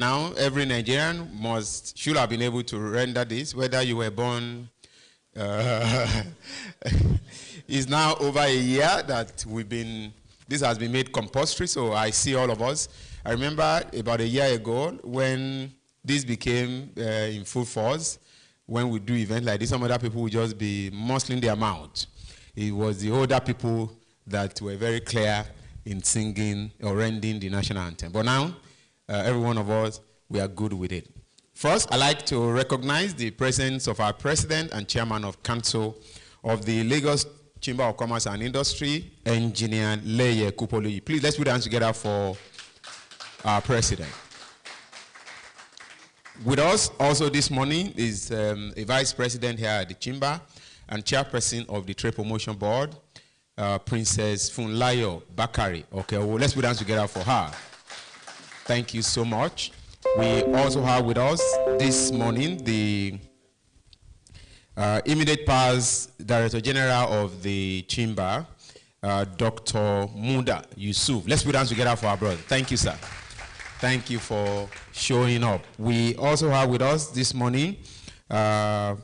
Now, every Nigerian should have been able to render this, whether you were born. It's now over a year that this has been made compulsory, so I see all of us. I remember about a year ago when this became in full force, when we do events like this, some other people would just be muscling their mouth. It was the older people that were very clear in singing or rendering the national anthem. But now, every one of us, we are good with it. First, I'd like to recognize the presence of our President and Chairman of Council of the Lagos Chamber of Commerce and Industry, Engineer Leye Kupoluyi. Please, let's put our hands together for our President. With us also this morning is a Vice President here at the Chamber and Chairperson of the Trade Promotion Board, Princess Funlayo Bakari. Okay, well, let's put our hands together for her. Thank you so much. We also have with us this morning the immediate past Director General of the Chamber, Dr. Muda Yusuf. Let's put hands together for our brother. Thank you, sir. Thank you for showing up. We also have with us this morning, let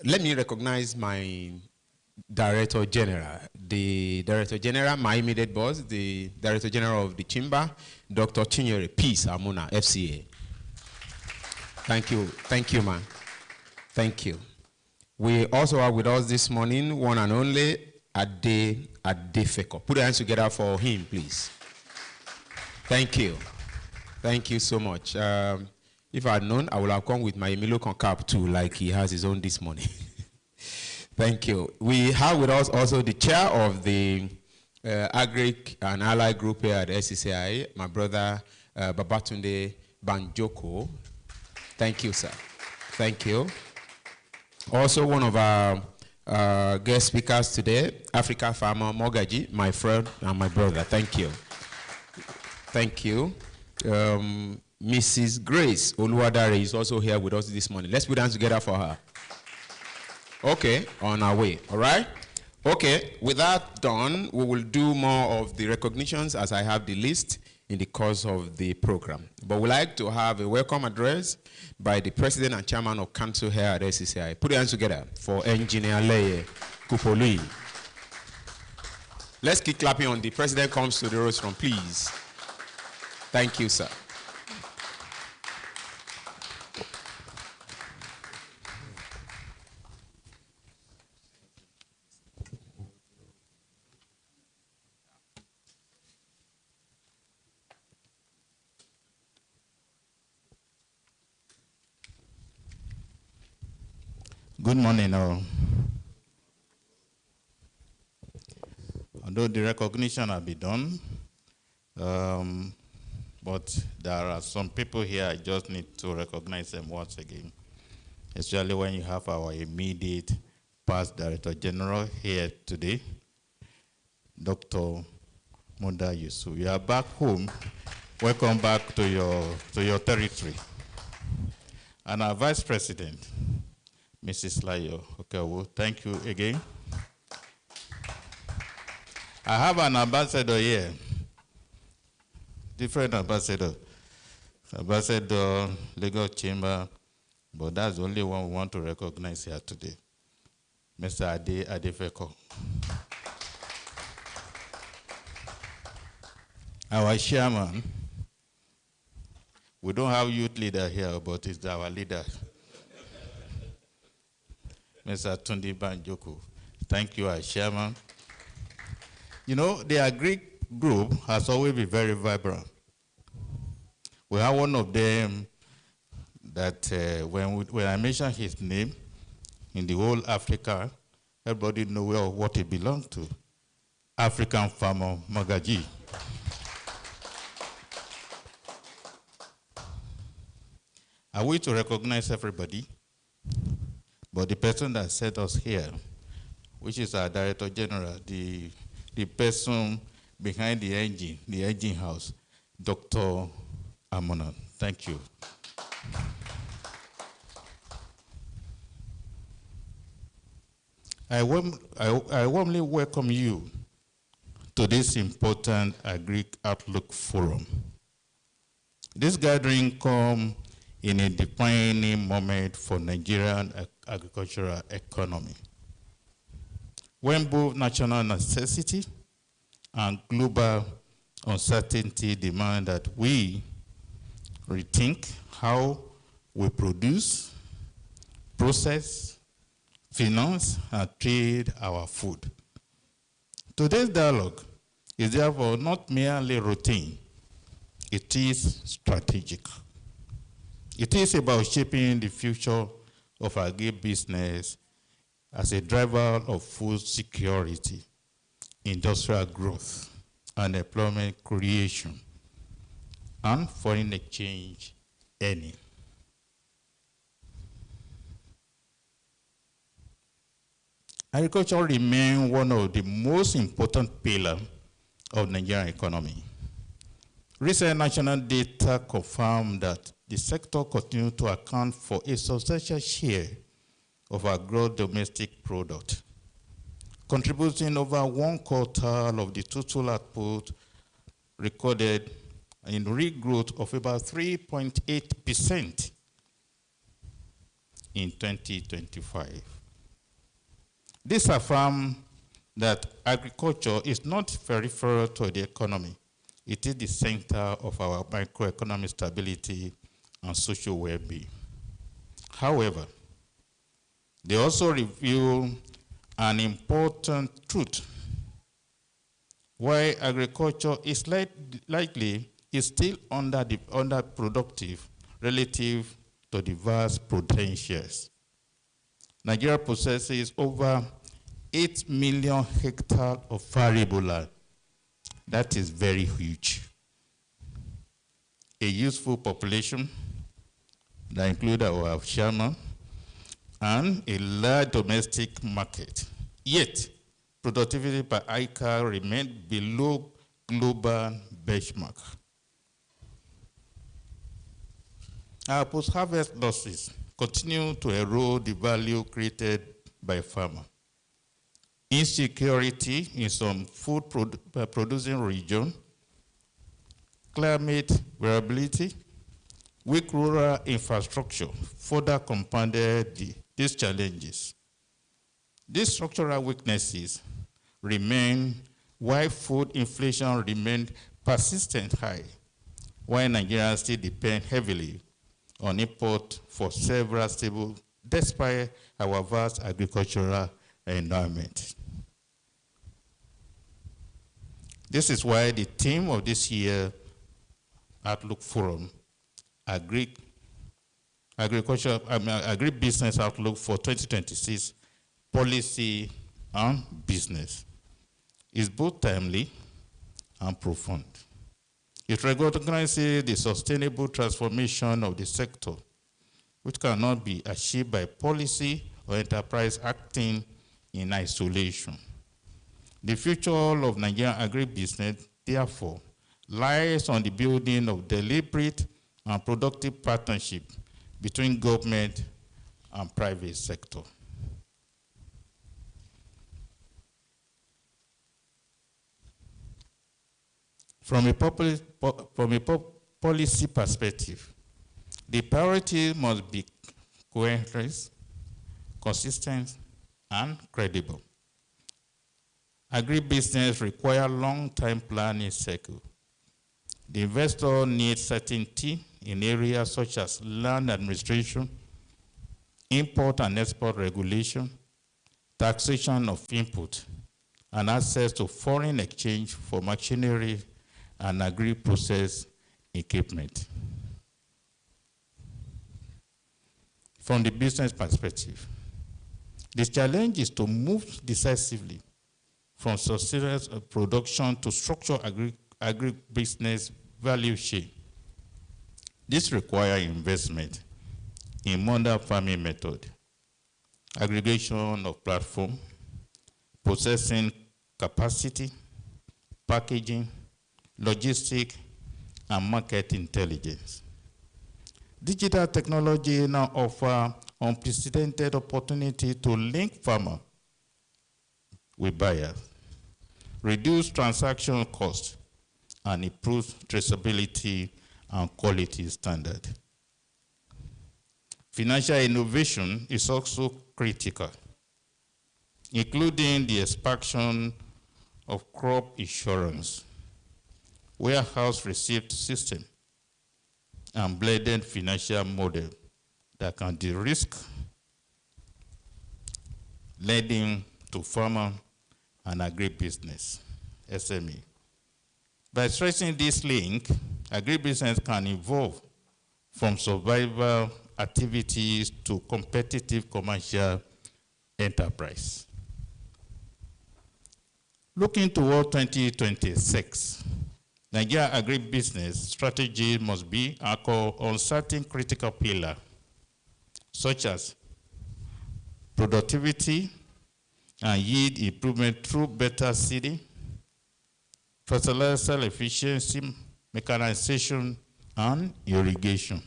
me recognize my Director General. The Director General, my immediate boss, the Director General of the Chamber, Dr. Chinyere Peace Amuna, FCA. Thank you. Thank you, man. Thank you. We also have with us this morning one and only Ade Adefeko. Put your hands together for him, please. Thank you. Thank you so much. If I had known, I would have come with my Emilio Concap too, like he has his own this morning. Thank you. We have with us also the chair of the Agric and Ally Group here at the SCCI, my brother Babatunde Banjoko. Thank you, sir. Thank you. Also, one of our guest speakers today, Africa Farmer Mogaji, my friend and my brother. Thank you. Thank you. Mrs. Grace Oluwadare is also here with us this morning. Let's put hands together for her. Okay, on our way, all right? Okay, with that done, we will do more of the recognitions as I have the list in the course of the program. But we'd like to have a welcome address by the President and Chairman of Council here at SCCI. Put your hands together for Engineer Leye Kupoluyi. Let's keep clapping on the President comes to the rostrum, please. Thank you, sir. Good morning, all. Although the recognition will be done, but there are some people here I just need to recognize them once again, especially when you have our immediate past Director General here today, Dr. Muda Yusuf. You are back home. Welcome back to your territory. And our Vice President, Mrs. Layo Okewo, thank you again. I have an ambassador here, different ambassador, Lagos Chamber, but that's the only one we want to recognize here today, Mr. Ade Adefeko. Our chairman, we don't have youth leader here, but it's our leader. Mr. Tundi Banjoko. Thank you, our chairman. You know, the Agric group has always been very vibrant. We have one of them that when I mention his name, in the whole Africa, everybody knows what he belongs to. African Farmer Mogaji. I wish to recognize everybody, but the person that sent us here, which is our Director General, the person behind the engine house, Dr. Amona. Thank you. I warmly welcome you to this important Agric Outlook Forum. This gathering comes in a defining moment for Nigerian agricultural economy, when both national necessity and global uncertainty demand that we rethink how we produce, process, finance, and trade our food. Today's dialogue is therefore not merely routine, it is strategic. It is about shaping the future of agribusiness as a driver of food security, industrial growth, and employment creation, and foreign exchange earning. Agriculture remains one of the most important pillars of Nigerian economy. Recent national data confirm that the sector continues to account for a substantial share of our gross domestic product, contributing over 1/4 of the total output, recorded in real growth of about 3.8% in 2025. This affirms that agriculture is not peripheral to the economy. It is the center of our microeconomic stability and social well-being. However, they also reveal an important truth. While agriculture is likely still underproductive relative to the vast potentials. Nigeria possesses over 8 million hectares of arable land. That is very huge. A useful population that includes our shaman and a large domestic market. Yet, productivity per acre remains below global benchmark. Our post-harvest losses continue to erode the value created by farmers. Insecurity in some food producing regions, climate variability, weak rural infrastructure further compounded these challenges. These structural weaknesses remain while food inflation remained persistent high, while Nigerians still depend heavily on import for several staples despite our vast agricultural environment. This is why the theme of this year's Outlook Forum, Agribusiness Outlook for 2026, Policy and Business, is both timely and profound. It recognizes the sustainable transformation of the sector, which cannot be achieved by policy or enterprise acting in isolation. The future of Nigerian agribusiness, therefore, lies on the building of deliberate and productive partnership between government and private sector. From a policy perspective, the priority must be coherent, consistent, and credible. Agribusiness requires long-term planning cycle. The investor needs certainty in areas such as land administration, import and export regulation, taxation of input, and access to foreign exchange for machinery and agri-process equipment. From the business perspective, the challenge is to move decisively from subsistence production to structured agribusiness value chain. This requires investment in modern farming method, aggregation of platform, processing capacity, packaging, logistics, and market intelligence. Digital technology now offers unprecedented opportunity to link farmers with buyers, reduce transaction costs, and improve traceability and quality standard. Financial innovation is also critical, including the expansion of crop insurance, warehouse receipt system, and blended financial model that can de-risk lending to farmer and agribusiness, SME. By stressing this link, agribusiness can evolve from survival activities to competitive commercial enterprise. Looking toward 2026, Nigeria agribusiness strategy must be anchored on certain critical pillars, such as productivity and yield improvement through better seeding, fertilizer efficiency, mechanization, and irrigation.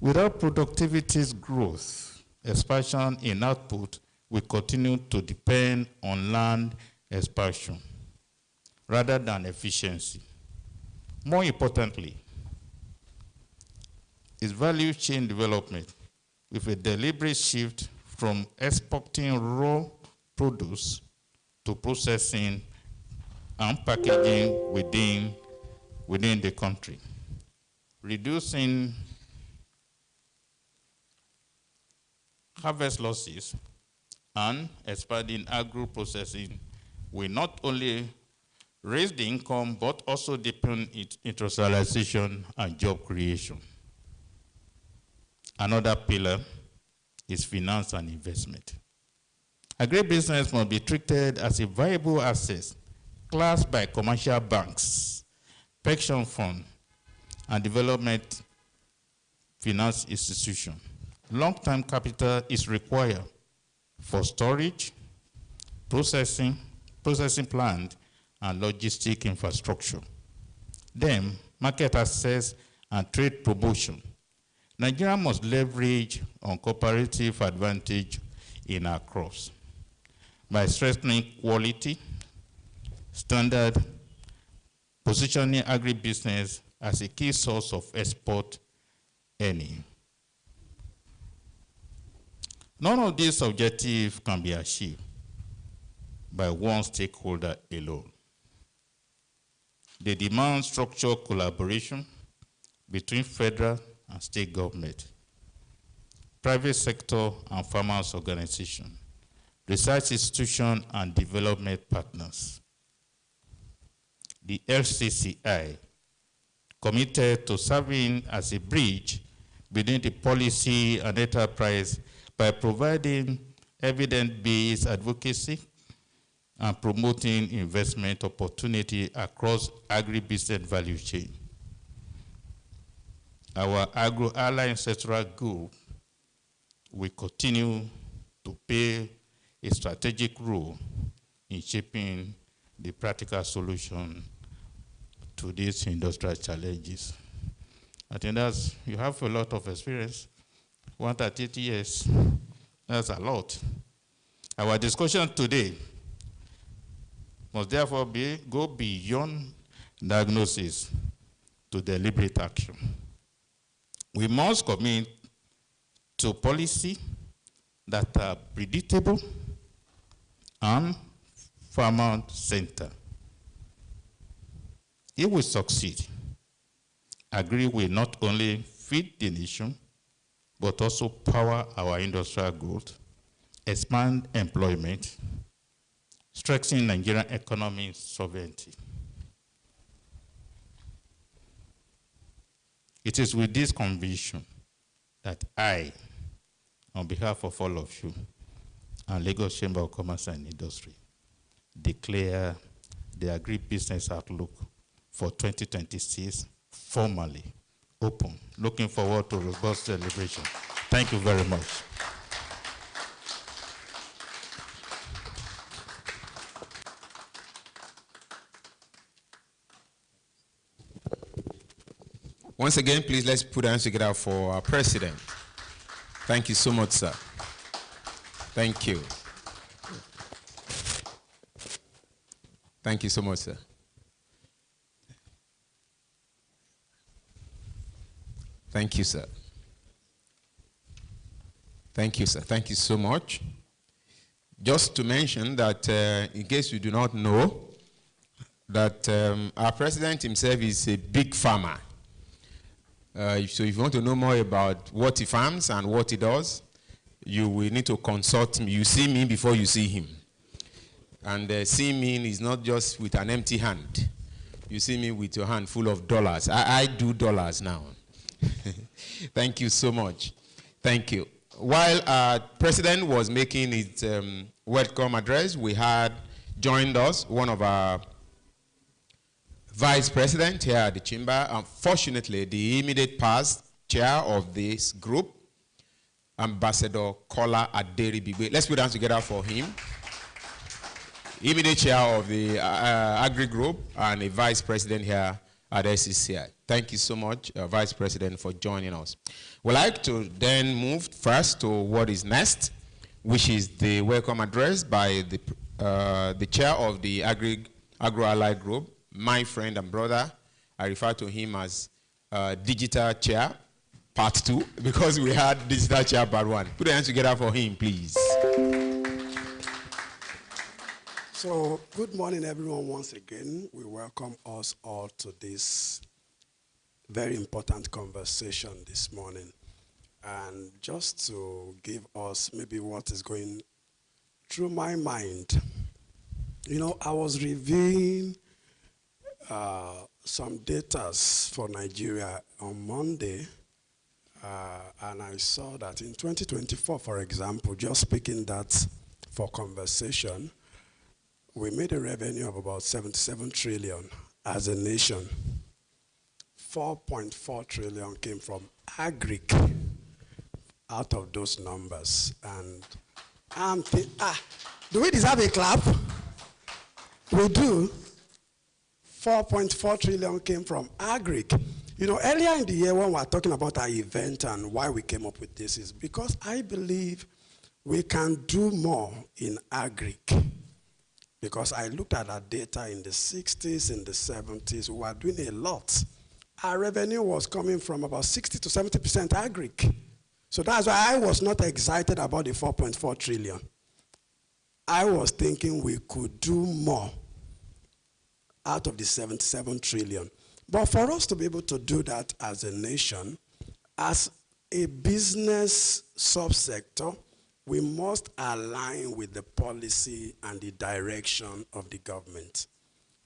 Without productivity's growth, expansion in output will continue to depend on land expansion rather than efficiency. More importantly, is value chain development with a deliberate shift from exporting raw produce to processing and packaging within the country. Reducing harvest losses and expanding agro-processing will not only raise the income, but also deepen its industrialization and job creation. Another pillar is finance and investment. Agribusiness must be treated as a viable asset classed by commercial banks, pension funds, and development finance institutions. Long-term capital is required for storage, processing plant, and logistic infrastructure. Then, market access and trade promotion. Nigeria must leverage on cooperative advantage in our crops by strengthening quality, standard, positioning agribusiness as a key source of export earning. None of these objectives can be achieved by one stakeholder alone. They demand structured collaboration between federal and state government, private sector and farmers organization, research institution and development partners. The FCCI committed to serving as a bridge between the policy and enterprise by providing evidence-based advocacy and promoting investment opportunity across agribusiness value chain. Our Agro-Ally Sectoral Group will continue to play a strategic role in shaping the practical solution to these industrial challenges. I think you have a lot of experience. 130 years, that's a lot. Our discussion today must therefore go beyond diagnosis to deliberate action. We must commit to policy that are predictable and farmer-centered. If we succeed, Agri will not only feed the nation, but also power our industrial growth, expand employment, strengthen Nigerian economic sovereignty. It is with this conviction that I, on behalf of all of you, and Lagos Chamber of Commerce and Industry, declare the Agribusiness Outlook for 2026 formally open. Looking forward to robust celebration. Thank you very much. Once again, please let's put our hands together for our president. Thank you so much, sir. Thank you. Thank you so much, sir. Thank you, sir. Thank you, sir. Thank you so much. Just to mention that, in case you do not know, that our president himself is a big farmer. So if you want to know more about what he farms and what he does, you will need to consult me. You see me before you see him. And seeing me is not just with an empty hand. You see me with your hand full of dollars. I do dollars now. Thank you so much. Thank you. While our president was making his welcome address, we had joined us one of our vice president here at the chamber. Unfortunately, the immediate past chair of this group, Ambassador Kola Aderibigbe. Let's put hands together for him. Immediate chair of the Agri Group and a vice president here at SCCI. Thank you so much, Vice President, for joining us. We'd like to then move first to what is next, which is the welcome address by the chair of the Agro-Allied Group, my friend and brother. I refer to him as Digital Chair, Part 2, because we had Digital Chair Part 1. Put your hands together for him, please. So, good morning, everyone, once again. We welcome us all to this very important conversation this morning. And just to give us maybe what is going through my mind, you know, I was reviewing some data for Nigeria on Monday, and I saw that in 2024, for example, just speaking that for conversation, we made a revenue of about 77 trillion as a nation. 4.4 trillion came from agric out of those numbers. And I'm thinking, do we deserve a clap? We do. 4.4 trillion came from agric. You know, earlier in the year when we were talking about our event and why we came up with this is because I believe we can do more in agric. Because I looked at our data in the 60s, in the 70s, we were doing a lot. Our revenue was coming from about 60 to 70% agric. So that's why I was not excited about the 4.4 trillion. I was thinking we could do more out of the 77 trillion. But for us to be able to do that as a nation, as a business subsector, we must align with the policy and the direction of the government.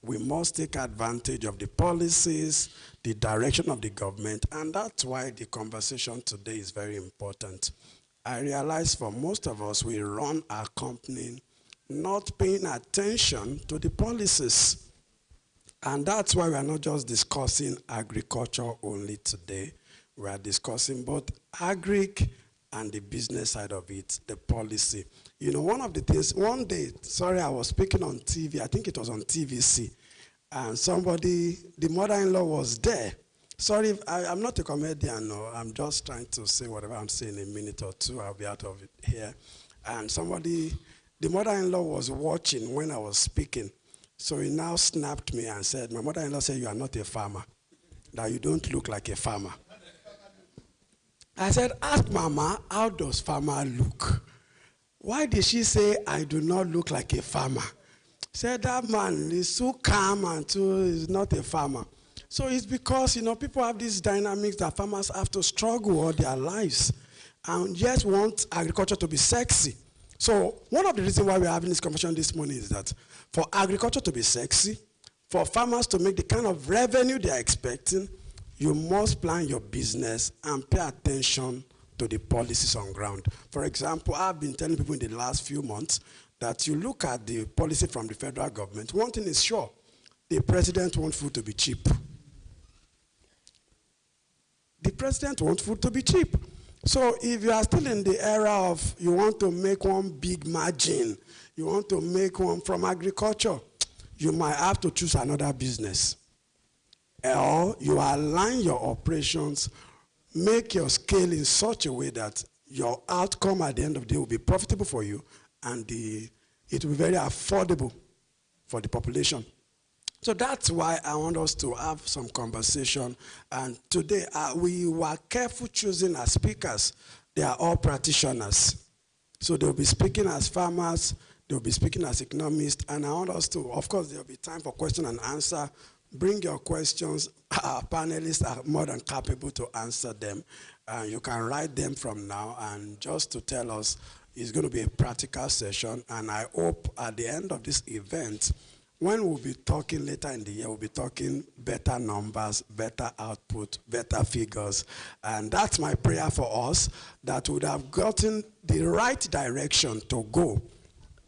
We must take advantage of the policies, the direction of the government, and that's why the conversation today is very important. I realize for most of us, we run our company not paying attention to the policies. And that's why we are not just discussing agriculture only today. We are discussing both agric and the business side of it, the policy. You know, one of the things, one day, sorry, I was speaking on TV, I think it was on TVC, and somebody, the mother-in-law was there. Sorry, I'm not a comedian, no, I'm just trying to say whatever I'm saying in a minute or two, I'll be out of it here. And somebody, the mother-in-law was watching when I was speaking, so he now snapped me and said, my mother-in-law said, you are not a farmer, that you don't look like a farmer. I said, ask Mama, how does farmer look? Why did she say, I do not look like a farmer? Said, that man is so calm and so is not a farmer. So it's because, you know, people have these dynamics that farmers have to struggle all their lives and just want agriculture to be sexy. So one of the reasons why we're having this conversation this morning is that for agriculture to be sexy, for farmers to make the kind of revenue they're expecting, you must plan your business and pay attention to the policies on ground. For example, I've been telling people in the last few months that you look at the policy from the federal government, one thing is sure, the president wants food to be cheap. The president wants food to be cheap. So if you are still in the era of you want to make one big margin, you want to make one from agriculture, you might have to choose another business. Or you align your operations, make your scale in such a way that your outcome at the end of the day will be profitable for you and it will be very affordable for the population. So that's why I want us to have some conversation. And today, we were careful choosing our speakers. They are all practitioners. So they'll be speaking as farmers, they'll be speaking as economists, and I want us to, of course, there'll be time for question and answer. Bring your questions. Our panelists are more than capable to answer them. You can write them from now, and just to tell us, it's going to be a practical session, and I hope at the end of this event, when we'll be talking later in the year, we'll be talking better numbers, better output, better figures. And that's my prayer for us, that we would have gotten the right direction to go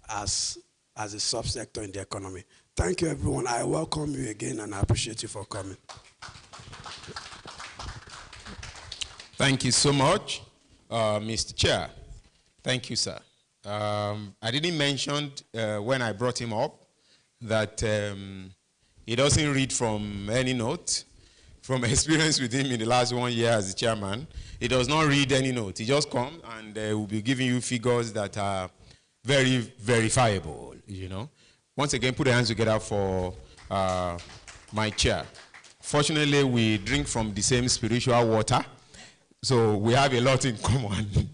as a subsector in the economy. Thank you, everyone. I welcome you again, and I appreciate you for coming. Thank you so much, Mr. Chair. Thank you, sir. I didn't mention when I brought him up that he doesn't read from any note. From experience with him in the last 1 year as the chairman, he does not read any note. He just comes and will be giving you figures that are very verifiable, you know. Once again, put your hands together for my chair. Fortunately, we drink from the same spiritual water, so we have a lot in common.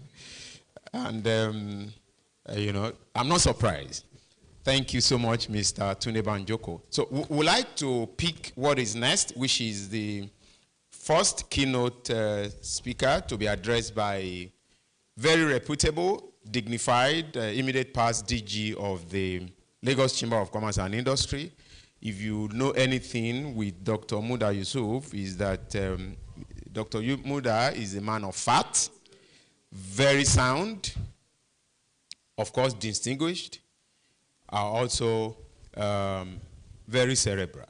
And, you know, I'm not surprised. Thank you so much, Mr. Tunde Banjoko. So we'd like to pick what is next, which is the first keynote speaker to be addressed by very reputable, dignified, immediate past DG of the Lagos Chamber of Commerce and Industry. If you know anything with Dr. Muda Yusuf, is that Dr. Muda is a man of fact, very sound, of course distinguished, are also very cerebral.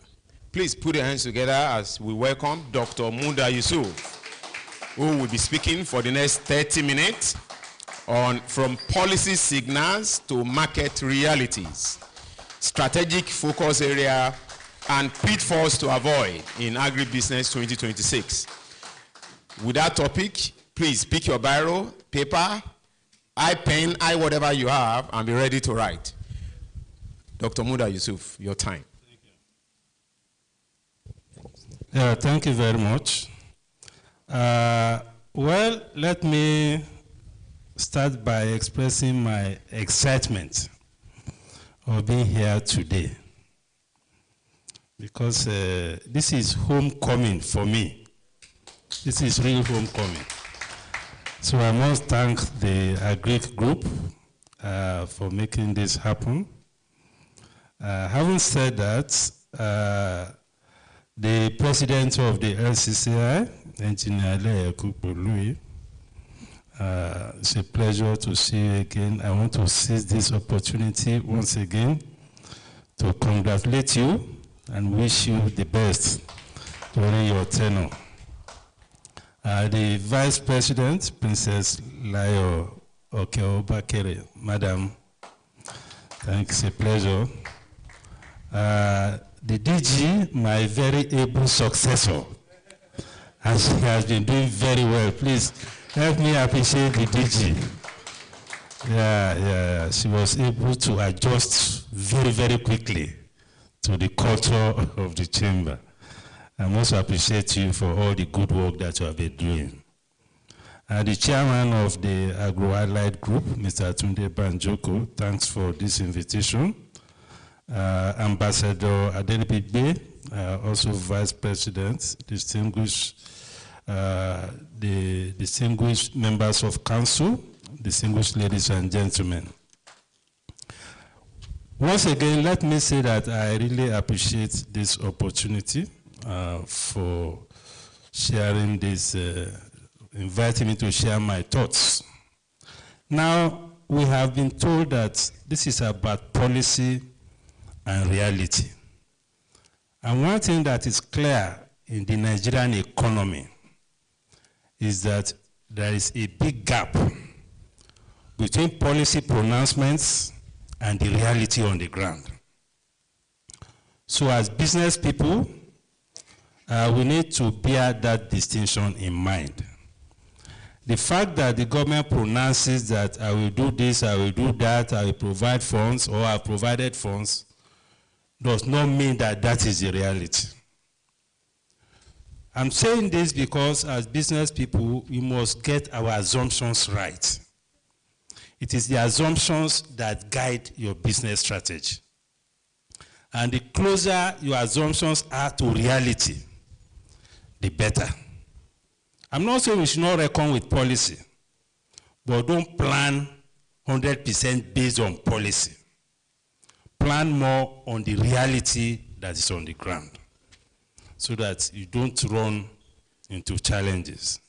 Please put your hands together as we welcome Dr. Muda Yusuf, who will be speaking for the next 30 minutes on from policy signals to market realities, strategic focus area, and pitfalls to avoid in Agribusiness 2026. With that topic, please pick your biro, paper, pen, whatever you have, and be ready to write. Dr. Muda Yusuf, your time. Thank you very much. Well, let me start by expressing my excitement of being here today, because this is homecoming for me. This is real homecoming. So I must thank the Agric group for making this happen. Having said that, the president of the LCCI, Engineer Louis, it's a pleasure to see you again. I want to seize this opportunity once again to congratulate you and wish you the best during your tenure. The Vice President, Princess Layo Okeobakere, Madam, thanks, a pleasure. The DG, my very able successor, and she has been doing very well. Please help me appreciate the DG. Yeah, she was able to adjust very, very quickly to the culture of the chamber. I must appreciate you for all the good work that you have been doing. The chairman of the Agro-Allied Group, Mr. Tunde Banjoko, thanks for this invitation. Ambassador Adelipigbe, also Vice President, the distinguished members of council, distinguished ladies and gentlemen. Once again, let me say that I really appreciate this opportunity for sharing this, inviting me to share my thoughts. Now, we have been told that this is about policy and reality. And one thing that is clear in the Nigerian economy is that there is a big gap between policy pronouncements and the reality on the ground. So as business people, we need to bear that distinction in mind. The fact that the government pronounces that I will do this, I will do that, I will provide funds, or I have provided funds, does not mean that that is the reality. I'm saying this because as business people, we must get our assumptions right. It is the assumptions that guide your business strategy. And the closer your assumptions are to reality, the better. I'm not saying we should not reckon with policy, but don't plan 100% based on policy. Plan more on the reality that is on the ground, so that you don't run into challenges.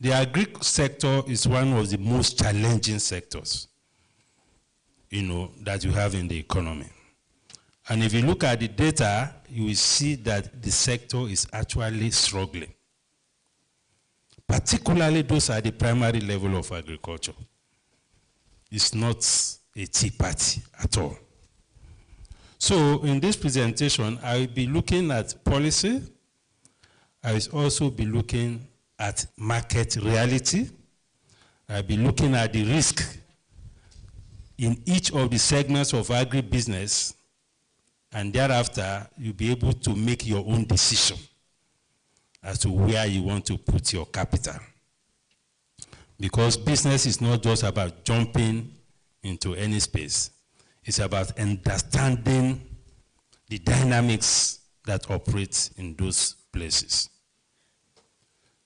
The agri sector is one of the most challenging sectors, that you have in the economy. And if you look at the data, you will see that the sector is actually struggling. Particularly those at the primary level of agriculture. It's not a tea party at all. So in this presentation, I will be looking at policy. I will also be looking at market reality. I'll be looking at the risk in each of the segments of agribusiness, and thereafter, you'll be able to make your own decision as to where you want to put your capital. Because business is not just about jumping into any space. It's about understanding the dynamics that operate in those places.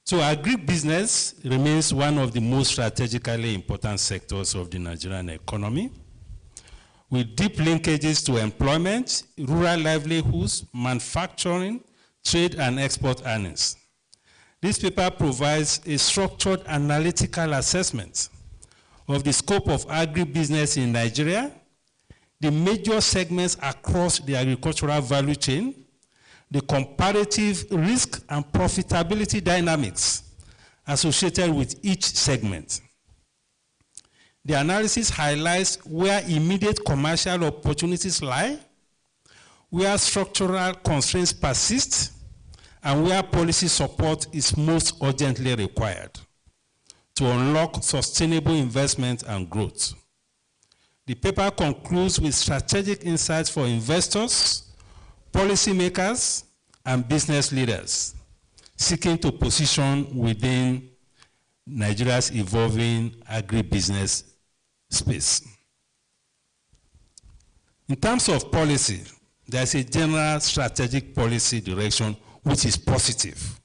So agribusiness remains one of the most strategically important sectors of the Nigerian economy, with deep linkages to employment, rural livelihoods, manufacturing, trade, and export earnings. This paper provides a structured analytical assessment of the scope of agribusiness in Nigeria, the major segments across the agricultural value chain, the comparative risk and profitability dynamics associated with each segment. The analysis highlights where immediate commercial opportunities lie, where structural constraints persist, and where policy support is most urgently required to unlock sustainable investment and growth. The paper concludes with strategic insights for investors, policymakers, and business leaders seeking to position within Nigeria's evolving agribusiness space. In terms of policy, there's a general strategic policy direction which is positive.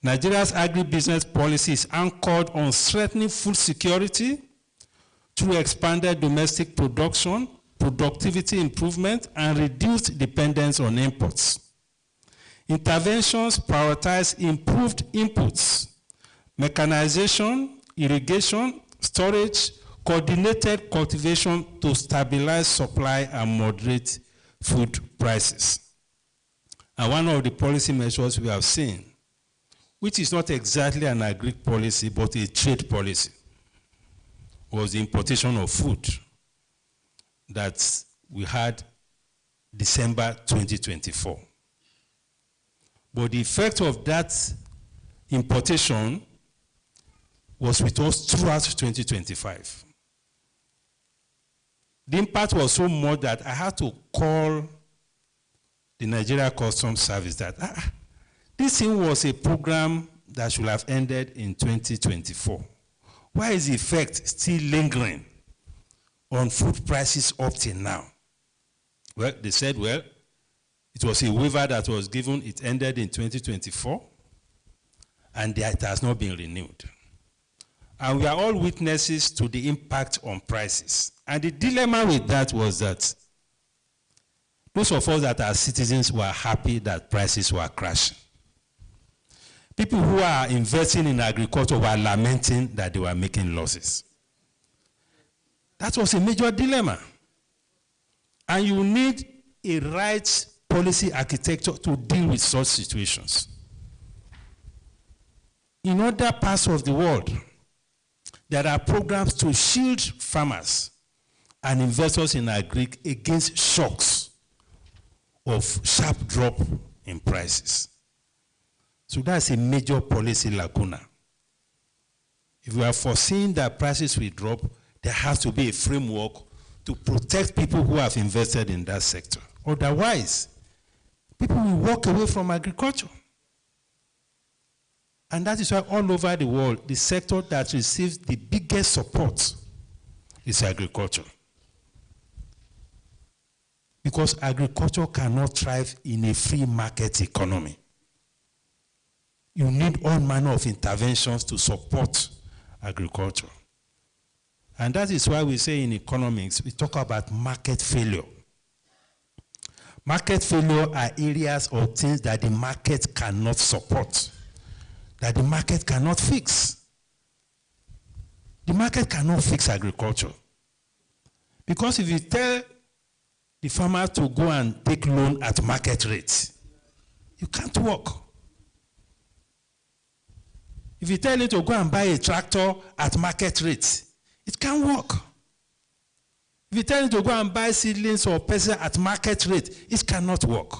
Nigeria's agribusiness policy is anchored on strengthening food security through expanded domestic production, productivity improvement, and reduced dependence on imports. Interventions prioritize improved inputs, mechanization, irrigation, storage, coordinated cultivation to stabilize supply and moderate food prices. And one of the policy measures we have seen, which is not exactly an agri policy, but a trade policy, was the importation of food that we had December 2024. But the effect of that importation was with us throughout 2025. The impact was so much that I had to call the Nigeria Customs Service that this thing was a program that should have ended in 2024. Why is the effect still lingering on food prices up till now? Well, they said, well, it was a waiver that was given, it ended in 2024, and it has not been renewed. And we are all witnesses to the impact on prices. And the dilemma with that was that those of us that are citizens were happy that prices were crashing. People who are investing in agriculture were lamenting that they were making losses. That was a major dilemma. And you need a right policy architecture to deal with such situations. In other parts of the world, there are programs to shield farmers and investors in agri against shocks of sharp drop in prices. So that's a major policy lacuna. If we are foreseeing that prices will drop, there has to be a framework to protect people who have invested in that sector. Otherwise, people will walk away from agriculture. And that is why all over the world, the sector that receives the biggest support is agriculture. Because agriculture cannot thrive in a free market economy. You need all manner of interventions to support agriculture. And that is why we say in economics, we talk about market failure. Market failure are areas or things that the market cannot support, that the market cannot fix. The market cannot fix agriculture. Because if you tell the farmer to go and take loan at market rates, you can't work. If you tell him to go and buy a tractor at market rates, it can't work. If you tell him to go and buy seedlings or pesticide at market rate, it cannot work.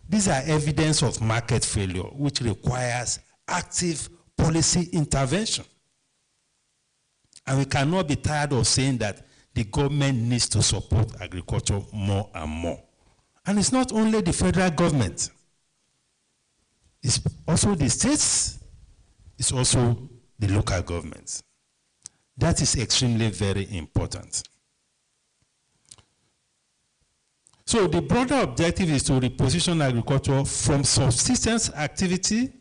These are evidence of market failure, which requires active policy intervention. And we cannot be tired of saying that the government needs to support agriculture more and more. And it's not only the federal government. It's also the states. It's also the local governments. That is extremely very important. So the broader objective is to reposition agriculture from subsistence activity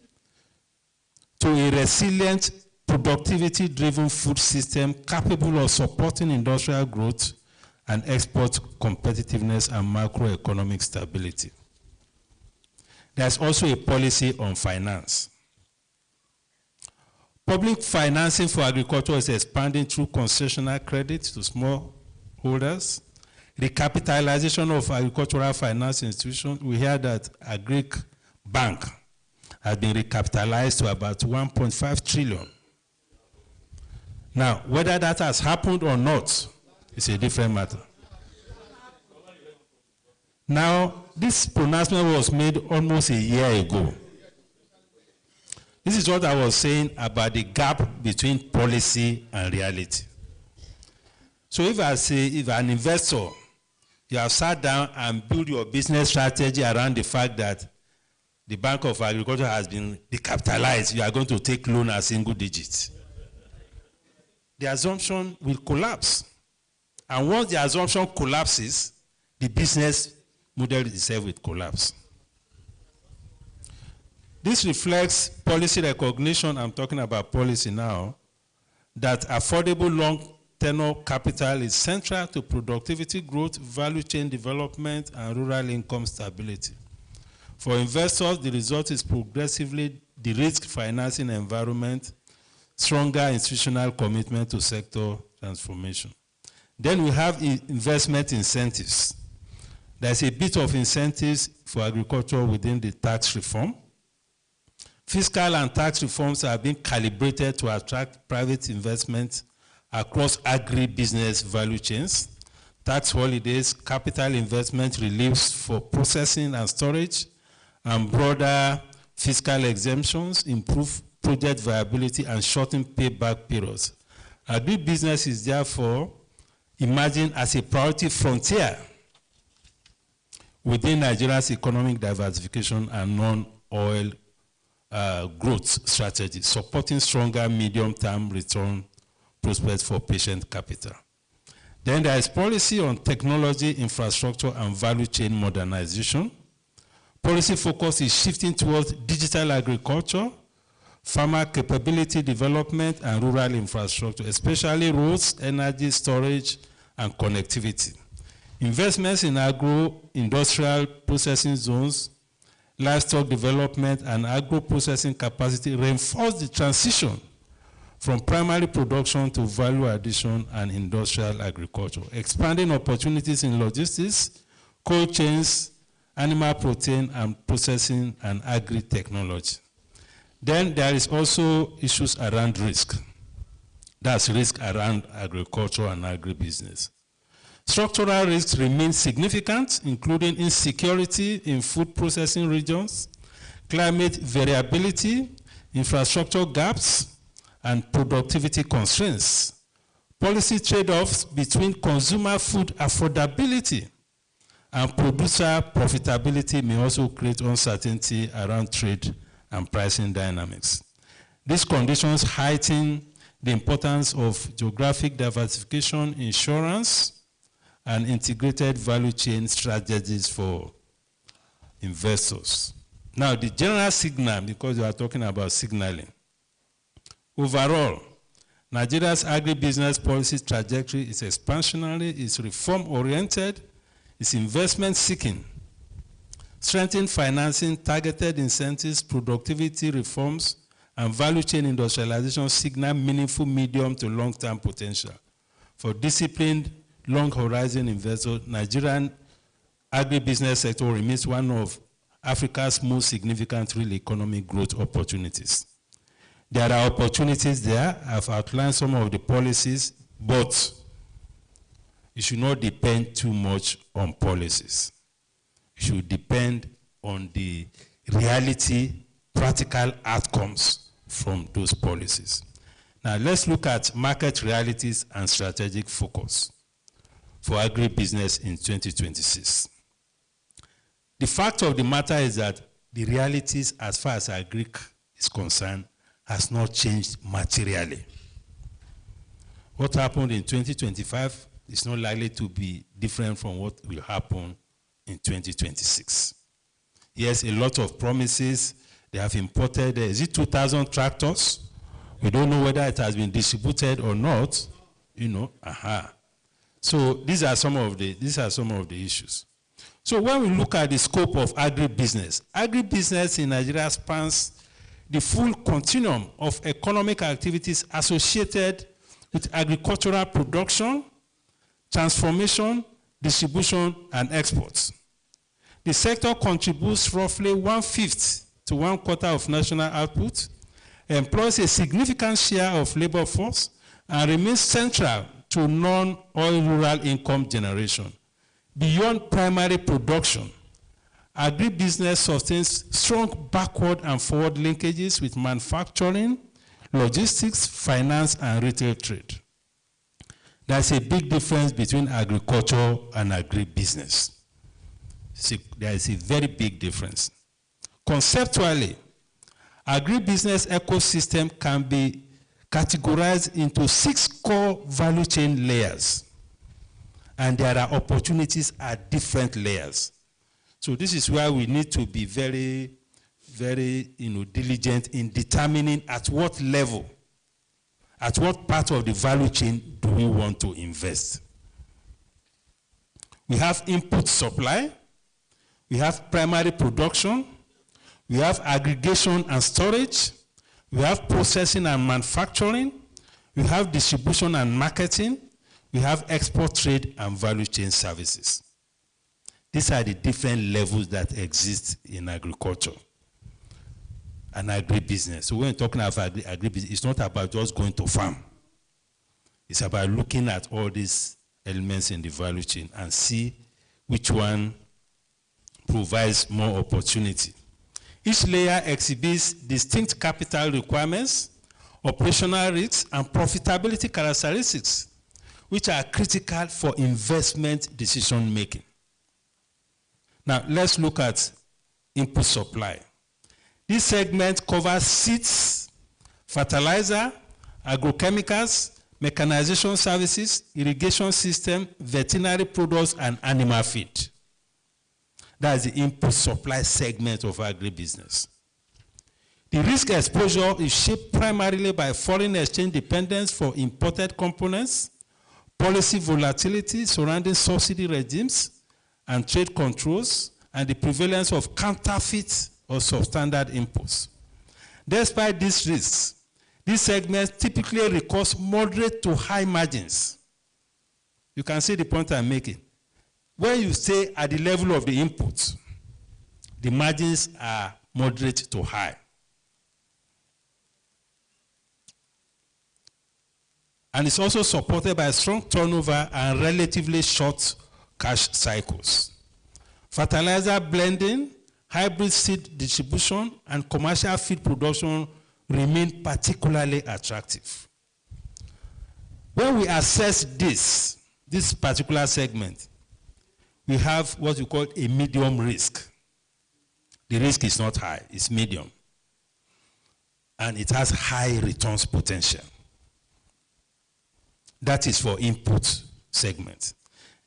to a resilient, productivity-driven food system capable of supporting industrial growth and export competitiveness and macroeconomic stability. There's also a policy on finance. Public financing for agriculture is expanding through concessional credit to smallholders, recapitalization of agricultural finance institutions. We hear that Agric Bank has been recapitalized to about 1.5 trillion. Now, whether that has happened or not is a different matter. Now, this pronouncement was made almost a year ago. This is what I was saying about the gap between policy and reality. So if an investor, you have sat down and built your business strategy around the fact that the Bank of Agriculture has been decapitalized, you are going to take loan at single digits. The assumption will collapse. And once the assumption collapses, the business model itself will collapse. This reflects policy recognition, I'm talking about policy now, that affordable long-tenor capital is central to productivity growth, value chain development, and rural income stability. For investors, the result is progressively de-risked financing environment, stronger institutional commitment to sector transformation. Then we have investment incentives. There's a bit of incentives for agriculture within the tax reform. Fiscal and tax reforms have been calibrated to attract private investment across agribusiness value chains. Tax holidays, capital investment reliefs for processing and storage, and broader fiscal exemptions improve project viability and shorten payback periods. Agribusiness is therefore emerging as a priority frontier within Nigeria's economic diversification and non-oil growth strategy, supporting stronger medium-term return prospects for patient capital. Then there is policy on technology, infrastructure, and value chain modernization. Policy focus is shifting towards digital agriculture, farmer capability development, and rural infrastructure, especially roads, energy storage, and connectivity. Investments in agro-industrial processing zones, livestock development, and agro-processing capacity reinforce the transition from primary production to value addition and industrial agriculture, expanding opportunities in logistics, cold chains, animal protein and processing, and agri-technology. Then there is also issues around risk. That's risk around agriculture and agribusiness. Structural risks remain significant, including insecurity in food processing regions, climate variability, infrastructure gaps, and productivity constraints. Policy trade-offs between consumer food affordability and producer profitability may also create uncertainty around trade and pricing dynamics. These conditions heighten the importance of geographic diversification, insurance, and integrated value chain strategies for investors. Now, the general signal, because we are talking about signaling. Overall, Nigeria's agribusiness policy trajectory is expansionary, is reform-oriented, is investment-seeking, strengthened financing, targeted incentives, productivity reforms, and value chain industrialization signal meaningful medium to long-term potential. For disciplined, long-horizon investors, Nigerian agribusiness sector remains one of Africa's most significant real economic growth opportunities. There are opportunities there. I've outlined some of the policies, but it should not depend too much on policies. It should depend on the reality, practical outcomes from those policies. Now let's look at market realities and strategic focus for agribusiness in 2026. The fact of the matter is that the realities as far as agri is concerned has not changed materially. What happened in 2025 is not likely to be different from what will happen in 2026. Yes, a lot of promises. They have imported, is it 2,000 tractors? We don't know whether it has been distributed or not. So these are some of the issues. So when we look at the scope of agribusiness in Nigeria spans the full continuum of economic activities associated with agricultural production, transformation, distribution, and exports. The sector contributes roughly 1/5 to 1/4 of national output, employs a significant share of labor force, and remains central to non-oil rural income generation. Beyond primary production, agribusiness sustains strong backward and forward linkages with manufacturing, logistics, finance, and retail trade. There's a big difference between agriculture and agribusiness. There is a very big difference. Conceptually, agribusiness ecosystem can be categorized into 6 core value chain layers. And there are opportunities at different layers. So this is where we need to be very, very diligent in determining at what level, at what part of the value chain do we want to invest. We have input supply, we have primary production, we have aggregation and storage, we have processing and manufacturing, we have distribution and marketing, we have export trade and value chain services. These are the different levels that exist in agriculture and agribusiness. So when we're talking about agribusiness, it's not about just going to farm. It's about looking at all these elements in the value chain and see which one provides more opportunity. Each layer exhibits distinct capital requirements, operational risks, and profitability characteristics, which are critical for investment decision making. Now, let's look at input supply. This segment covers seeds, fertilizer, agrochemicals, mechanization services, irrigation system, veterinary products, and animal feed. That's the input supply segment of agribusiness. The risk exposure is shaped primarily by foreign exchange dependence for imported components, policy volatility surrounding subsidy regimes and trade controls, and the prevalence of counterfeit or substandard inputs. Despite these risks, these segments typically record moderate to high margins. You can see the point I'm making. When you stay at the level of the inputs, the margins are moderate to high. And it's also supported by strong turnover and relatively short cash cycles. Fertilizer blending, hybrid seed distribution, and commercial feed production remain particularly attractive. When we assess this particular segment, we have what we call a medium risk. The risk is not high, it's medium. And it has high returns potential. That is for input segment.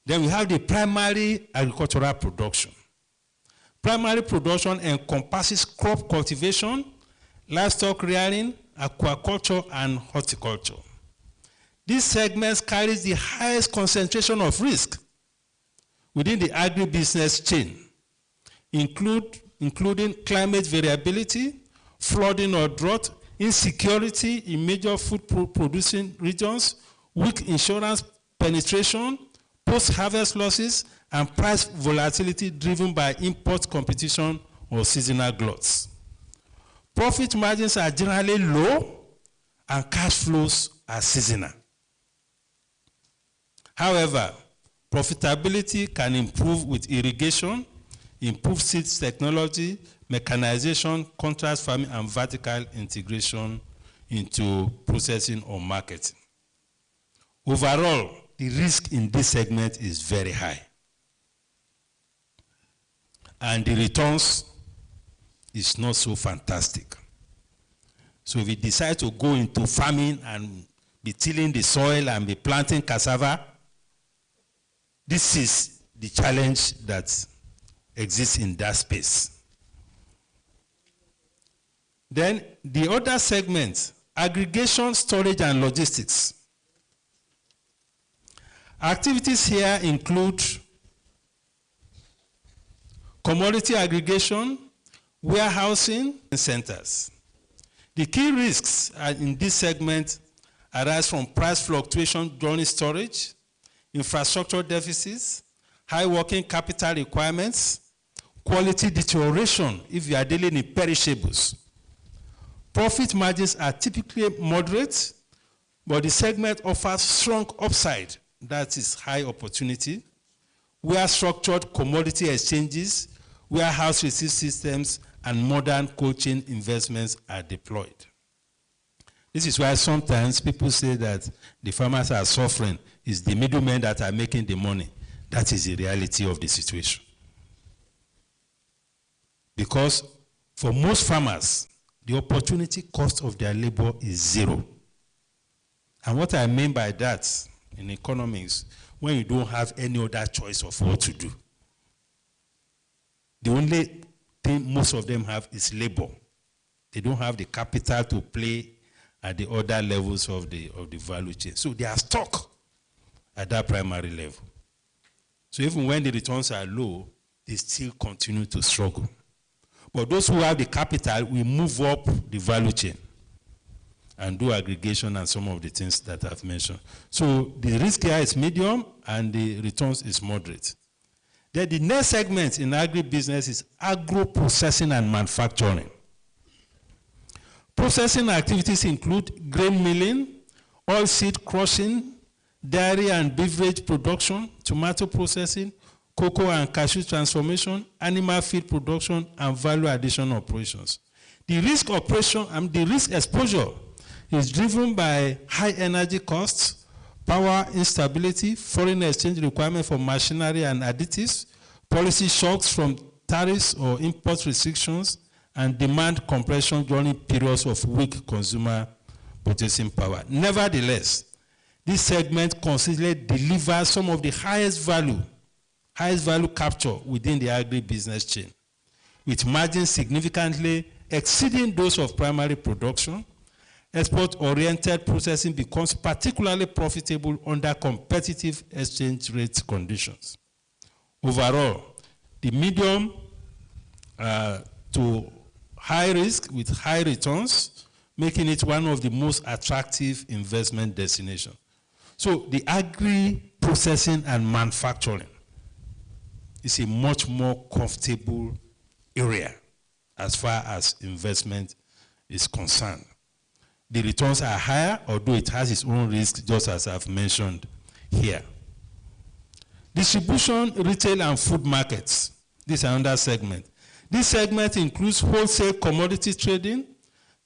Then we have the primary agricultural production. Primary production encompasses crop cultivation, livestock rearing, aquaculture, and horticulture. These segments carry the highest concentration of risk within the agribusiness chain, including climate variability, flooding or drought, insecurity in major food producing regions, weak insurance penetration, post-harvest losses, and price volatility driven by import competition or seasonal gluts. Profit margins are generally low, and cash flows are seasonal. However, profitability can improve with irrigation, improved seeds technology, mechanization, contrast farming, and vertical integration into processing or marketing. Overall, the risk in this segment is very high. And the returns is not so fantastic. So if we decide to go into farming and be tilling the soil and be planting cassava, this is the challenge that exists in that space. Then the other segment, aggregation, storage, and logistics. Activities here include commodity aggregation, warehousing, and centers. The key risks in this segment arise from price fluctuation during storage, infrastructure deficits, high working capital requirements, quality deterioration if you are dealing in perishables. Profit margins are typically moderate, but the segment offers strong upside, that is high opportunity, where structured commodity exchanges, warehouse receipt systems, and modern cold chain investments are deployed. This is why sometimes people say that the farmers are suffering. It's the middlemen that are making the money. That is the reality of the situation. Because for most farmers, the opportunity cost of their labor is zero. And what I mean by that in economics, when you don't have any other choice of what to do, the only thing most of them have is labor. They don't have the capital to play at the other levels of the value chain. So they are stuck at that primary level. So even when the returns are low, they still continue to struggle. But those who have the capital will move up the value chain and do aggregation and some of the things that I've mentioned. So the risk here is medium and the returns is moderate. Then the next segment in agribusiness is agro-processing and manufacturing. Processing activities include grain milling, oilseed crushing, dairy and beverage production, tomato processing, cocoa and cashew transformation, animal feed production, and value addition operations. The risk exposure is driven by high energy costs, power instability, foreign exchange requirement for machinery and additives, policy shocks from tariffs or import restrictions, and demand compression during periods of weak consumer purchasing power. Nevertheless, this segment consistently delivers some of the highest value capture within the agribusiness chain, with margins significantly exceeding those of primary production. Export-oriented processing becomes particularly profitable under competitive exchange rate conditions. Overall, the medium to high risk with high returns, making it one of the most attractive investment destinations. So the agri-processing and manufacturing is a much more comfortable area as far as investment is concerned. The returns are higher, although it has its own risk, just as I've mentioned here. Distribution, retail, and food markets. This is another segment. This segment includes wholesale commodity trading,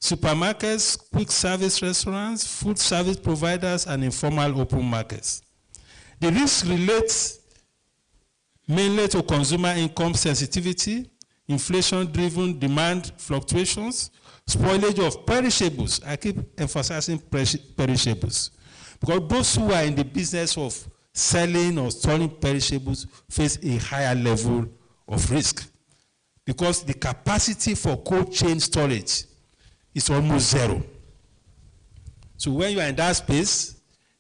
supermarkets, quick service restaurants, food service providers, and informal open markets. The risk relates mainly to consumer income sensitivity, inflation-driven demand fluctuations, spoilage of perishables. I keep emphasizing perishables, because those who are in the business of selling or storing perishables face a higher level of risk, because the capacity for cold chain storage is almost zero. So when you are in that space,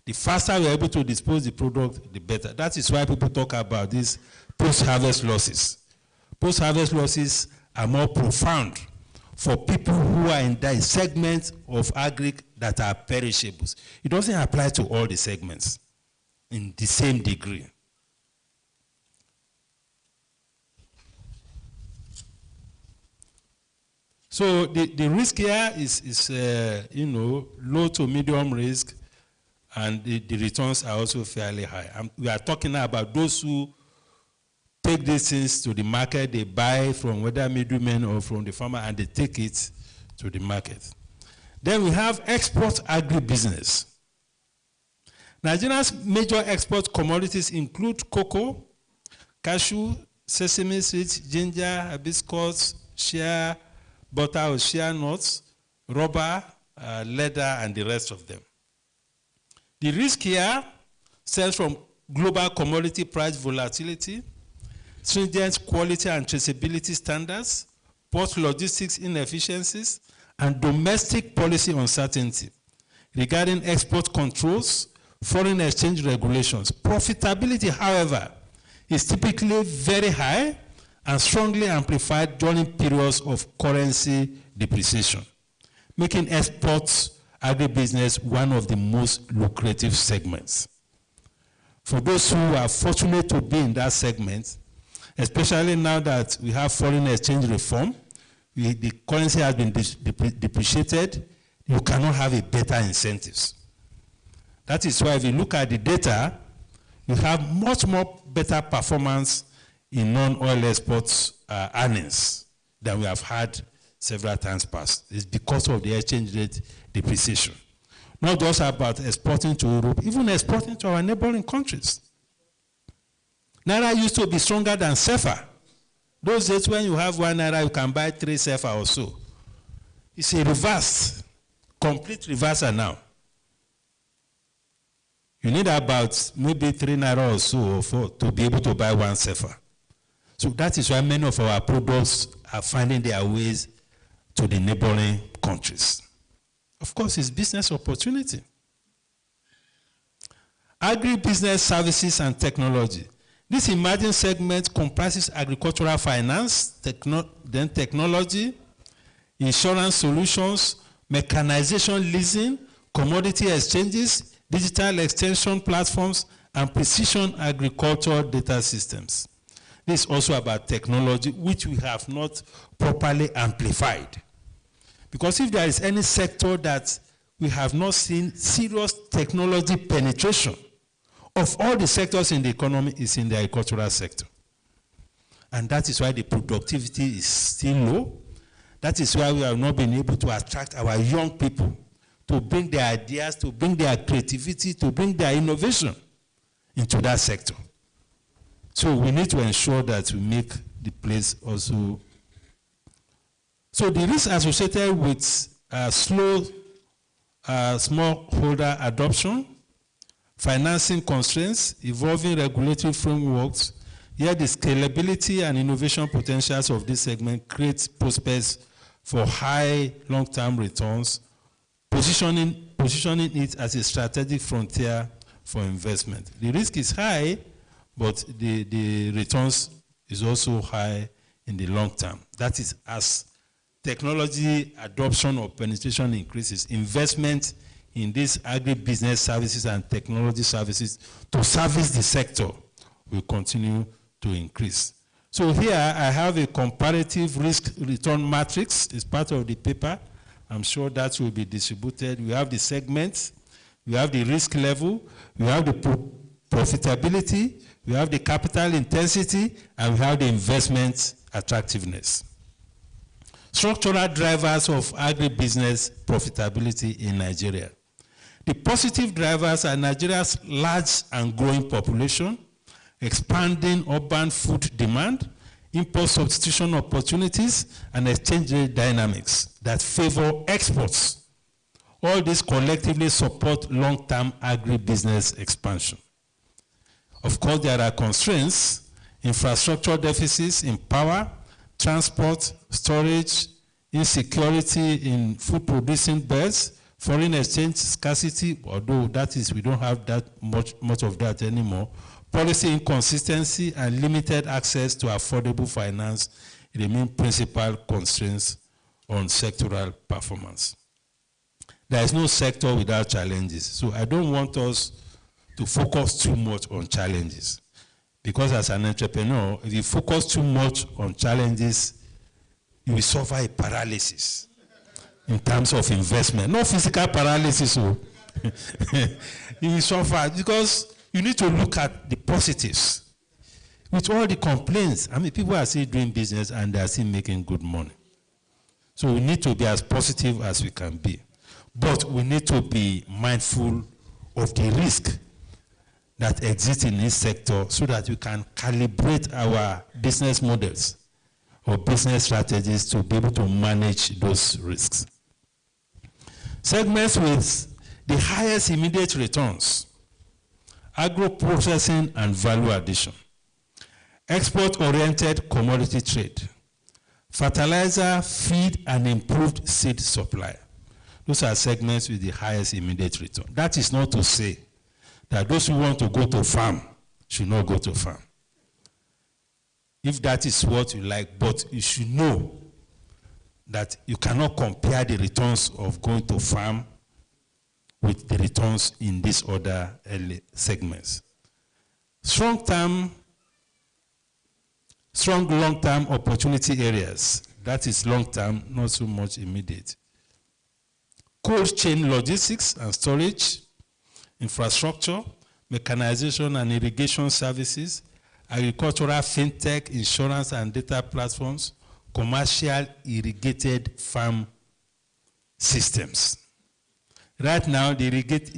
the faster you are able to dispose the product, the better. That is why people talk about these post-harvest losses. Post-harvest losses are more profound for people who are in that segment of agri that are perishables. It doesn't apply to all the segments in the same degree. So the risk here is low to medium risk, and the returns are also fairly high. We are talking about those who take these things to the market. They buy from whether middlemen or from the farmer, and they take it to the market. Then we have export agribusiness. Nigeria's major export commodities include cocoa, cashew, sesame seeds, ginger, hibiscus, shea butter or shea nuts, rubber, leather, and the rest of them. The risk here stems from global commodity price volatility, stringent quality and traceability standards, port logistics inefficiencies, and domestic policy uncertainty regarding export controls, foreign exchange regulations. Profitability, however, is typically very high and strongly amplified during periods of currency depreciation, making exports agribusiness one of the most lucrative segments. For those who are fortunate to be in that segment, especially now that we have foreign exchange reform, the currency has been depreciated, you cannot have a better incentives. That is why if you look at the data, you have much more better performance in non-oil exports earnings than we have had several times past. It's because of the exchange rate depreciation. Not just about exporting to Europe, even exporting to our neighboring countries. Naira used to be stronger than CFA. Those days when you have 1 Naira, you can buy 3 CFA or so. It's a reverse, complete reversal now. You need about maybe 3 Naira or so or 4 to be able to buy 1 CFA. So that is why many of our products are finding their ways to the neighboring countries. Of course, it's business opportunity. Agribusiness services and technology. This emerging segment comprises agricultural finance, then technology, insurance solutions, mechanization leasing, commodity exchanges, digital extension platforms, and precision agriculture data systems. This is also about technology, which we have not properly amplified. Because if there is any sector that we have not seen serious technology penetration, of all the sectors in the economy, is in the agricultural sector. And that is why the productivity is still low. That is why we have not been able to attract our young people to bring their ideas, to bring their creativity, to bring their innovation into that sector. So we need to ensure that we make the place also. So the risk associated with slow smallholder adoption, financing constraints, evolving regulatory frameworks, yet the scalability and innovation potentials of this segment create prospects for high long-term returns, positioning it as a strategic frontier for investment. The risk is high, but the returns is also high in the long term. That is, as technology adoption or penetration increases, investment in these agribusiness services and technology services to service the sector will continue to increase. So here I have a comparative risk return matrix. It's part of the paper. I'm sure that will be distributed. We have the segments, we have the risk level, we have the profitability, we have the capital intensity, and we have the investment attractiveness. Structural drivers of agribusiness profitability in Nigeria. The positive drivers are Nigeria's large and growing population, expanding urban food demand, import substitution opportunities, and exchange rate dynamics that favor exports. All these collectively support long-term agribusiness expansion. Of course, there are constraints, infrastructure deficits in power, transport, storage, insecurity in food-producing beds, foreign exchange scarcity, although that is, we don't have that much of that anymore, policy inconsistency, and limited access to affordable finance remain principal constraints on sectoral performance. There is no sector without challenges, so I don't want us to focus too much on challenges. Because as an entrepreneur, if you focus too much on challenges, you will suffer a paralysis in terms of investment. Not physical paralysis, so you will suffer because you need to look at the positives. With all the complaints, I mean, people are still doing business and they are still making good money. So we need to be as positive as we can be. But we need to be mindful of the risk that exists in this sector so that we can calibrate our business models or business strategies to be able to manage those risks. Segments with the highest immediate returns: agro-processing and value addition, export-oriented commodity trade, fertilizer, feed, and improved seed supply. Those are segments with the highest immediate return. That is not to say that those who want to go to farm should not go to farm. If that is what you like, but you should know that you cannot compare the returns of going to farm with the returns in these other segments. Strong long-term opportunity areas. That is long-term, not so much immediate. Cold chain logistics and storage, infrastructure, mechanization and irrigation services, agricultural fintech, insurance and data platforms, commercial irrigated farm systems. Right now, the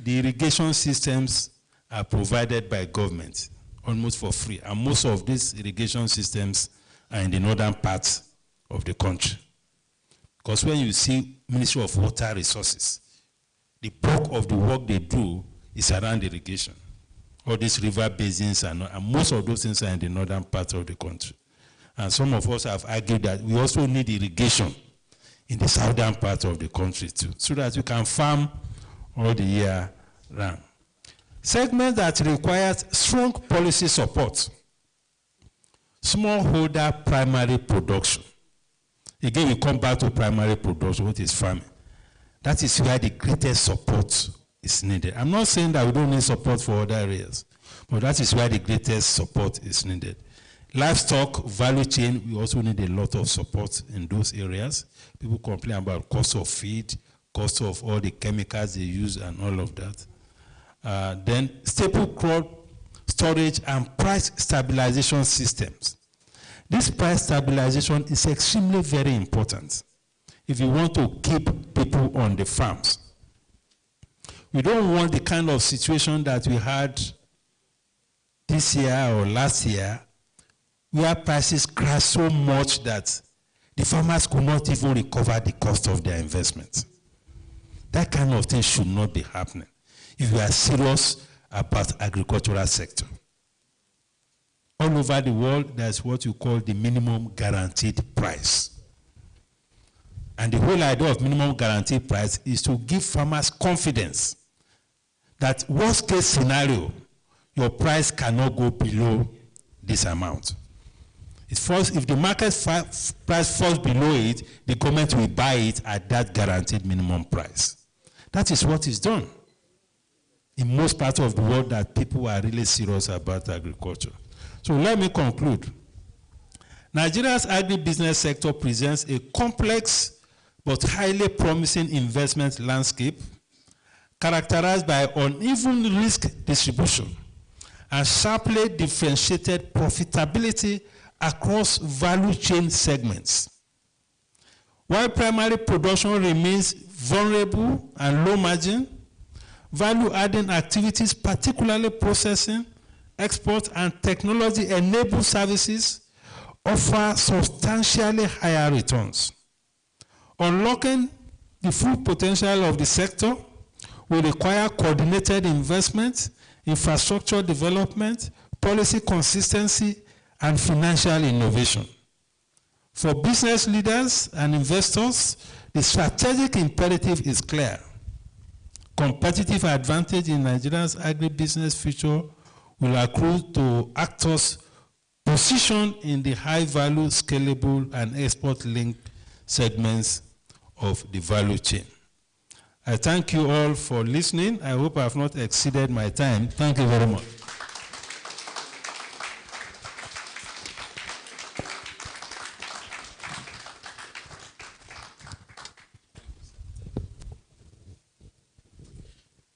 irrigation systems are provided by government almost for free, and most of these irrigation systems are in the northern parts of the country. Because when you see Ministry of Water Resources, the bulk of the work they do is around irrigation. All these river basins and most of those things are in the northern part of the country. And some of us have argued that we also need irrigation in the southern part of the country too, so that we can farm all the year round. Segment that requires strong policy support: smallholder primary production. Again, we come back to primary production, what is farming. That is where the greatest support is needed. I'm not saying that we don't need support for other areas, but that is where the greatest support is needed. Livestock value chain, we also need a lot of support in those areas. People complain about cost of feed, cost of all the chemicals they use and all of that. Then staple crop storage and price stabilization systems. This price stabilization is extremely very important if you want to keep people on the farms. We don't want the kind of situation that we had this year or last year, where prices crashed so much that the farmers could not even recover the cost of their investment. That kind of thing should not be happening if we are serious about agricultural sector. All over the world, there's what you call the minimum guaranteed price. And the whole idea of minimum guaranteed price is to give farmers confidence that worst case scenario, your price cannot go below this amount. If the market price falls below it, the government will buy it at that guaranteed minimum price. That is what is done in most parts of the world that people are really serious about agriculture. So let me conclude. Nigeria's agribusiness sector presents a complex but highly promising investment landscape characterized by uneven risk distribution and sharply differentiated profitability across value chain segments. While primary production remains vulnerable and low margin, value-adding activities, particularly processing, export, and technology-enabled services, offer substantially higher returns. Unlocking the full potential of the sector will require coordinated investment, infrastructure development, policy consistency, and financial innovation. For business leaders and investors, the strategic imperative is clear. Competitive advantage in Nigeria's agribusiness future will accrue to actors positioned in the high-value, scalable, and export-linked segments of the value chain. I thank you all for listening. I hope I have not exceeded my time. Thank you very much.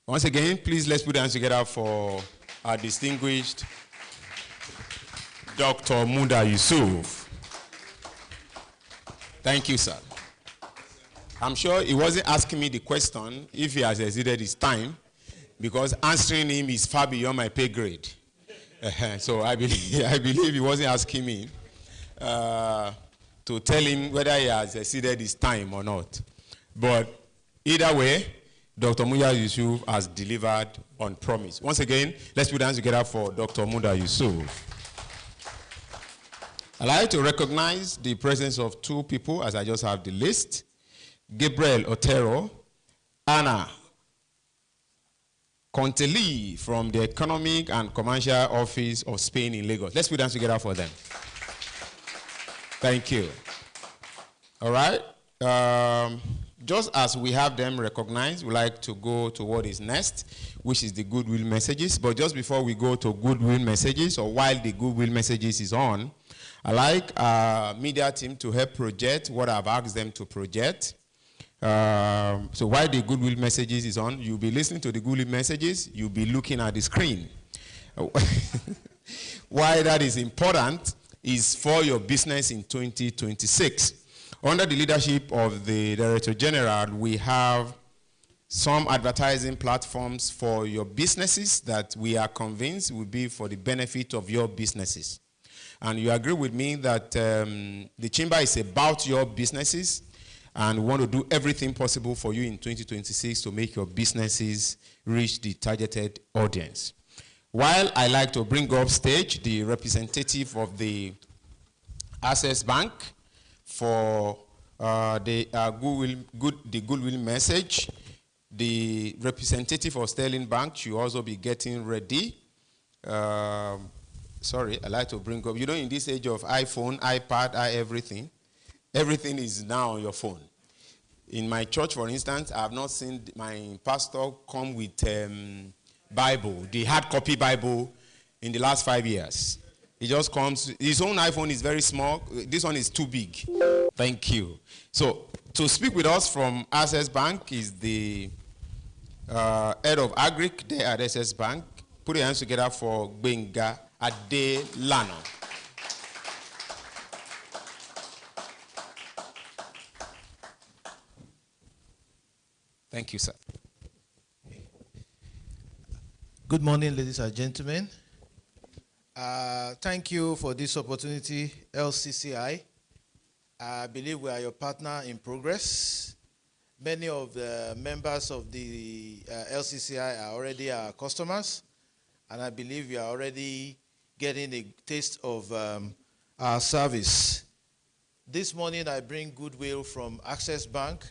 Once again, please let's put hands together for our distinguished Dr. Muda Yusuf. Thank you, sir. I'm sure he wasn't asking me the question if he has exceeded his time, because answering him is far beyond my pay grade. So I believe he wasn't asking me to tell him whether he has exceeded his time or not. But either way, Dr. Muda Yusuf has delivered on promise. Once again, let's put hands together for Dr. Muda Yusuf. I'd like to recognize the presence of two people, as I just have the list. Gabriel Otero, Anna Conteli from the Economic and Commercial Office of Spain in Lagos. Let's put hands together for them. Thank you. All right. Just as we have them recognized, we'd like to go to what is next, which is the goodwill messages. But just before we go to goodwill messages, or while the goodwill messages is on, I'd like our media team to help project what I've asked them to project. So while the goodwill messages is on, you'll be listening to the goodwill messages, you'll be looking at the screen. Why that is important is for your business in 2026. Under the leadership of the Director General, we have some advertising platforms for your businesses that we are convinced will be for the benefit of your businesses. And you agree with me that the chamber is about your businesses, and we want to do everything possible for you in 2026 to make your businesses reach the targeted audience. While I like to bring up stage the representative of the Access Bank for the goodwill message, the representative of Sterling Bank should also be getting ready. Sorry, I like to bring up, you know, in this age of iPhone, iPad, everything is now on your phone. In my church, for instance, I have not seen my pastor come with Bible, the hard copy Bible, in the last 5 years. He just comes, his own iPhone is very small, this one is too big. Thank you. So, to speak with us from Access Bank is the head of Agric there at Access Bank. Put your hands together for Benga Adelano. Thank you, sir. Good morning, ladies and gentlemen. Thank you for this opportunity, LCCI. I believe we are your partner in progress. Many of the members of the LCCI are already our customers, and I believe you are already getting a taste of our service. This morning, I bring goodwill from Access Bank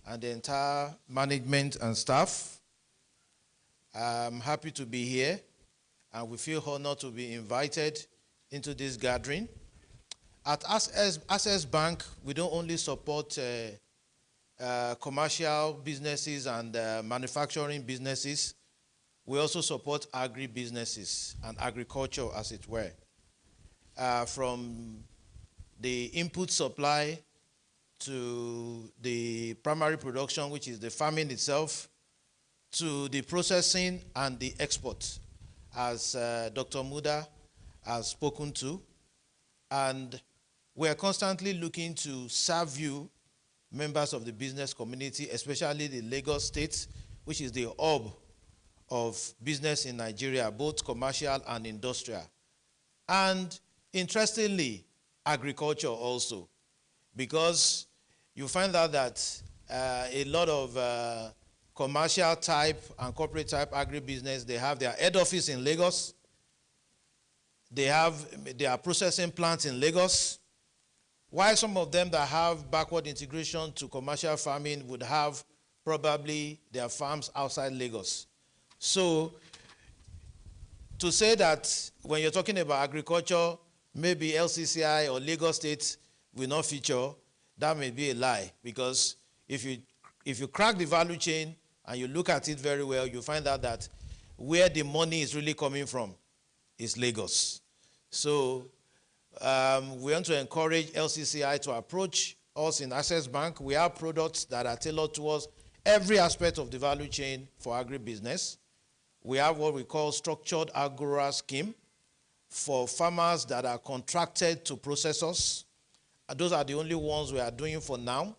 and the entire management and staff. I'm happy to be here, and we feel honored to be invited into this gathering. At Access Bank, we don't only support commercial businesses and manufacturing businesses, we also support agri-businesses and agriculture, as it were. From the input supply to the primary production, which is the farming itself, to the processing and the export, as Dr. Muda has spoken to. And we're constantly looking to serve you members of the business community, especially the Lagos State, which is the hub of business in Nigeria, both commercial and industrial. And interestingly, agriculture also, because you find out that a lot of commercial type and corporate type agribusiness, they have their head office in Lagos. They have their processing plants in Lagos. While some of them that have backward integration to commercial farming would have probably their farms outside Lagos. So to say that when you're talking about agriculture, maybe LCCI or Lagos State will not feature, that may be a lie, because if you crack the value chain and you look at it very well, you find out that where the money is really coming from is Lagos. So we want to encourage LCCI to approach us in Access Bank. We have products that are tailored towards every aspect of the value chain for agribusiness. We have what we call structured Agora scheme for farmers that are contracted to processors. Those are the only ones we are doing for now.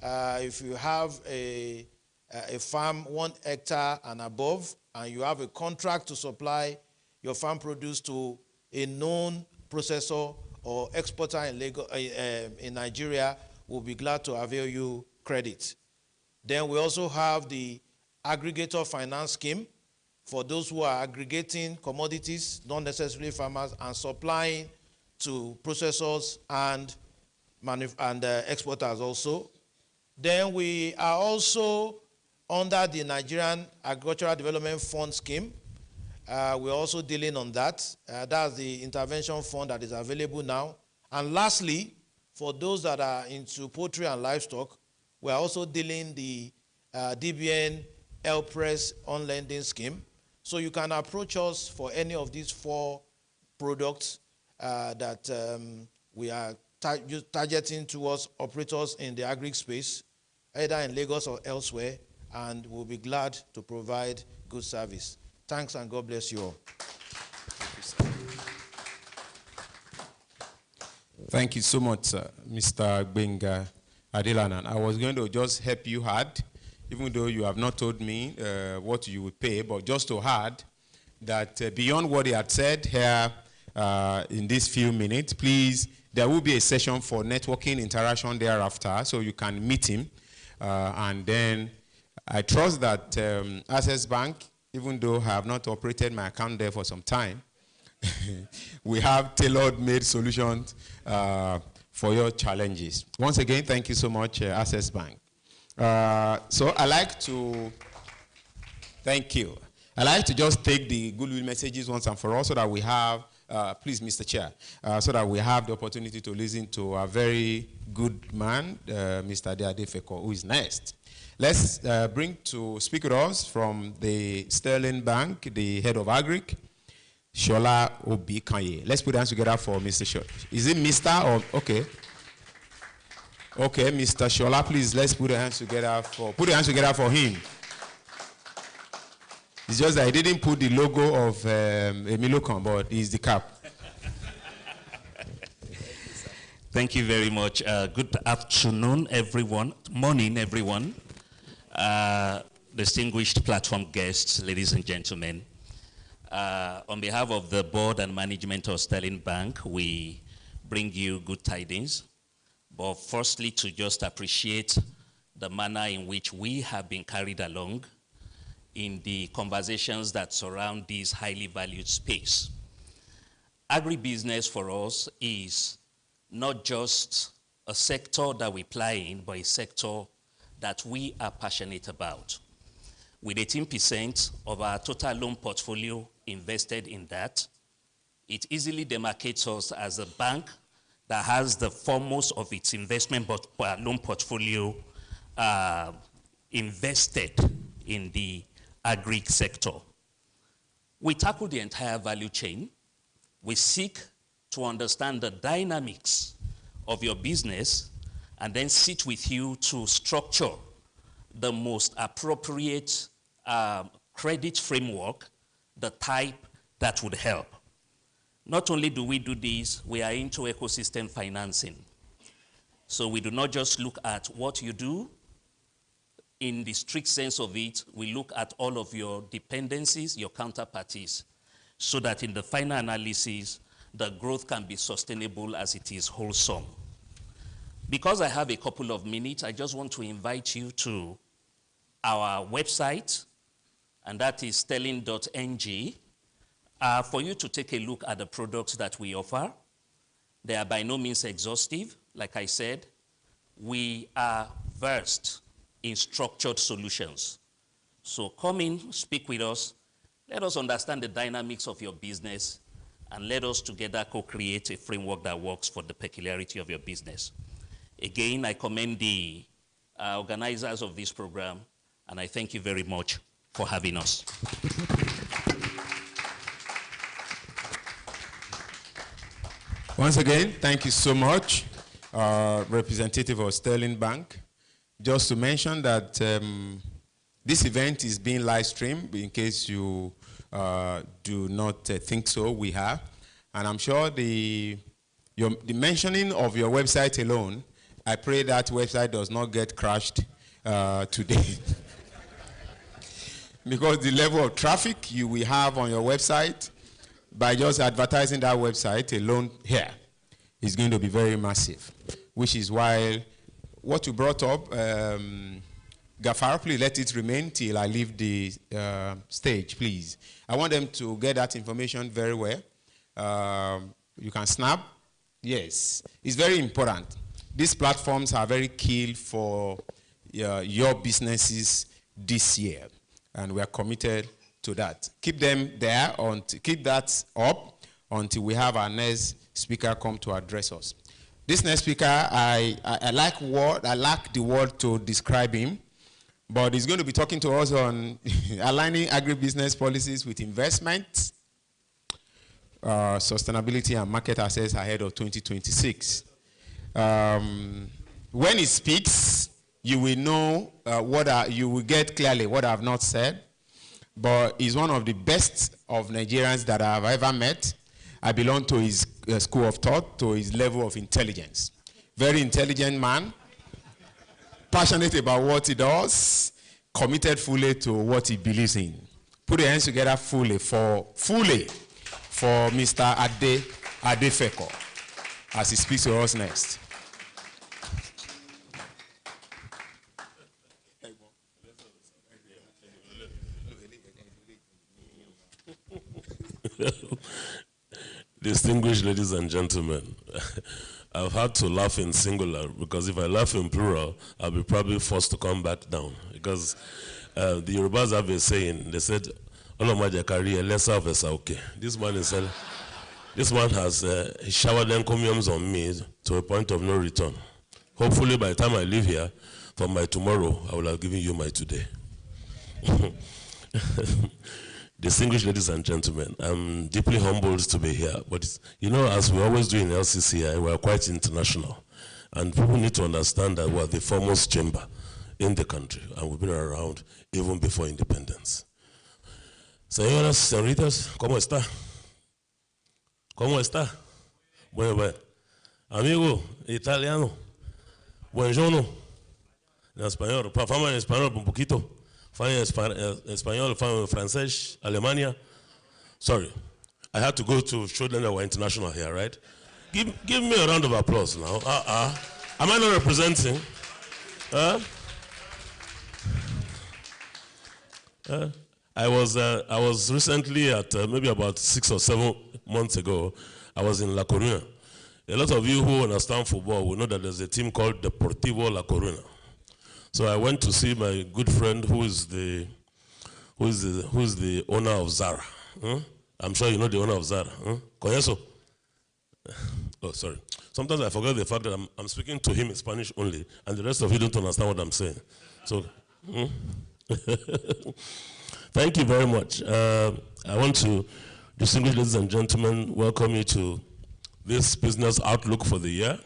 If you have a farm 1 hectare and above, and you have a contract to supply your farm produce to a known processor or exporter in Nigeria, we'll be glad to avail you credit. Then we also have the aggregator finance scheme for those who are aggregating commodities, not necessarily farmers, and supplying to processors and exporters also. Then we are also under the Nigerian Agricultural Development Fund scheme. We're also dealing on that. That's the intervention fund that is available now. And lastly, for those that are into poultry and livestock, we're also dealing the DBN LPRES on lending scheme. So you can approach us for any of these 4 products that we are targeting towards operators in the agri space, either in Lagos or elsewhere, and we'll be glad to provide good service. Thanks, and God bless you all. Thank you so much, sir, Mr. Gbenga Adelanan. I was going to just help you add, even though you have not told me what you would pay, but just to add that beyond what he had said here in these few minutes, please, there will be a session for networking interaction thereafter, so you can meet him. And then I trust that Access Bank, even though I have not operated my account there for some time, we have tailor-made solutions for your challenges. Once again, thank you so much, Access Bank. So I like to, thank you. I like to just take the goodwill messages once and for all so that we have, please, Mr. Chair, so that we have the opportunity to listen to a very good man, Mr. Deade Feko, who is next. Let's bring to speak with us from the Sterling Bank, the head of Agric, Shola Obi Kanye. Let's put hands together for Mr. Shola. Is it Mr. or, okay. Okay, Mr. Shola, please, let's put your hands together for him. It's just that I didn't put the logo of Emilocon, but it's the cap. Thank you very much. Good afternoon, everyone. Morning, everyone. Distinguished platform guests, ladies and gentlemen. On behalf of the board and management of Sterling Bank, we bring you good tidings. But firstly, to just appreciate the manner in which we have been carried along in the conversations that surround this highly valued space. Agribusiness for us is not just a sector that we play in, but a sector that we are passionate about. With 18% of our total loan portfolio invested in that, it easily demarcates us as a bank that has the foremost of its investment loan portfolio invested in the agri sector. We tackle the entire value chain. We seek to understand the dynamics of your business and then sit with you to structure the most appropriate credit framework, the type that would help. Not only do we do this, we are into ecosystem financing. So we do not just look at what you do in the strict sense of it. We look at all of your dependencies, your counterparties, so that in the final analysis, the growth can be sustainable as it is wholesome. Because I have a couple of minutes, I just want to invite you to our website, and that is sterling.ng, for you to take a look at the products that we offer. They are by no means exhaustive. Like I said, we are versed in structured solutions. So come in, speak with us, let us understand the dynamics of your business, and let us together co-create a framework that works for the peculiarity of your business. Again, I commend the organizers of this program, and I thank you very much for having us. Once again, thank you so much, representative of Sterling Bank. Just to mention that this event is being live streamed, in case you do not think so, we have. And I'm sure the mentioning of your website alone, I pray that website does not get crashed today. Because the level of traffic you will have on your website, by just advertising that website alone here, is going to be very massive. Which is why what you brought up, Gafar, please let it remain till I leave the stage, please. I want them to get that information very well. You can snap. Yes, it's very important. These platforms are very key for your businesses this year, and we are committed to that. Keep them there, keep that up until we have our next speaker come to address us. This next speaker, I like the word to describe him, but he's going to be talking to us on aligning agribusiness policies with investment, sustainability, and market access ahead of 2026. When he speaks, you will know you will get clearly what I have not said, but he's one of the best of Nigerians that I have ever met. I belong to his school of thought, to his level of intelligence. Very intelligent man, passionate about what he does, committed fully to what he believes in. Put your hands together fully for Mr. Adefeko as he speaks to us next. Distinguished ladies and gentlemen, I've had to laugh in singular because if I laugh in plural, I'll be probably forced to come back down. Because the Yorubas have a saying, they said, this man has showered encomiums on me to a point of no return. Hopefully by the time I leave here, for my tomorrow, I will have given you my today. Distinguished ladies and gentlemen, I'm deeply humbled to be here. But you know, as we always do in LCCI, we are quite international. And people need to understand that we are the foremost chamber in the country. And we've been around even before independence. Señoras, señoritas, ¿cómo está? ¿Cómo está? Bueno. Amigo italiano, buongiorno. En español, fama en español un poquito. Español, francés, Alemania. Sorry, I had to go to show them that we're international here, right? Give me a round of applause now. Am I not representing? I was recently at maybe about 6 or 7 months ago. I was in La Coruña. A lot of you who understand football will know that there's a team called Deportivo La Coruña. So I went to see my good friend who is the owner of Zara. I'm sure you know the owner of Zara. ¿Con Oh, sorry. Sometimes I forget the fact that I'm speaking to him in Spanish only, and the rest of you don't understand what I'm saying. So, thank you very much. I want to, distinguished ladies and gentlemen, welcome you to this business outlook for the year.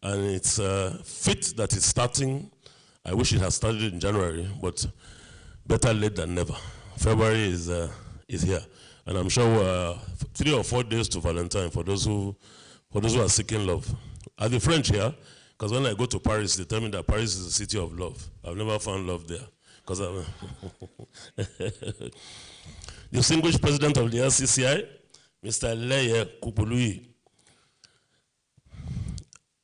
And it's fit that it's starting. I wish it had started in January, but better late than never. February is here, and I'm sure 3 or 4 days to Valentine for those who are seeking love. Are the French here? Because when I go to Paris, they tell me that Paris is a city of love. I've never found love there. Because I'm the distinguished president of the LCCI, Mr. Leye Kupului.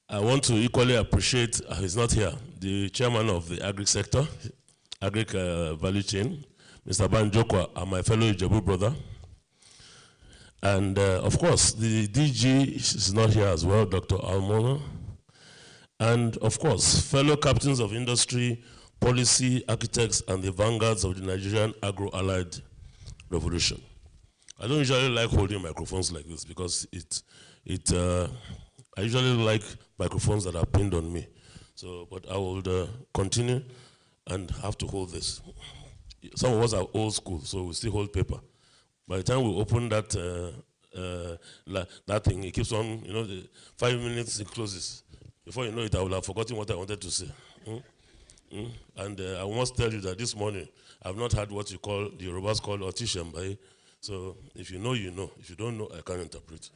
I want to equally appreciate, he's not here, the chairman of the agri sector, agri value chain, Mr. Banjokwa, and my fellow Ijebu brother. And of course, the DG is not here as well, Dr. Almona. And of course, fellow captains of industry, policy, architects, and the vanguards of the Nigerian agro-allied revolution. I don't usually like holding microphones like this because I usually like microphones that are pinned on me. So, but I will continue and have to hold this. Some of us are old school, so we still hold paper. By the time we open that that thing, it keeps on, you know, 5 minutes, it closes. Before you know it, I will have forgotten what I wanted to say. And I must tell you that this morning, I've not had what you call, the Yorubas call Otishambai. So if you know, you know. If you don't know, I can't interpret.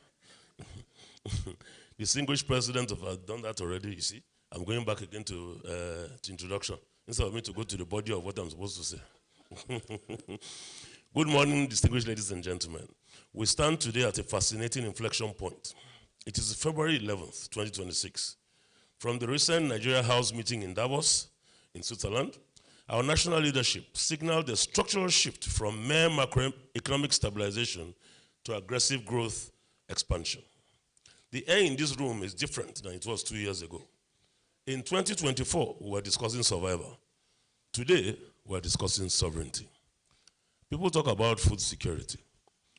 Distinguished president, I've done that already, you see. I'm going back again to introduction, instead of me to go to the body of what I'm supposed to say. Good morning, distinguished ladies and gentlemen. We stand today at a fascinating inflection point. It is February 11th, 2026. From the recent Nigeria House meeting in Davos, in Switzerland, our national leadership signaled a structural shift from mere macroeconomic stabilization to aggressive growth expansion. The air in this room is different than it was 2 years ago. In 2024, we were discussing survival. Today, we're discussing sovereignty. People talk about food security.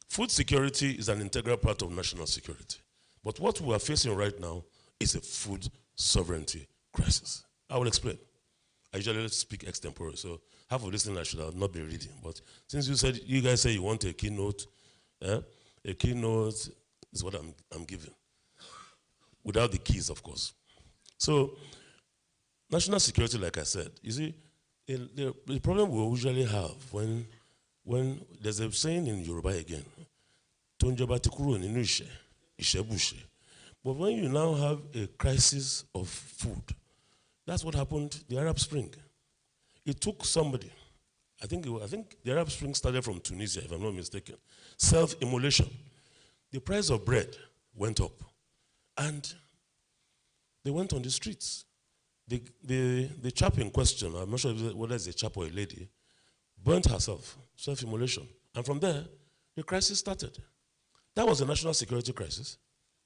Food security is an integral part of national security. But what we are facing right now is a food sovereignty crisis. I will explain. I usually speak extempore, so half of this thing I should have not been reading. But since you guys say you want a keynote, a keynote is what I'm giving. Without the keys, of course. So, national security, like I said, you see, the problem we usually have when there's a saying in Yoruba again, but when you now have a crisis of food, that's what happened the Arab Spring. It took somebody, I think the Arab Spring started from Tunisia, if I'm not mistaken, self-immolation. The price of bread went up, and they went on the streets. The chap in question, I'm not sure whether it's a chap or a lady, burnt herself, self-immolation. And from there, the crisis started. That was a national security crisis.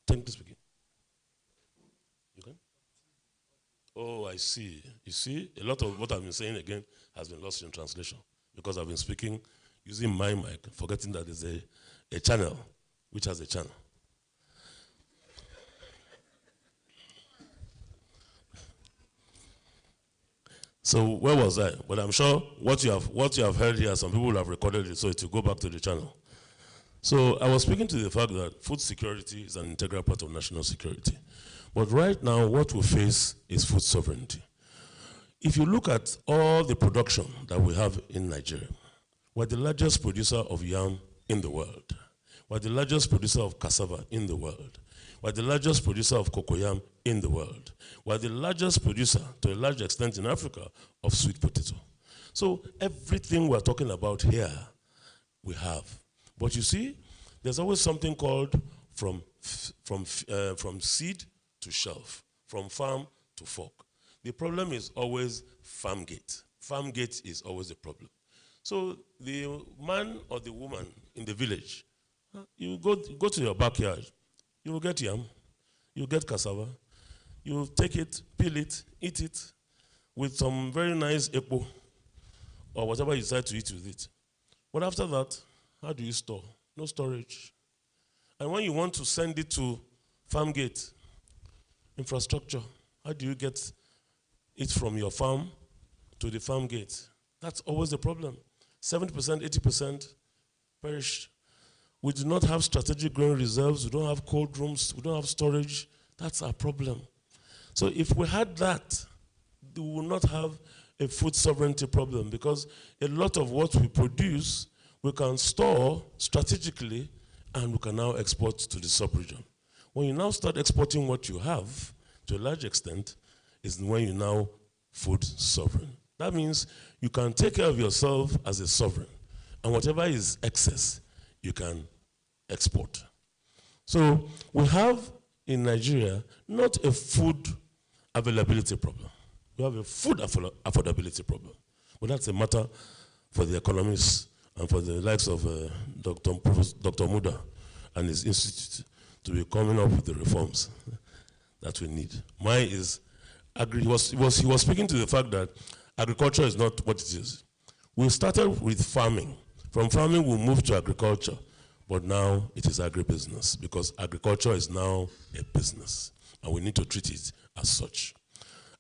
Technically speaking. You can? Oh, I see. You see, a lot of what I've been saying again has been lost in translation because I've been speaking using my mic, forgetting that there's a channel which has a channel. So where was I? But I'm sure what you have heard here, some people will have recorded it, so it will go back to the channel. So I was speaking to the fact that food security is an integral part of national security. But right now, what we face is food sovereignty. If you look at all the production that we have in Nigeria, we're the largest producer of yam in the world. We're the largest producer of cassava in the world. We're the largest producer of cocoyam in the world. We're the largest producer, to a large extent in Africa, of sweet potato. So everything we're talking about here, we have. But you see, there's always something called from seed to shelf, from farm to fork. The problem is always farm gate. Farm gate is always a problem. So the man or the woman in the village, you go to your backyard, you will get yam, you get cassava, you take it, peel it, eat it with some very nice epo or whatever you decide to eat with it. But after that, how do you store? No storage. And when you want to send it to farm gate, infrastructure, how do you get it from your farm to the farm gate? That's always the problem. 70%, 80% perished. We do not have strategic grain reserves. We don't have cold rooms. We don't have storage. That's our problem. So if we had that, we would not have a food sovereignty problem because a lot of what we produce, we can store strategically and we can now export to the sub-region. When you now start exporting what you have, to a large extent, is when you now food sovereign. That means you can take care of yourself as a sovereign, and whatever is excess, you can export. So we have in Nigeria not a food availability problem. We have a food affordability problem. But that's a matter for the economists and for the likes of Dr. Muda and his institute to be coming up with the reforms that we need. Mine is, he was speaking to the fact that agriculture is not what it is. We started with farming. From farming, we moved to agriculture. But now it is agribusiness, because agriculture is now a business, and we need to treat it as such.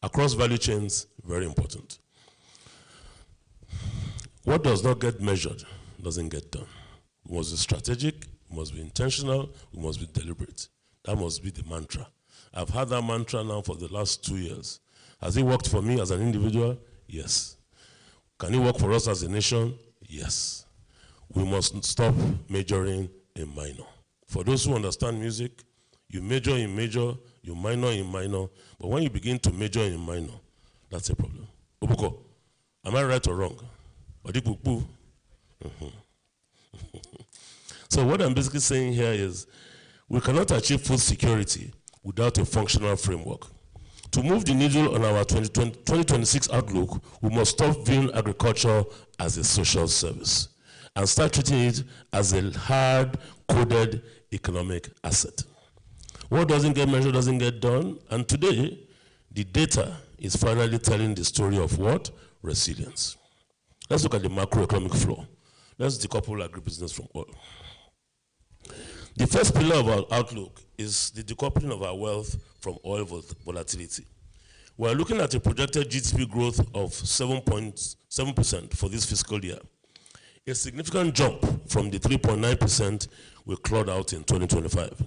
Across value chains, very important. What does not get measured doesn't get done. We must be strategic, we must be intentional, we must be deliberate. That must be the mantra. I've had that mantra now for the last 2 years. Has it worked for me as an individual? Yes. Can it work for us as a nation? Yes. We must stop majoring in minor. For those who understand music, you major in major, you minor in minor, but when you begin to major in minor, that's a problem. Obuko, am I right or wrong? So what I'm basically saying here is, we cannot achieve food security without a functional framework. To move the needle on our 2026 outlook, we must stop viewing agriculture as a social service and start treating it as a hard-coded economic asset. What doesn't get measured doesn't get done, and today, the data is finally telling the story of what? Resilience. Let's look at the macroeconomic flow. Let's decouple agribusiness from oil. The first pillar of our outlook is the decoupling of our wealth from oil volatility. We're looking at a projected GDP growth of 7.7% for this fiscal year, a significant jump from the 3.9% we clawed out in 2025.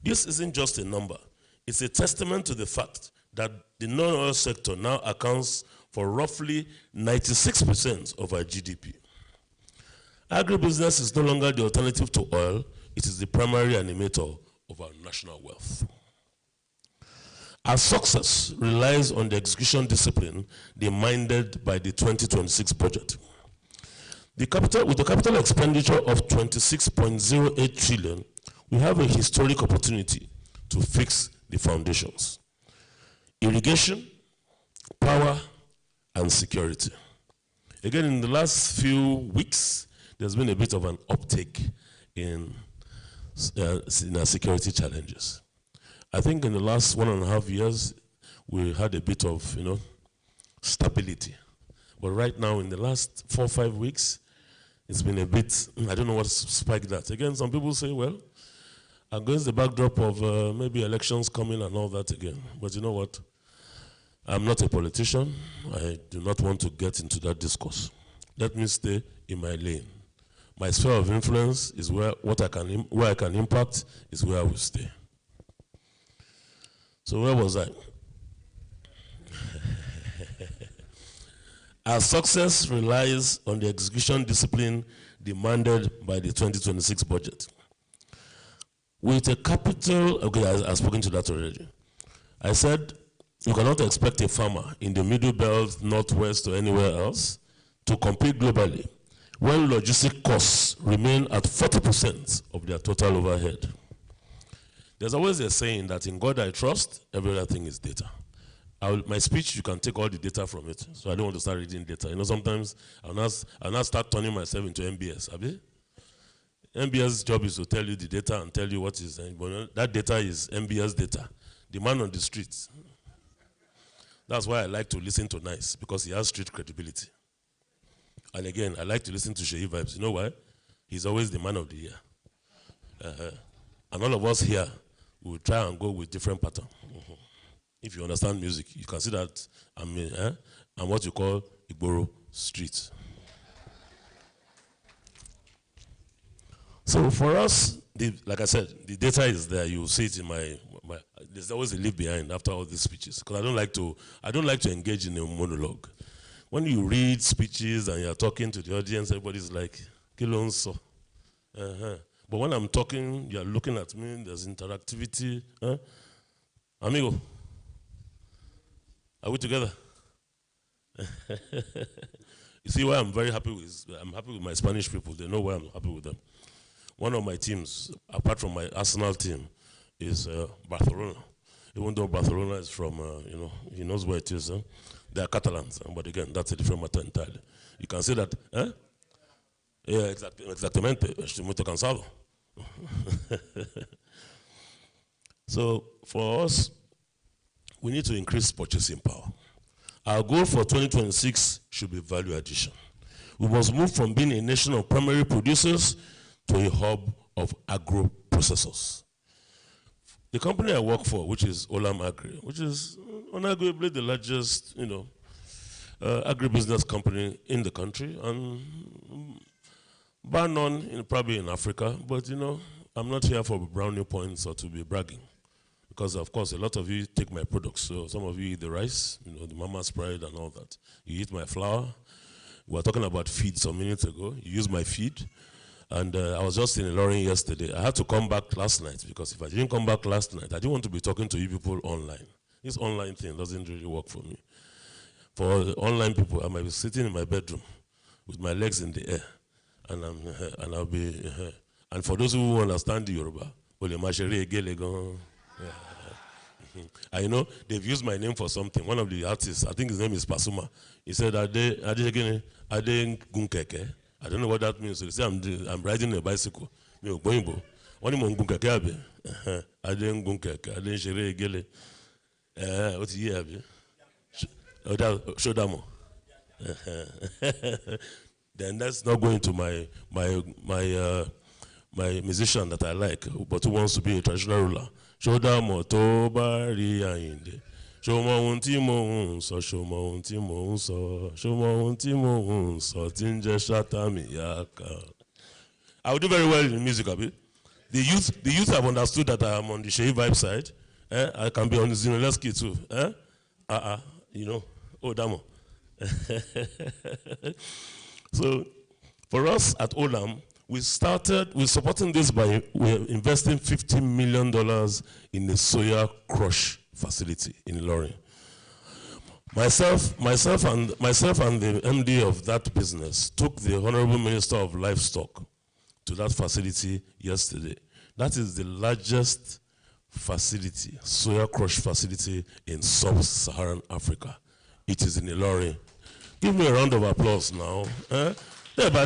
This isn't just a number, it's a testament to the fact that the non-oil sector now accounts for roughly 96% of our GDP. Agribusiness is no longer the alternative to oil, it is the primary animator of our national wealth. Our success relies on the execution discipline demanded by the 2026 budget. With the capital expenditure of 26.08 trillion, we have a historic opportunity to fix the foundations. Irrigation, power, and security. Again, in the last few weeks, there's been a bit of an uptick in our security challenges. I think in the last 1.5 years, we had a bit of, stability. But right now, in the last 4 or 5 weeks, it's been a bit, I don't know what spiked that. Again, some people say, well, against the backdrop of maybe elections coming and all that again. But you know what? I'm not a politician. I do not want to get into that discourse. Let me stay in my lane. My sphere of influence is where I can impact is where I will stay. So where was I? Our success relies on the execution discipline demanded by the 2026 budget. With a capital, okay, I've spoken to that already. I said, you cannot expect a farmer in the Middle Belt, Northwest, or anywhere else to compete globally when logistic costs remain at 40% of their total overhead. There's always a saying that in God I trust, every other thing is data. My speech, you can take all the data from it, so I don't want to start reading data. Sometimes I'll not start turning myself into MBS, abi? MBS job is to tell you the data and tell you what is, but that data is MBS data. The man on the streets. That's why I like to listen to Nice, because he has street credibility. And again, I like to listen to Sheyi Vibes. You know why? He's always the man of the year. And all of us here will try and go with different pattern. If you understand music, you can see that I'm what you call Igboro street. So for us, like I said, the data is there. You see it in my there's always a leave behind after all these speeches, because I don't like to engage in a monologue. When you read speeches and you're talking to the audience, everybody's like, Kilonso. But when I'm talking, you're looking at me, there's interactivity. Amigo. Are we together? You see why I'm very happy with, I'm happy with my Spanish people. They know why I'm happy with them. One of my teams, apart from my Arsenal team, is Barcelona. Even though Barcelona is from, you know, he knows where it is. They are Catalans, but again, that's a different matter entirely. You can say that, Yeah, exactamente. Estoy muy cansado. So for us, we need to increase purchasing power. Our goal for 2026 should be value addition. We must move from being a nation of primary producers to a hub of agro-processors. The company I work for, which is Olam Agri, which is unarguably the largest, you know, agribusiness company in the country, and bar none probably in Africa, but you know, I'm not here for brownie points or to be bragging. Because of course, a lot of you take my products. So some of you eat the rice, you know, the mama's pride and all that. You eat my flour. We were talking about feed some minutes ago. You use my feed. And I was just in Ilorin yesterday. I had to come back last night because if I didn't come back last night, I didn't want to be talking to you people online. This online thing doesn't really work for me. For the online people, I might be sitting in my bedroom with my legs in the air. And I'll be, and for those who understand the Yoruba, I know they've used my name for something. One of the artists, I think his name is Pasuma, he said, Ade Gunkeke. I don't know what that means. So they say I'm riding a bicycle. Me Boimbo. One more Gunkeke abi. Ade Gunkeke. Ade Shere Gele. What's he abi? Shodamo. Then that's not going to my musician that I like, but who wants to be a traditional ruler. Shodamo to bari ainde. Shomo unti mo unso, shomo unti mo unso, shomo unti mo unso, tinje shata miyaka. I will do very well in music a bit. The youth have understood that I am on the Shei vibe side. I can be on the Zinoleski too. You know, Damo. So, for us at Olam, we're supporting this by we're investing $50 million in the soya crush facility in Ilorin. Myself and the MD of that business took the Honorable Minister of Livestock to that facility yesterday. That is the largest facility, soya crush facility in sub-Saharan Africa. It is in Ilorin. Give me a round of applause now. I'm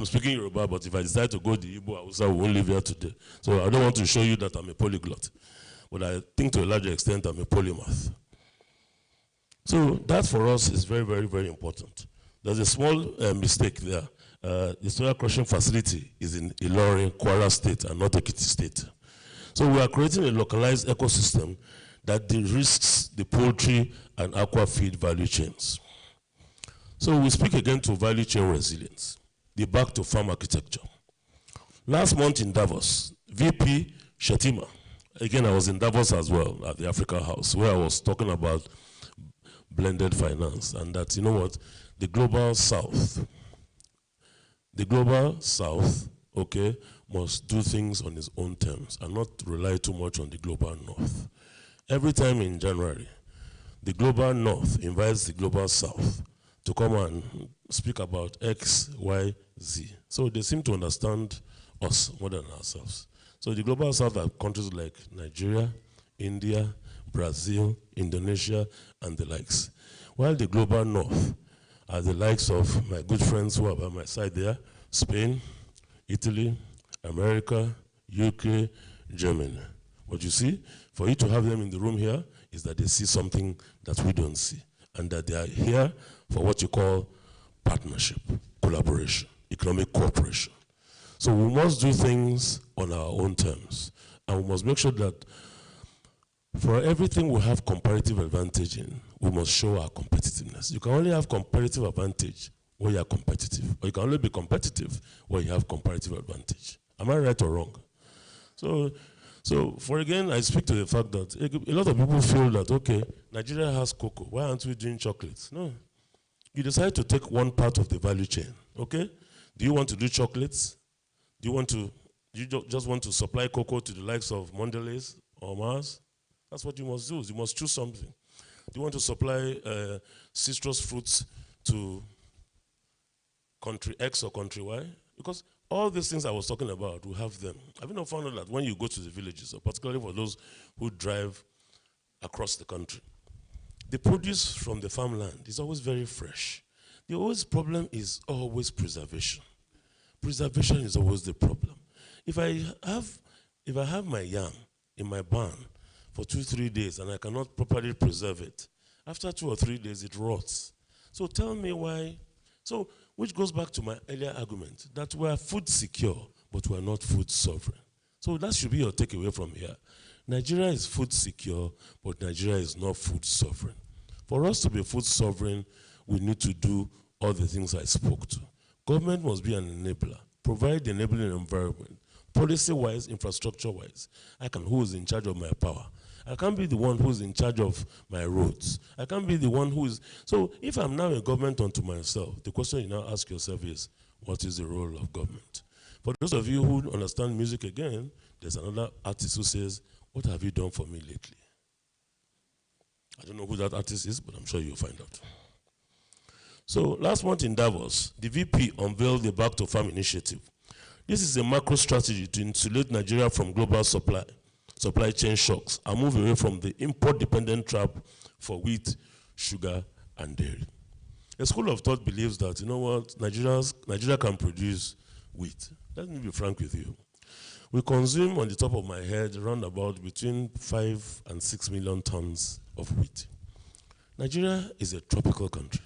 speaking Yoruba, but if I decide to go the Igbo, I won't live here today. So I don't want to show you that I'm a polyglot. But I think to a large extent I'm a polymath. So that for us is very, very, very important. There's a small mistake there. The soya crushing facility is in Ilorin, Kwara State, and not Ekiti State. So we are creating a localized ecosystem that de-risks the poultry and aqua feed value chains. So we speak again to value chain resilience, the back to farm architecture. Last month in Davos, VP Shetima, again I was in Davos as well at the Africa House, where I was talking about blended finance, and that, you know what, the global south, okay, must do things on its own terms and not rely too much on the global north. Every time in January, the global north invites the global south to come and speak about X, Y, Z. So they seem to understand us more than ourselves. So the global south are countries like Nigeria, India, Brazil, Indonesia, and the likes. While the global north are the likes of my good friends who are by my side there, Spain, Italy, America, UK, Germany. What you see, for you to have them in the room here, is that they see something that we don't see, and that they are here for what you call partnership, collaboration, economic cooperation. So we must do things on our own terms, and we must make sure that for everything we have comparative advantage in, we must show our competitiveness. You can only have comparative advantage when you are competitive, or you can only be competitive when you have comparative advantage. Am I right or wrong? So for again, I speak to the fact that a lot of people feel that, okay, Nigeria has cocoa, why aren't we doing chocolates? No. You decide to take one part of the value chain, okay? Do you want to do chocolates? Do you want to You just want to supply cocoa to the likes of Mondelez or Mars? That's what you must do. You must choose something. Do you want to supply citrus fruits to country X or country Y? Because all these things I was talking about, we have them. Have you not found out that when you go to the villages, particularly for those who drive across the country, the produce from the farmland is always very fresh. The always problem is always preservation. Preservation is always the problem. If I have my yam in my barn for 2-3 days and I cannot properly preserve it, after 2 or 3 days it rots. So tell me why. So, which goes back to my earlier argument that we are food secure, but we are not food sovereign. So that should be your takeaway from here. Nigeria is food secure, but Nigeria is not food sovereign. For us to be food sovereign, we need to do all the things I spoke to. Government must be an enabler, provide the enabling environment, policy-wise, infrastructure-wise. Who is in charge of my power? I can't be the one who's in charge of my roads. I can't be the one who is. So if I'm now a government unto myself, the question you now ask yourself is, what is the role of government? For those of you who understand music again, there's another artist who says, what have you done for me lately? I don't know who that artist is, but I'm sure you'll find out. So last month in Davos, the VP unveiled the Back to Farm initiative. This is a macro strategy to insulate Nigeria from global supply chain shocks and move away from the import-dependent trap for wheat, sugar, and dairy. A school of thought believes that, you know what, Nigeria can produce wheat. Let me be frank with you. We consume, on the top of my head, around about between 5 and 6 million tons of wheat. Nigeria is a tropical country.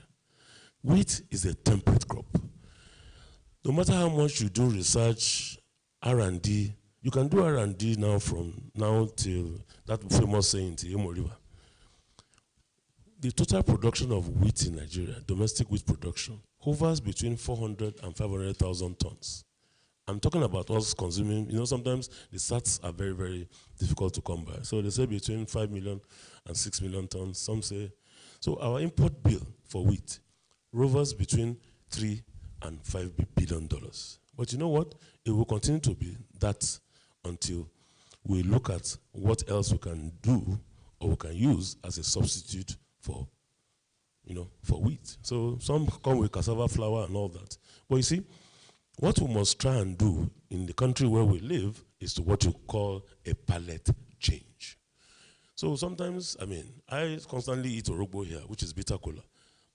Wheat is a temperate crop. No matter how much you do research, R&D, you can do R&D now from now till that famous saying, till Imo River. The total production of wheat in Nigeria, domestic wheat production, hovers between 400 and 500,000 tons. I'm talking about us consuming, you know, sometimes the stats are very, very difficult to come by. So they say between 5 million and 6 million tons, some say. So our import bill for wheat hovers between $3 and $5 billion. But you know what? It will continue to be that until we look at what else we can do or we can use as a substitute for, you know, for wheat. So some come with cassava flour and all that. But you see, what we must try and do in the country where we live is to what you call a palate change. So sometimes, I mean, I constantly eat orogbo here, which is bitter cola.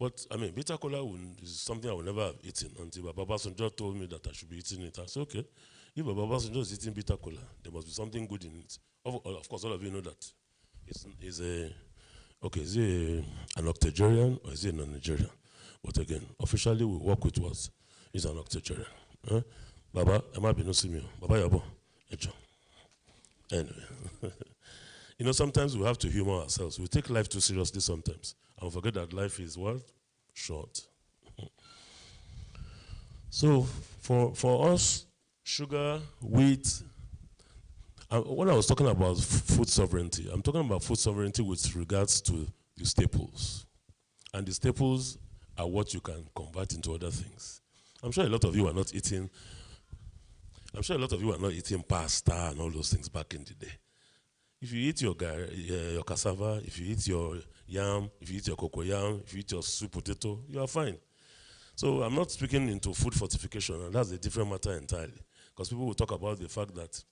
But, I mean, bitter cola is something I will never have eaten until Baba Babasanjo told me that I should be eating it. I said, okay, if Baba Babasanjo is eating bitter cola, there must be something good in it. Of course, all of you know that is an octogenarian or is he a non-Nigerian? But again, officially we work with what is an octogenarian. Huh? Baba, I might be no similar. Baba Yabo, Echo. Anyway. You know, sometimes we have to humor ourselves. We take life too seriously sometimes. And forget that life is what? Short. So for us, sugar, wheat, when I was talking about food sovereignty, I'm talking about food sovereignty with regards to the staples. And the staples are what you can convert into other things. I'm sure a lot of you are not eating pasta and all those things back in the day. If you eat your cassava, if you eat your yam, if you eat your cocoyam, if you eat your sweet potato, you are fine. So I'm not speaking into food fortification, and that's a different matter entirely. Because people will talk about the fact that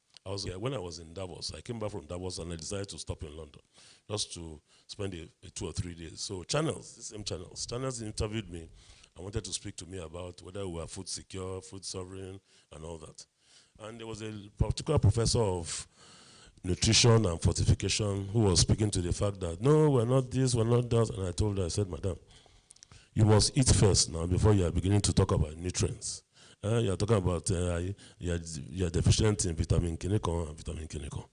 when I was in Davos, I came back from Davos and I decided to stop in London just to spend 2 or 3 days. So channels, the same channels interviewed me and wanted to speak to me about whether we are food secure, food sovereign, and all that. And there was a particular professor of nutrition and fortification who was speaking to the fact that, no, we're not this, we're not that. And I told her, I said, madam, you must eat first now before you are beginning to talk about nutrients. You're talking about you're deficient in vitamin K1 and vitamin K2.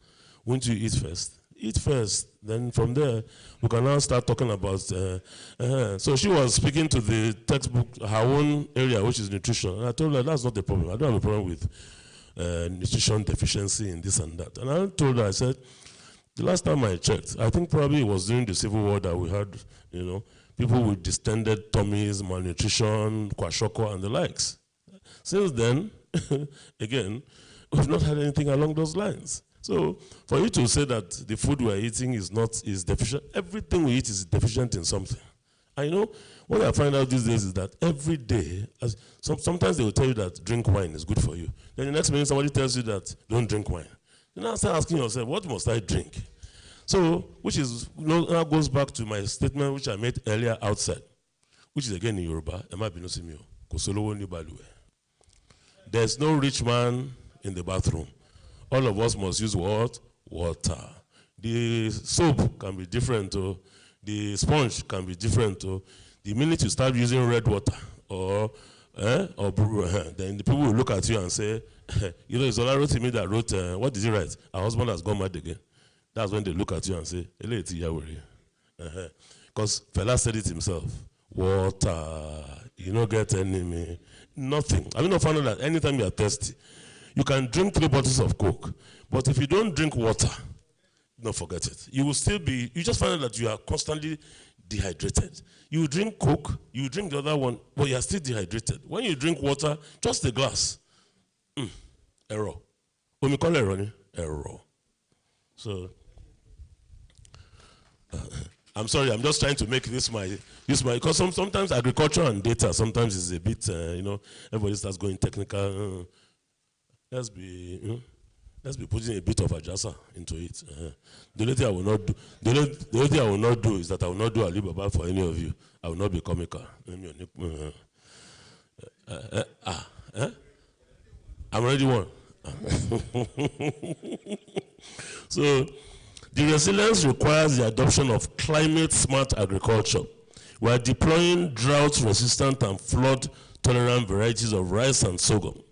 Won't you eat first? Eat first. Then from there, we can now start talking about. So she was speaking to the textbook, her own area, which is nutrition. And I told her, that's not the problem. I don't have a problem with nutrition deficiency in this and that. And I told her, I said, the last time I checked, I think probably it was during the Civil War that we had, you know, people with distended tummies, malnutrition, kwashiorkor, and the likes. Since then, again, We've not had anything along those lines. So for you to say that the food we're eating is deficient, everything we eat is deficient in something. I know what I find out these days is that every day, sometimes they will tell you that drink wine is good for you. Then the next minute somebody tells you that don't drink wine. You now start asking yourself, what must I drink? So, which is, now goes back to my statement which I made earlier outside, which is again in Yoruba, there's no rich man in the bathroom. All of us must use what? Water. The soap can be different, or the sponge can be different. Or the minute you start using red water, or then the people will look at you and say, you know, it's Olaro to me that wrote, what did he write? Our husband has gone mad again. That's when they look at you and say, because Fela said it himself. Water, you don't get enemy, nothing. I mean, I found out that anytime you are thirsty, you can drink 3 bottles of Coke, but if you don't drink water, don't forget it. You will still be, you just find out that you are constantly dehydrated. You drink Coke, you drink the other one, but you are still dehydrated. When you drink water, just a glass, error. When we call error, error. So, I'm sorry, I'm just trying to make this my, because sometimes agriculture and data sometimes is a bit, everybody starts going technical. Let's be putting a bit of ajasa into it. The only thing I will not do, the only thing I will not do is that I will not do Alibaba for any of you. I will not be comical. I'm already one. So, the resilience requires the adoption of climate-smart agriculture. We are deploying drought-resistant and flood-tolerant varieties of rice and sorghum.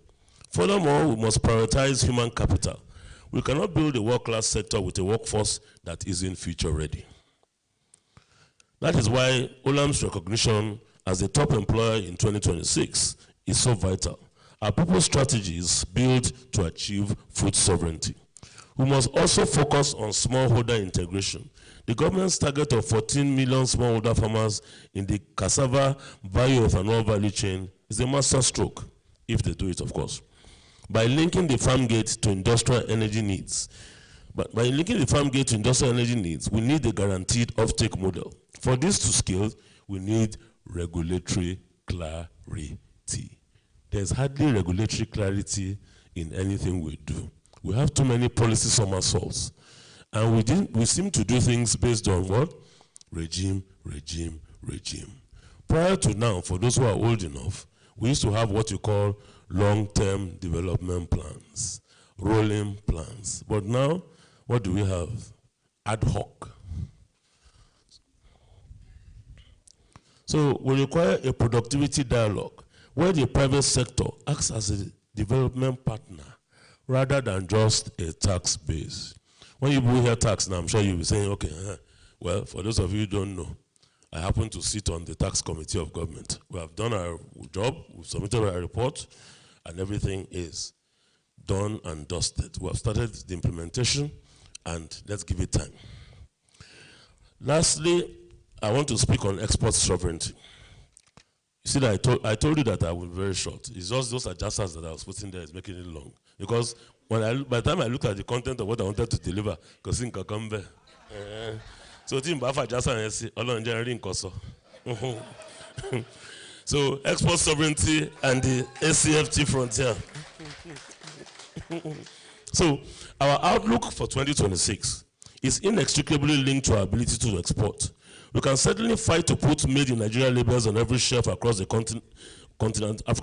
Furthermore, we must prioritize human capital. We cannot build a world-class sector with a workforce that isn't future-ready. That is why Olam's recognition as the top employer in 2026 is so vital. Our purpose strategy is built to achieve food sovereignty. We must also focus on smallholder integration. The government's target of 14 million smallholder farmers in the cassava bioethanol value chain is a master stroke, if they do it, of course. By linking the farm gate to industrial energy needs, we need a guaranteed offtake model. For this to scale, we need regulatory clarity. There's hardly regulatory clarity in anything we do. We have too many policy somersaults. And we seem to do things based on what? Regime. Prior to now, for those who are old enough, we used to have what you call long-term development plans, rolling plans. But now, what do we have? Ad hoc. So we require a productivity dialogue where the private sector acts as a development partner rather than just a tax base. When you hear tax now, I'm sure you'll be saying, okay, well, for those of you who don't know, I happen to sit on the tax committee of government. We have done our job, we've submitted our report, and everything is done and dusted. We have started the implementation, and let's give it time. Lastly, I want to speak on export sovereignty. You see that I told you that I will be very short. It's just those adjustments that I was putting there is making it long. Because by the time I looked at the content of what I wanted to deliver, because in Kakambe, so so export sovereignty and the ACFT frontier. So our outlook for 2026 is inextricably linked to our ability to export. We can certainly fight to put made in Nigeria labels on every shelf across the African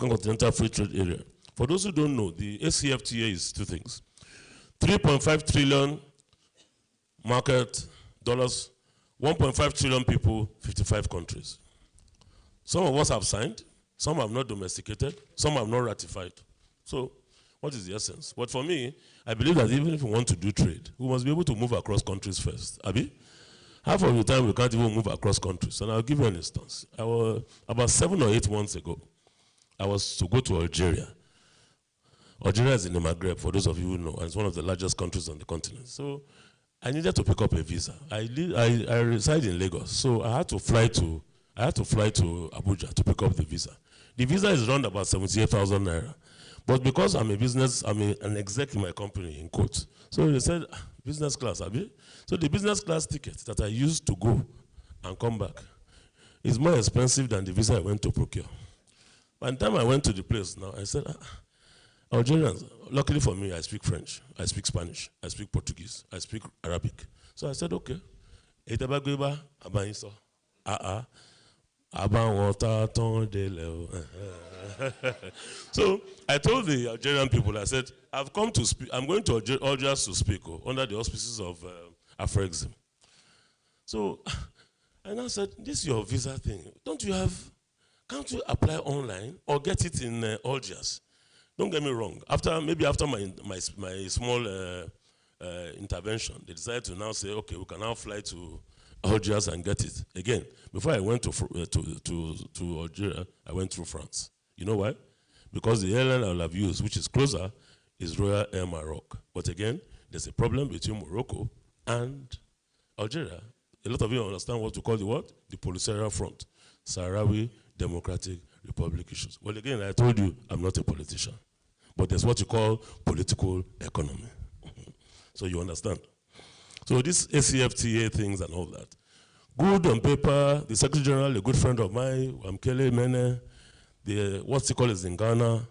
continental free trade area. For those who don't know, the ACFTA is two things. 3.5 trillion market dollars, 1.5 trillion people, 55 countries. Some of us have signed, some have not domesticated, some have not ratified. So what is the essence? But for me, I believe that even if we want to do trade, we must be able to move across countries first. Abi? Half of the time we can't even move across countries. And I'll give you an instance. About 7 or 8 months ago, I was to go to Algeria. Algeria is in the Maghreb, for those of you who know, and it's one of the largest countries on the continent. So I needed to pick up a visa. I reside in Lagos, so I had to fly to Abuja to pick up the visa. The visa is around about 78,000 naira. But because I'm an exec in my company, in quotes. So they said, business class, Abi. So the business class ticket that I used to go and come back is more expensive than the visa I went to procure. By the time I went to the place now, I said, Algerians, luckily for me, I speak French, I speak Spanish, I speak Portuguese, I speak Arabic. So I said, okay. So I told the Algerian people, I said, I'm going to Algiers to speak under the auspices of Afrexim. So, and I said, this is your visa thing. Can't you apply online or get it in Algiers? Don't get me wrong. Maybe after my small intervention, they decided to now say, okay, we can now fly to Algiers and get it. Again, before I went to Algeria, I went through France. You know why? Because the airline I'll have used, which is closer, is Royal Air Maroc. But again, there's a problem between Morocco and Algeria. A lot of you understand what we call the what? The Polisario Front. Sahrawi Democratic Republic issues. Well, again, I told you I'm not a politician. But there's what you call political economy. So you understand. So these ACFTA things and all that. Good on paper, the Secretary General, a good friend of mine, Wamkele Mene, what's he called is in Ghana,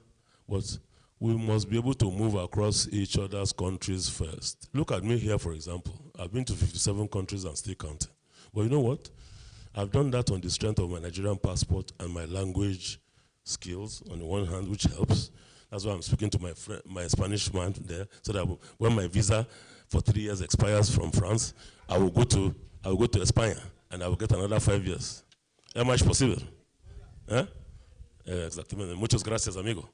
but we must be able to move across each other's countries first. Look at me here, for example. I've been to 57 countries and still counting. But you know what? I've done that on the strength of my Nigerian passport and my language skills on the one hand, which helps. That's why I'm speaking to my Spanish man there, so that when my visa for 3 years expires from France, I will go to España and I will get another 5 years. ¿Es más posible? ¿Eh? Exactamente. Muchas gracias, amigo.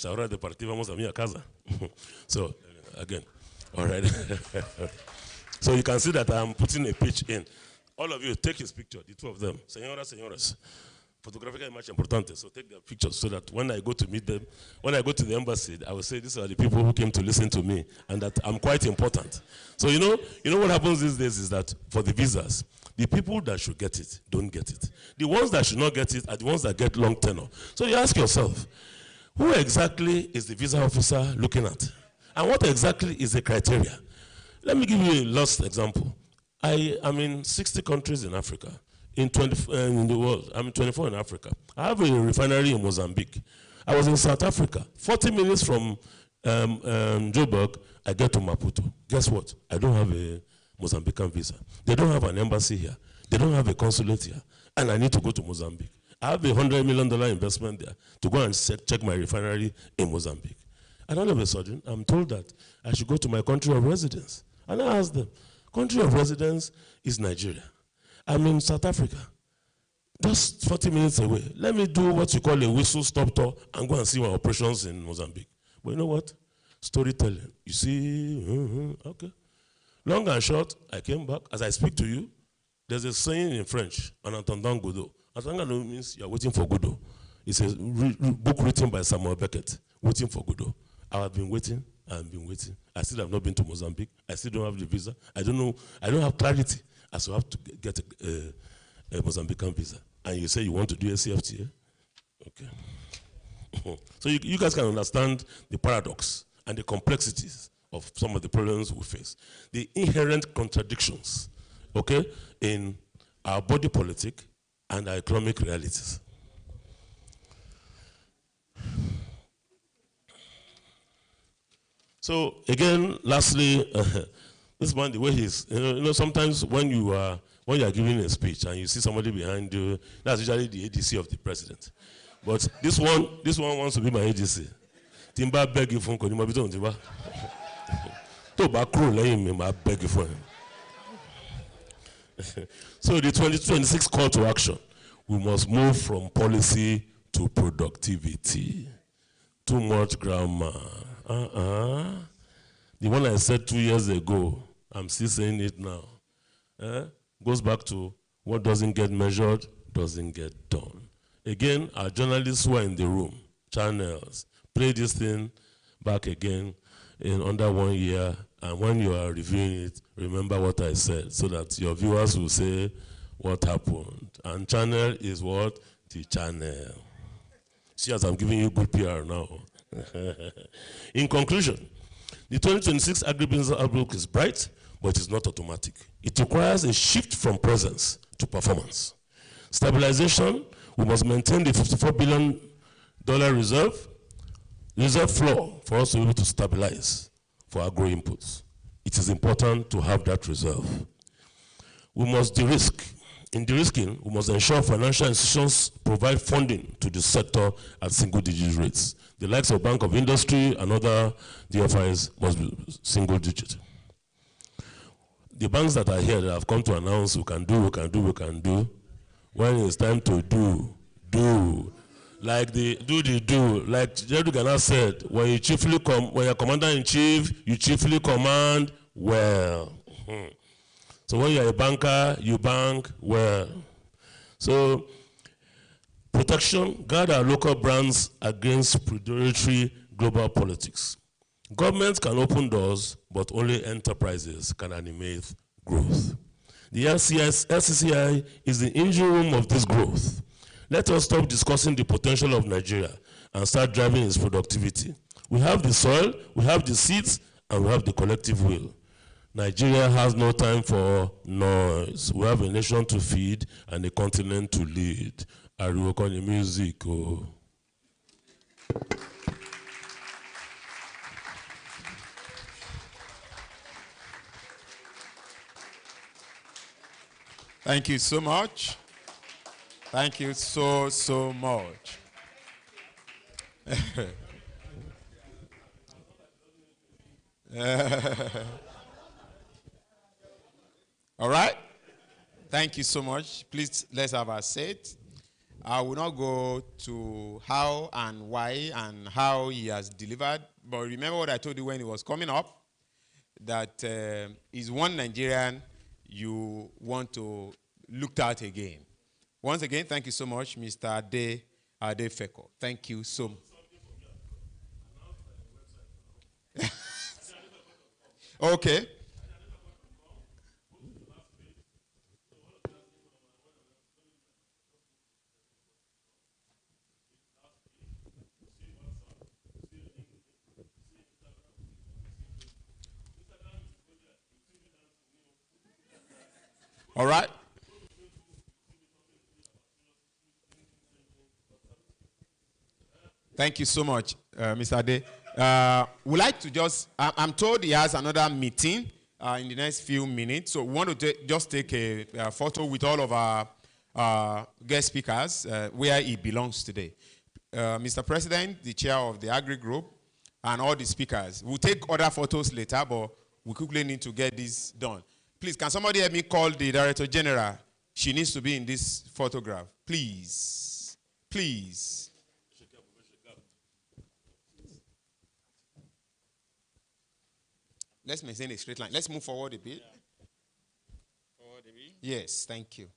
Ahora de partir vamos a mi casa. So, again, all right. So you can see that I'm putting a pitch in. All of you, take his picture, the two of them. Señoras. Photographic is much important, so take their pictures so that when I go to meet them, when I go to the embassy, I will say these are the people who came to listen to me and that I'm quite important. So you know what happens these days is that for the visas, the people that should get it don't get it. The ones that should not get it are the ones that get long tenure. So you ask yourself, who exactly is the visa officer looking at? And what exactly is the criteria? Let me give you a last example. I am in 60 countries in Africa. In the world, I'm 24 in Africa. I have a refinery in Mozambique. I was in South Africa. 40 minutes from Joburg, I get to Maputo. Guess what? I don't have a Mozambican visa. They don't have an embassy here. They don't have a consulate here. And I need to go to Mozambique. I have a $100 million investment there to go and check my refinery in Mozambique. And all of a sudden, I'm told that I should go to my country of residence. And I asked them, country of residence is Nigeria. I'm in South Africa, just 40 minutes away. Let me do what you call a whistle-stop tour and go and see my operations in Mozambique. But you know what? Storytelling. You see, okay. Long and short, I came back. As I speak to you, there's a saying in French, en attendant Godot. Attendant Godot means you're waiting for Godot. It's a book written by Samuel Beckett, Waiting for Godot. I have been waiting, I've been waiting. I still have not been to Mozambique. I still don't have the visa. I don't have clarity. As you have to get a Mozambican visa. And you say you want to do a CFTA? Okay. So you guys can understand the paradox and the complexities of some of the problems we face. The inherent contradictions, okay, in our body politic and our economic realities. So again, lastly, this man, the way he's, sometimes when you are giving a speech and you see somebody behind you, that's usually the ADC of the president. But this one wants to be my ADC. Timba beg you for Timba. To back crew laying me, I beg you for him. So the 2026 call to action, we must move from policy to productivity. Too much grammar. The one I said 2 years ago, I'm still saying it now. Goes back to what doesn't get measured, doesn't get done. Again, our journalists who are in the room, channels, play this thing back again in under 1 year, and when you are reviewing it, remember what I said, so that your viewers will say what happened. And channel is what? The channel. See, as I'm giving you good PR now. In conclusion, the 2026 agribusiness outlook is bright, but it is not automatic. It requires a shift from presence to performance. Stabilization, we must maintain the $54 billion reserve floor for us to be able to stabilize for agro inputs. It is important to have that reserve. We must de-risk. In de-risking, we must ensure financial institutions provide funding to the sector at single-digit rates. The likes of Bank of Industry and other DFIs must be single-digit. The banks that are here that have come to announce we can do, when it's time to do. Like like Jerry Ghana said, when you're commander-in-chief, you chiefly command well. So when you're a banker, you bank well. So protection, guard our local brands against predatory global politics. Governments can open doors, but only enterprises can animate growth. The LCCI is the engine room of this growth. Let us stop discussing the potential of Nigeria and start driving its productivity. We have the soil, we have the seeds, and we have the collective will. Nigeria has no time for noise. We have a nation to feed and a continent to lead. I will call the music. Oh. Thank you so much. Thank you so much. All right. Thank you so much. Please, let's have a seat. I will not go to how and why and how he has delivered, but remember what I told you when he was coming up, that is one Nigerian you want to look at again. Once again, thank you so much, Mr. Adefeko. Thank you so much. Okay. All right. Thank you so much, Mr. Ade. We'd like to just, I'm told he has another meeting in the next few minutes, so we want to just take a photo with all of our guest speakers where he belongs today. Mr. President, the chair of the Agri Group, and all the speakers. We'll take other photos later, but we quickly need to get this done. Please, can somebody help me call the Director General? She needs to be in this photograph. Please. Please. Let's maintain a straight line. Let's move forward a bit. Yeah. Forward a bit? Yes, thank you.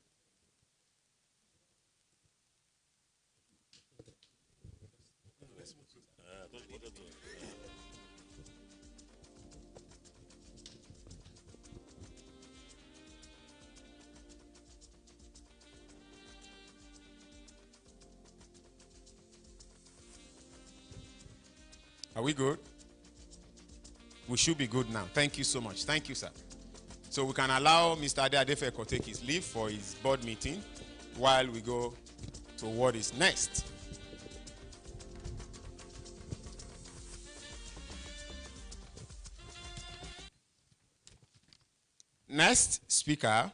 Are we good? We should be good now. Thank you so much. Thank you, sir. So we can allow Mr. Ade Adefeko take his leave for his board meeting while we go to what is next. Next speaker,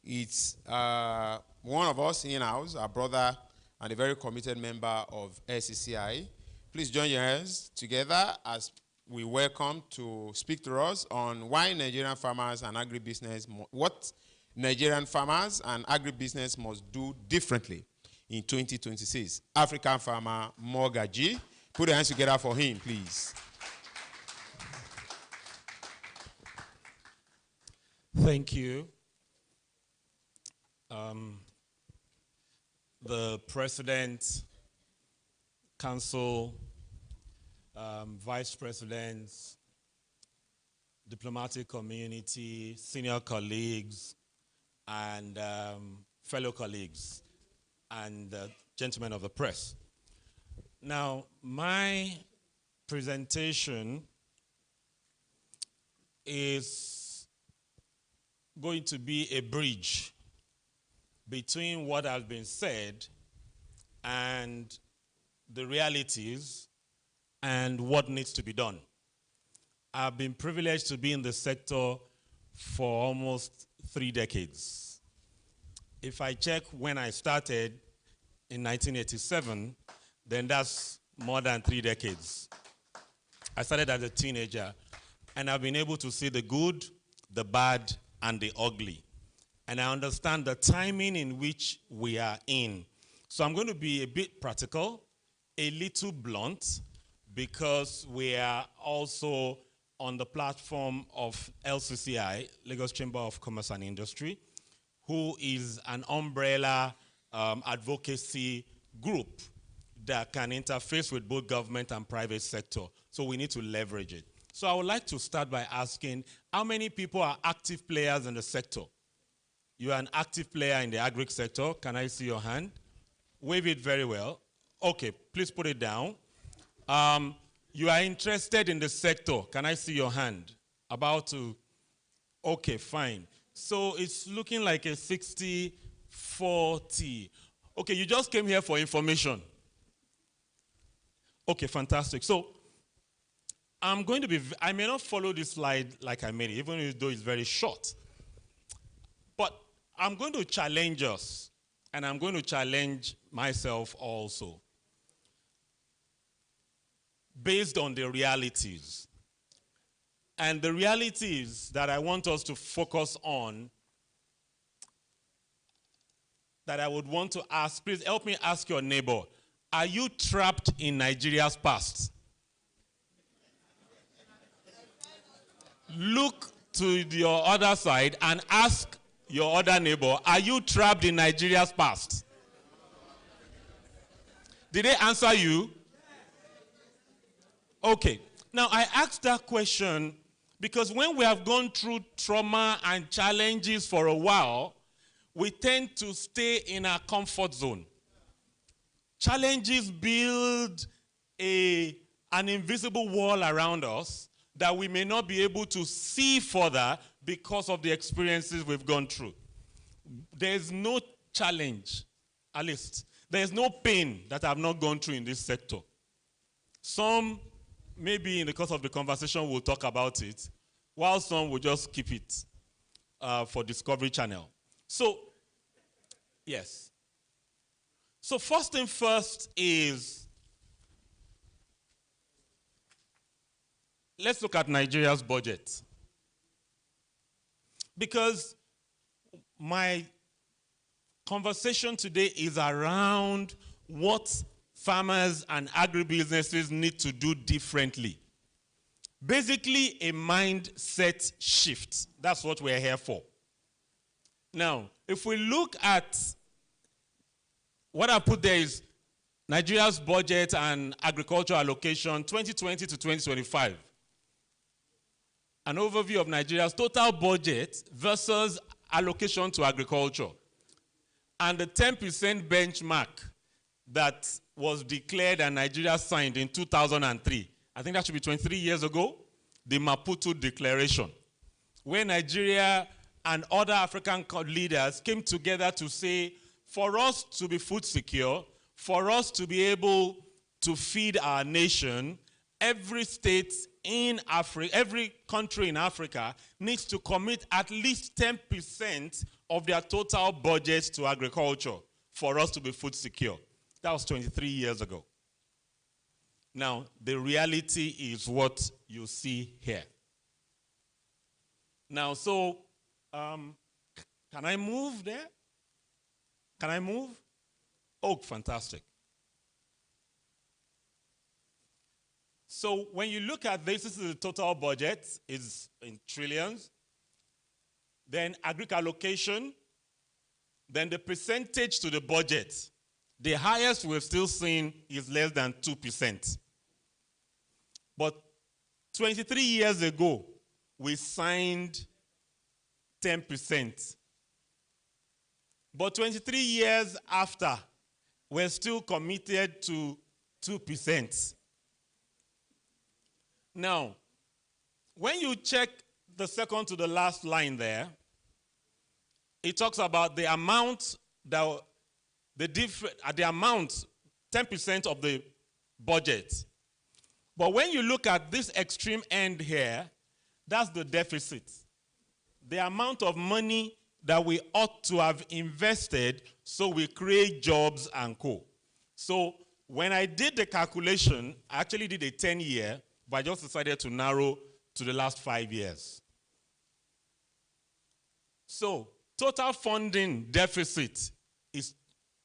it's one of us in-house, our brother and a very committed member of LCCI. Please join your hands together as we welcome to speak to us on why Nigerian farmers and agribusiness, what Nigerian farmers and agribusiness must do differently in 2026. African farmer Mogaji. Put your hands together for him, please. Thank you. The President, Council, Vice Presidents, diplomatic community, senior colleagues, and fellow colleagues, and gentlemen of the press. Now, my presentation is going to be a bridge between what has been said and the realities and what needs to be done. I've been privileged to be in the sector for almost 3 decades. If I check when I started in 1987, then that's more than 3 decades. I started as a teenager, and I've been able to see the good, the bad, and the ugly. And I understand the timing in which we are in. So I'm going to be a bit practical, a little blunt, because we are also on the platform of LCCI, Lagos Chamber of Commerce and Industry, who is an umbrella advocacy group that can interface with both government and private sector. So we need to leverage it. So I would like to start by asking, how many people are active players in the sector? You are an active player in the agri sector. Can I see your hand? Wave it very well. Okay, please put it down. You are interested in the sector. Can I see your hand? About to, okay, fine. So it's looking like a 60-40. Okay, you just came here for information. Okay, fantastic. So I'm going to be, I may not follow this slide like I made it, even though it's very short. But I'm going to challenge us, and I'm going to challenge myself also, based on the realities. And the realities that I want us to focus on, that I would want to ask, please help me ask your neighbor, are you trapped in Nigeria's past? Look to your other side and ask your other neighbor, are you trapped in Nigeria's past? Did they answer you? Okay. Now, I asked that question because when we have gone through trauma and challenges for a while, we tend to stay in our comfort zone. Challenges build an invisible wall around us that we may not be able to see further because of the experiences we've gone through. There's no challenge, at least, there's no pain that I've not gone through in this sector. Some, maybe in the course of the conversation, we'll talk about it, while some will just keep it for Discovery Channel. So, yes. So first thing first is, let's look at Nigeria's budget. Because my conversation today is around what farmers and agribusinesses need to do differently. Basically, a mindset shift. That's what we're here for. Now, if we look at what I put there is Nigeria's budget and agriculture allocation 2020 to 2025. An overview of Nigeria's total budget versus allocation to agriculture. And the 10% benchmark that was declared and Nigeria signed in 2003. I think that should be 23 years ago, the Maputo Declaration, where Nigeria and other African leaders came together to say, for us to be food secure, for us to be able to feed our nation, every state in Africa, every country in Africa needs to commit at least 10% of their total budget to agriculture for us to be food secure. That was 23 years ago. Now, the reality is what you see here. Now, so, can I move there? Can I move? Oh, fantastic. So when you look at this is the total budget, it's in trillions. Then agric allocation, then the percentage to the budget. The highest we've still seen is less than 2%. But 23 years ago, we signed 10%. But 23 years after, we're still committed to 2%. Now, when you check the second to the last line there, it talks about the amount that the amount 10% of the budget. But when you look at this extreme end here, that's the deficit. The amount of money that we ought to have invested so we create jobs and co. So when I did the calculation, I actually did a 10-year, but I just decided to narrow to the last 5 years. So total funding deficit is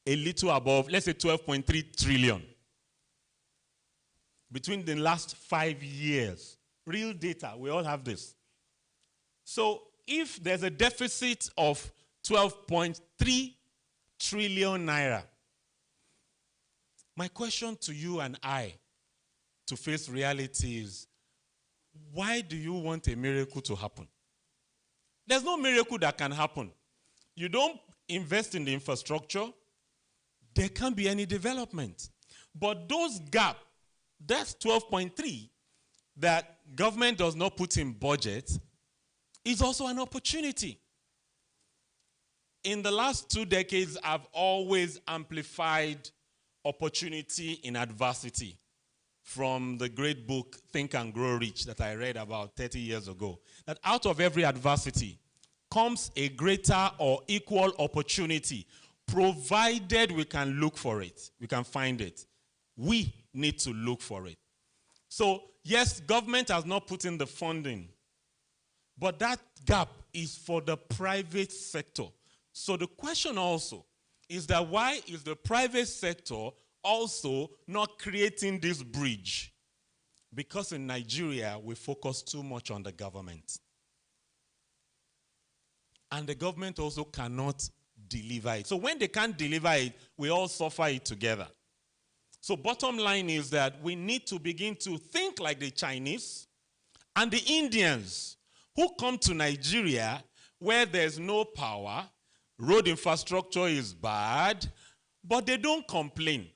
a little above, let's say 12.3 trillion. Between the last 5 years. Real data, we all have this. So if there's a deficit of 12.3 trillion naira, my question to you and I to face reality is, why do you want a miracle to happen? There's no miracle that can happen. You don't invest in the infrastructure, there can't be any development. But those gaps, that's 12.3 that government does not put in budget, is also an opportunity. In the last 2 decades, I've always amplified opportunity in adversity from the great book Think and Grow Rich that I read about 30 years ago. That out of every adversity comes a greater or equal opportunity, provided we can look for it, we can find it. We need to look for it. So, yes, government has not put in the funding, but that gap is for the private sector. So the question also is that why is the private sector also not creating this bridge? Because in Nigeria, we focus too much on the government. And the government also cannot deliver it. So when they can't deliver it, we all suffer it together. So bottom line is that we need to begin to think like the Chinese and the Indians who come to Nigeria where there's no power, road infrastructure is bad, but they don't complain.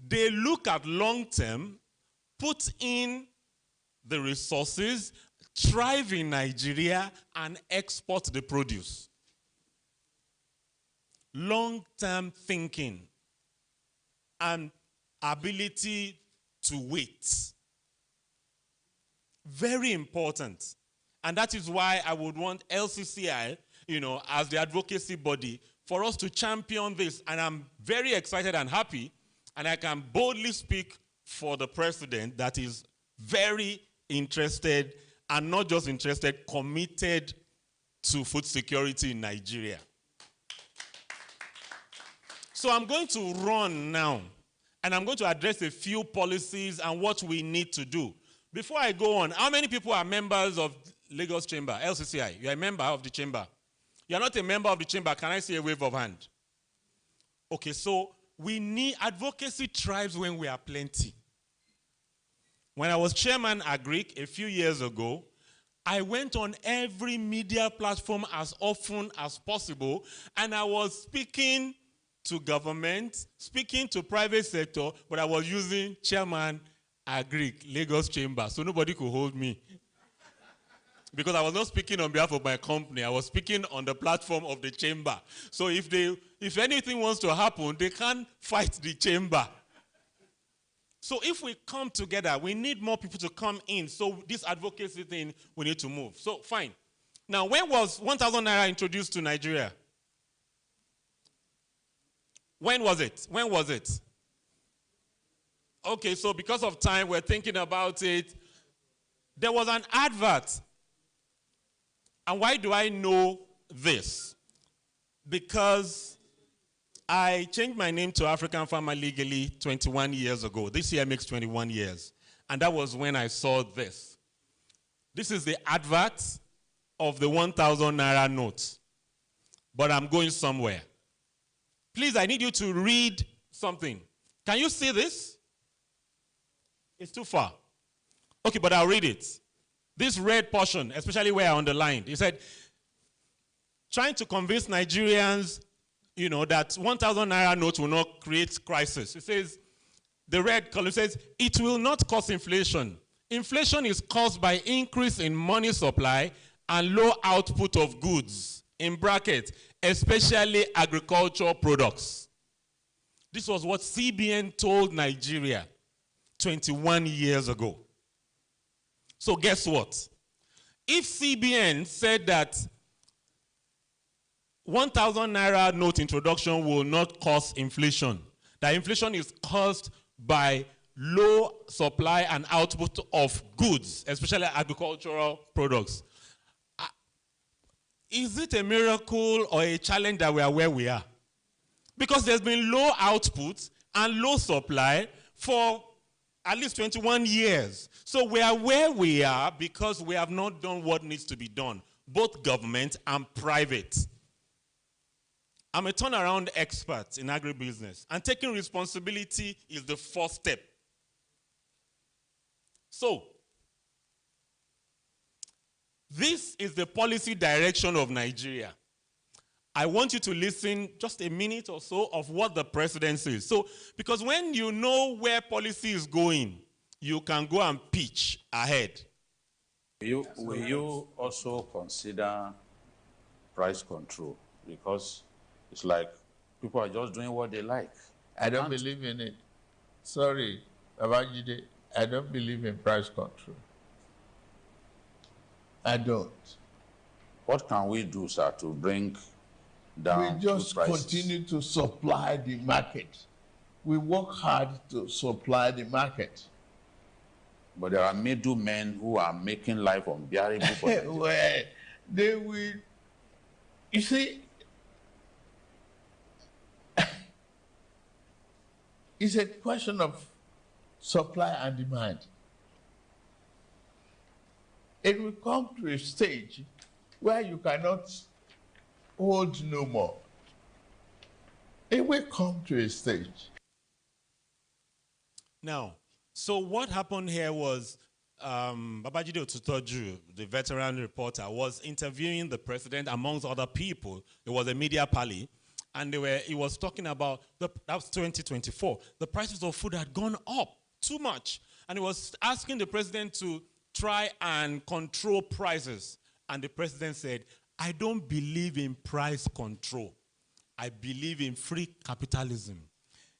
They look at long term, put in the resources, thrive in Nigeria, and export the produce. Long-term thinking and ability to wait. Very important. And that is why I would want LCCI, as the advocacy body, for us to champion this. And I'm very excited and happy, and I can boldly speak for the president that is very interested, and not just interested, committed to food security in Nigeria. So I'm going to run now, and I'm going to address a few policies and what we need to do. Before I go on, how many people are members of Lagos Chamber, LCCI? You're a member of the chamber. You're not a member of the chamber. Can I see a wave of hand? Okay, so we need advocacy thrives when we are plenty. When I was chairman Agric a few years ago, I went on every media platform as often as possible, and I was speaking to government, speaking to private sector, but I was using chairman Agric, Lagos Chamber, so nobody could hold me. Because I was not speaking on behalf of my company, I was speaking on the platform of the chamber. So if anything wants to happen, they can't fight the chamber. So if we come together, we need more people to come in. So this advocacy thing, we need to move. So fine. Now, when was 1,000 naira introduced to Nigeria? When was it? When was it? Okay, so because of time, we're thinking about it. There was an advert. And why do I know this? Because I changed my name to African Farmer legally 21 years ago. This year makes 21 years. And that was when I saw this. This is the advert of the 1,000 naira note. But I'm going somewhere. Please, I need you to read something. Can you see this? It's too far. Okay, but I'll read it. This red portion, especially where I underlined, he said, trying to convince Nigerians, that 1,000 naira note will not create crisis. It says, the red column says, it will not cause inflation. Inflation is caused by increase in money supply and low output of goods, in brackets, especially agricultural products. This was what CBN told Nigeria 21 years ago. So guess what? If CBN said that 1,000 naira note introduction will not cause inflation, that inflation is caused by low supply and output of goods, especially agricultural products, is it a miracle or a challenge that we are where we are? Because there's been low output and low supply for at least 21 years. So we are where we are because we have not done what needs to be done, both government and private. I'm a turnaround expert in agribusiness, and taking responsibility is the first step. So, this is the policy direction of Nigeria. I want you to listen just a minute or so of what the president says. So, because when you know where policy is going, you can go and pitch ahead. Will you also consider price control? Because it's like people are just doing what they like. I don't believe in it. Sorry, Babajide, I don't believe in price control. I don't. What can we do, sir, to bring down We just food prices? continue to supply the market. We work hard to supply the market. But there are middlemen who are making life unbearable for them. Well, they will, you see, it's a question of supply and demand. It will come to a stage where you cannot hold no more. It will come to a stage. Now, so what happened here was Babajide Otutoju, the veteran reporter, was interviewing the president amongst other people. It was a media pally, and he was talking about, that was 2024, the prices of food had gone up too much. And he was asking the president to try and control prices. And the president said, I don't believe in price control. I believe in free capitalism.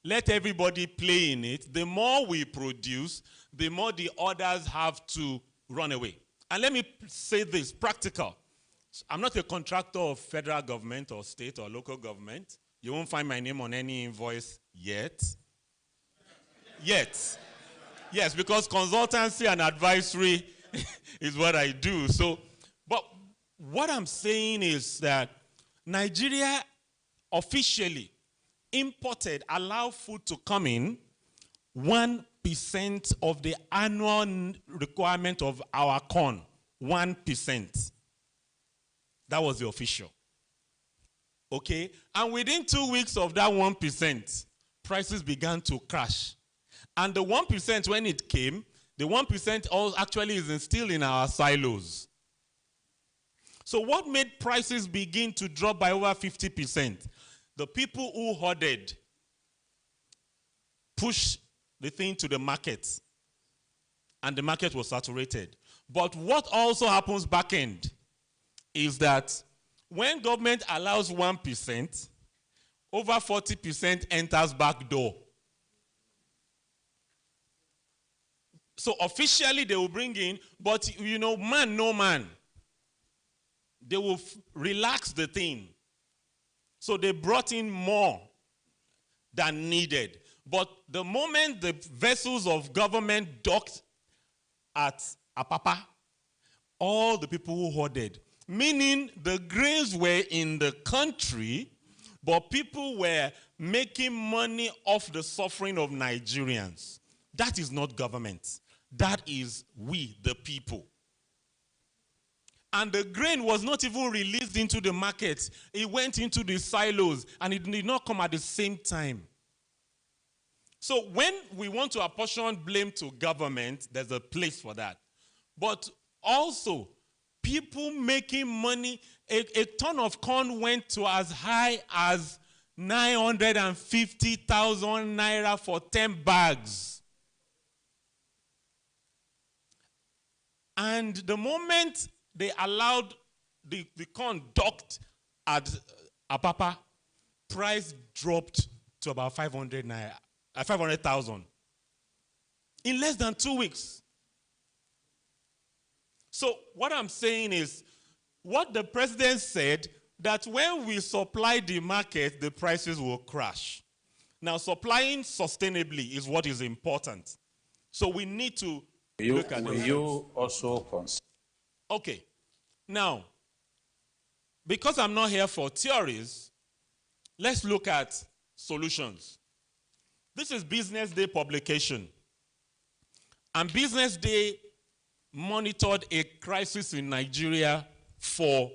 Let everybody play in it. The more we produce, the more the others have to run away. And let me say this, practical. I'm not a contractor of federal government or state or local government. You won't find my name on any invoice yet. Yet. Yes, because consultancy and advisory is what I do. So, but what I'm saying is that Nigeria officially allowed food to come in 1% of the annual requirement of our corn. 1%. That was the official. Okay? And within 2 weeks of that 1%, prices began to crash. And the 1%, when it came, the 1% actually is still in our silos. So what made prices begin to drop by over 50%? The people who hoarded pushed the thing to the market, and the market was saturated. But what also happens back end is that when government allows 1%, over 40% enters back door. So officially they will bring in, but you know, man, no man. They will relax the thing. So they brought in more than needed. But the moment the vessels of government docked at Apapa, all the people who hoarded, meaning the grains were in the country, but people were making money off the suffering of Nigerians. That is not government. That is we, the people. And the grain was not even released into the market. It went into the silos, and it did not come at the same time. So when we want to apportion blame to government, there's a place for that. But also, people making money, a ton of corn went to as high as 950,000 naira for 10 bags. And the moment they allowed the corn docked at Apapa, price dropped to about 500,000 in less than 2 weeks. So what I'm saying is, what the president said, that when we supply the market, the prices will crash. Now, supplying sustainably is what is important. So we need to look at this. You also consider. Okay. Now, because I'm not here for theories, let's look at solutions. This is Business Day publication. And Business Day monitored a crisis in Nigeria for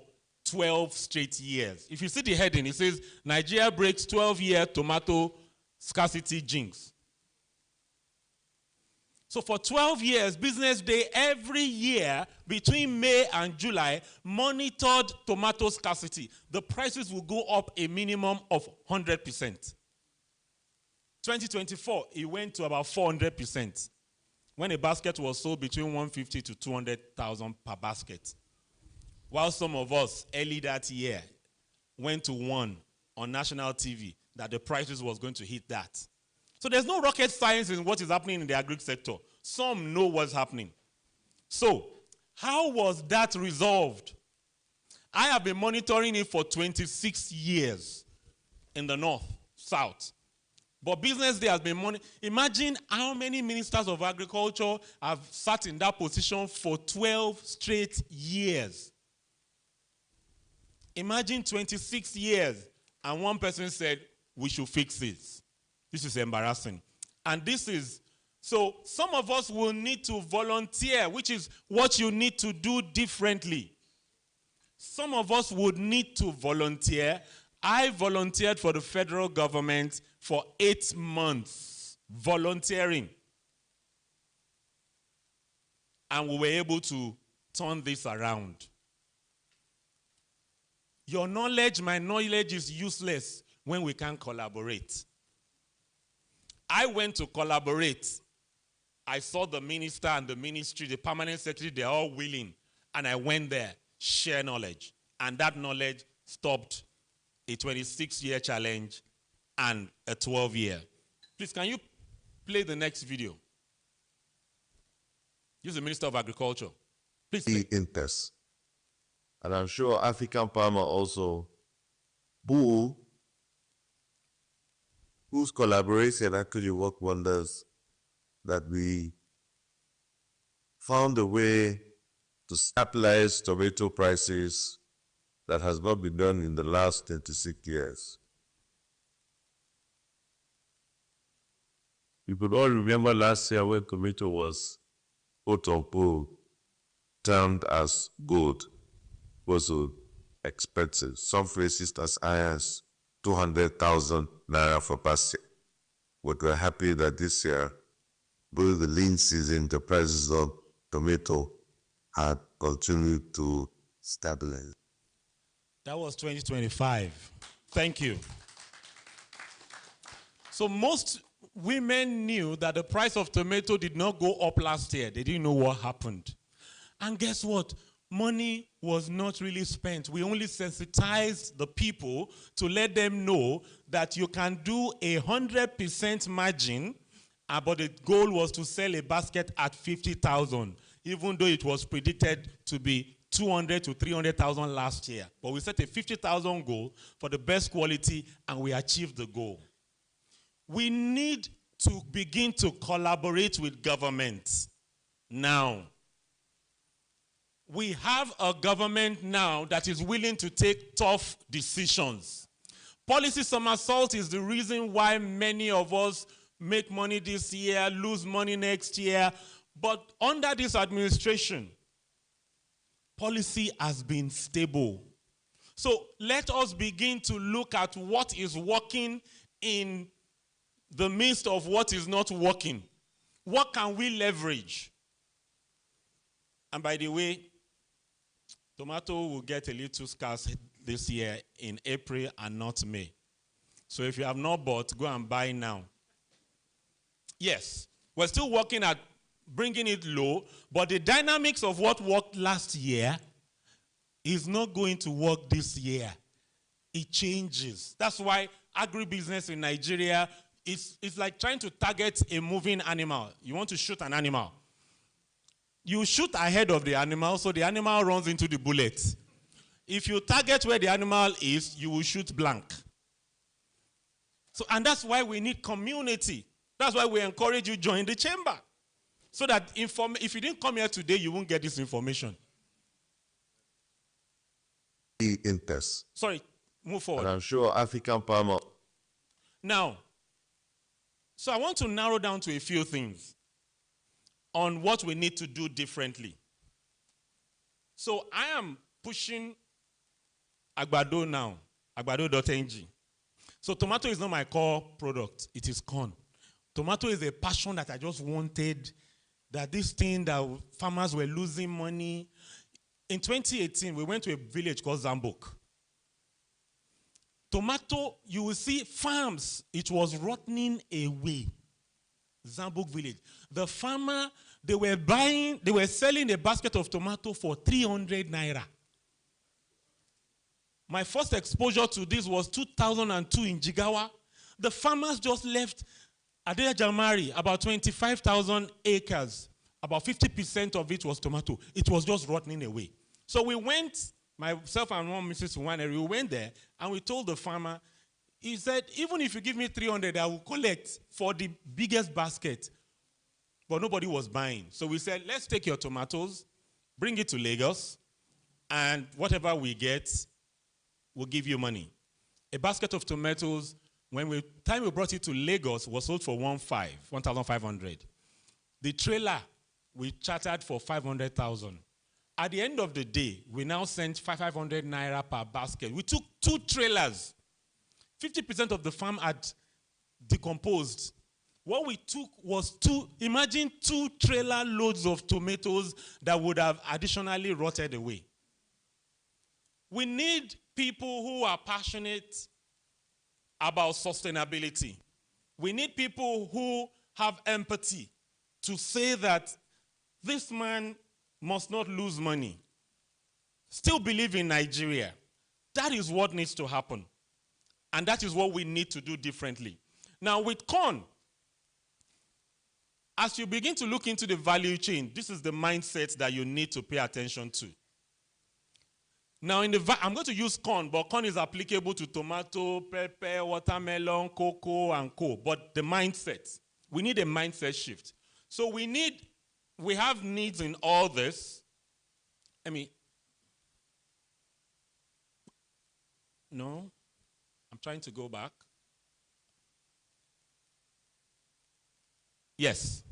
12 straight years. If you see the heading, it says, Nigeria breaks 12-year tomato scarcity jinx. So for 12 years, Business Day every year between May and July monitored tomato scarcity. The prices will go up a minimum of 100%. 2024, it went to about 400%. When a basket was sold between 150 to 200,000 per basket. While some of us early that year went to warn on national TV that the prices was going to hit that. So there's no rocket science in what is happening in the agri sector. Some know what's happening. So how was that resolved? I have been monitoring it for 26 years in the north, south. But Business Day has been monitoring. Imagine how many ministers of agriculture have sat in that position for 12 straight years. Imagine 26 years and one person said, we should fix this. This is embarrassing. And this is, so some of us will need to volunteer, which is what you need to do differently. Some of us would need to volunteer. I volunteered for the federal government for 8 months, volunteering. And we were able to turn this around. Your knowledge, my knowledge is useless when we can't collaborate. I went to collaborate. I saw the minister and the ministry, the permanent secretary, they're all willing. And I went there, share knowledge. And that knowledge stopped a 26-year challenge and a 12-year. Please, can you play the next video? Use the Minister of Agriculture. Please play. Interest. And I'm sure African farmer also, whose collaboration actually worked wonders, that we found a way to stabilize tomato prices that has not been done in the last 26 years. You could all remember last year when tomato was, quote unquote, termed as good, was so expensive. Some places as high as 200,000 naira for basket. But we're happy that this year, during the lean season, the prices of tomato had continued to stabilize. That was 2025. Thank you. So most women knew that the price of tomato did not go up last year. They didn't know what happened. And guess what? Money was not really spent. We only sensitized the people to let them know that you can do 100% margin, but the goal was to sell a basket at 50,000, even though it was predicted to be 200 to 300,000 last year. But we set a 50,000 goal for the best quality, and we achieved the goal. We need to begin to collaborate with government now. We have a government now that is willing to take tough decisions. Policy somersault is the reason why many of us make money this year, lose money next year. But under this administration, policy has been stable. So let us begin to look at what is working in the midst of what is not working. What can we leverage? And by the way, tomato will get a little scarce this year in April and not May. So if you have not bought, go and buy now. Yes, we're still working at bringing it low, but the dynamics of what worked last year is not going to work this year. It changes. That's why agribusiness in Nigeria is like trying to target a moving animal. You want to shoot an animal. You shoot ahead of the animal, so the animal runs into the bullet. If you target where the animal is, you will shoot blank. So, and that's why we need community. That's why we encourage you to join the chamber. So that if you didn't come here today, you won't get this information. Interest. Sorry, move forward. And I'm sure African farmer. Now, so I want to narrow down to a few things on what we need to do differently. So I am pushing Agbado now, agbado.ng. So tomato is not my core product, it is corn. Tomato is a passion that I just wanted, that this thing that farmers were losing money. In 2018, we went to a village called Zambuk. Tomato, you will see farms, it was rotting away. Zambuk village. The farmer, they were selling a basket of tomato for 300 naira. My first exposure to this was 2002 in Jigawa. The farmers just left Adeya Jamari, about 25,000 acres. About 50% of it was tomato. It was just rotting away. So we went, myself and one Mrs. Waneri, we went there and we told the farmer, he said, even if you give me 300, I will collect for the biggest basket. But nobody was buying. So we said, let's take your tomatoes, bring it to Lagos, and whatever we get, we'll give you money. A basket of tomatoes, time we brought it to Lagos, was sold for 1,500. The trailer, we chartered for 500,000. At the end of the day, we now sent 500 naira per basket. We took 2 trailers. 50% of the farm had decomposed. What we took was imagine 2 trailer loads of tomatoes that would have additionally rotted away. We need people who are passionate about sustainability. We need people who have empathy to say that this man must not lose money. Still believe in Nigeria. That is what needs to happen. And that is what we need to do differently. Now with corn, as you begin to look into the value chain, this is the mindset that you need to pay attention to. Now, I'm going to use corn, but corn is applicable to tomato, pepper, watermelon, cocoa, and co. But the mindset, we need a mindset shift. So we have needs in all this. No, I'm trying to go back. Yes.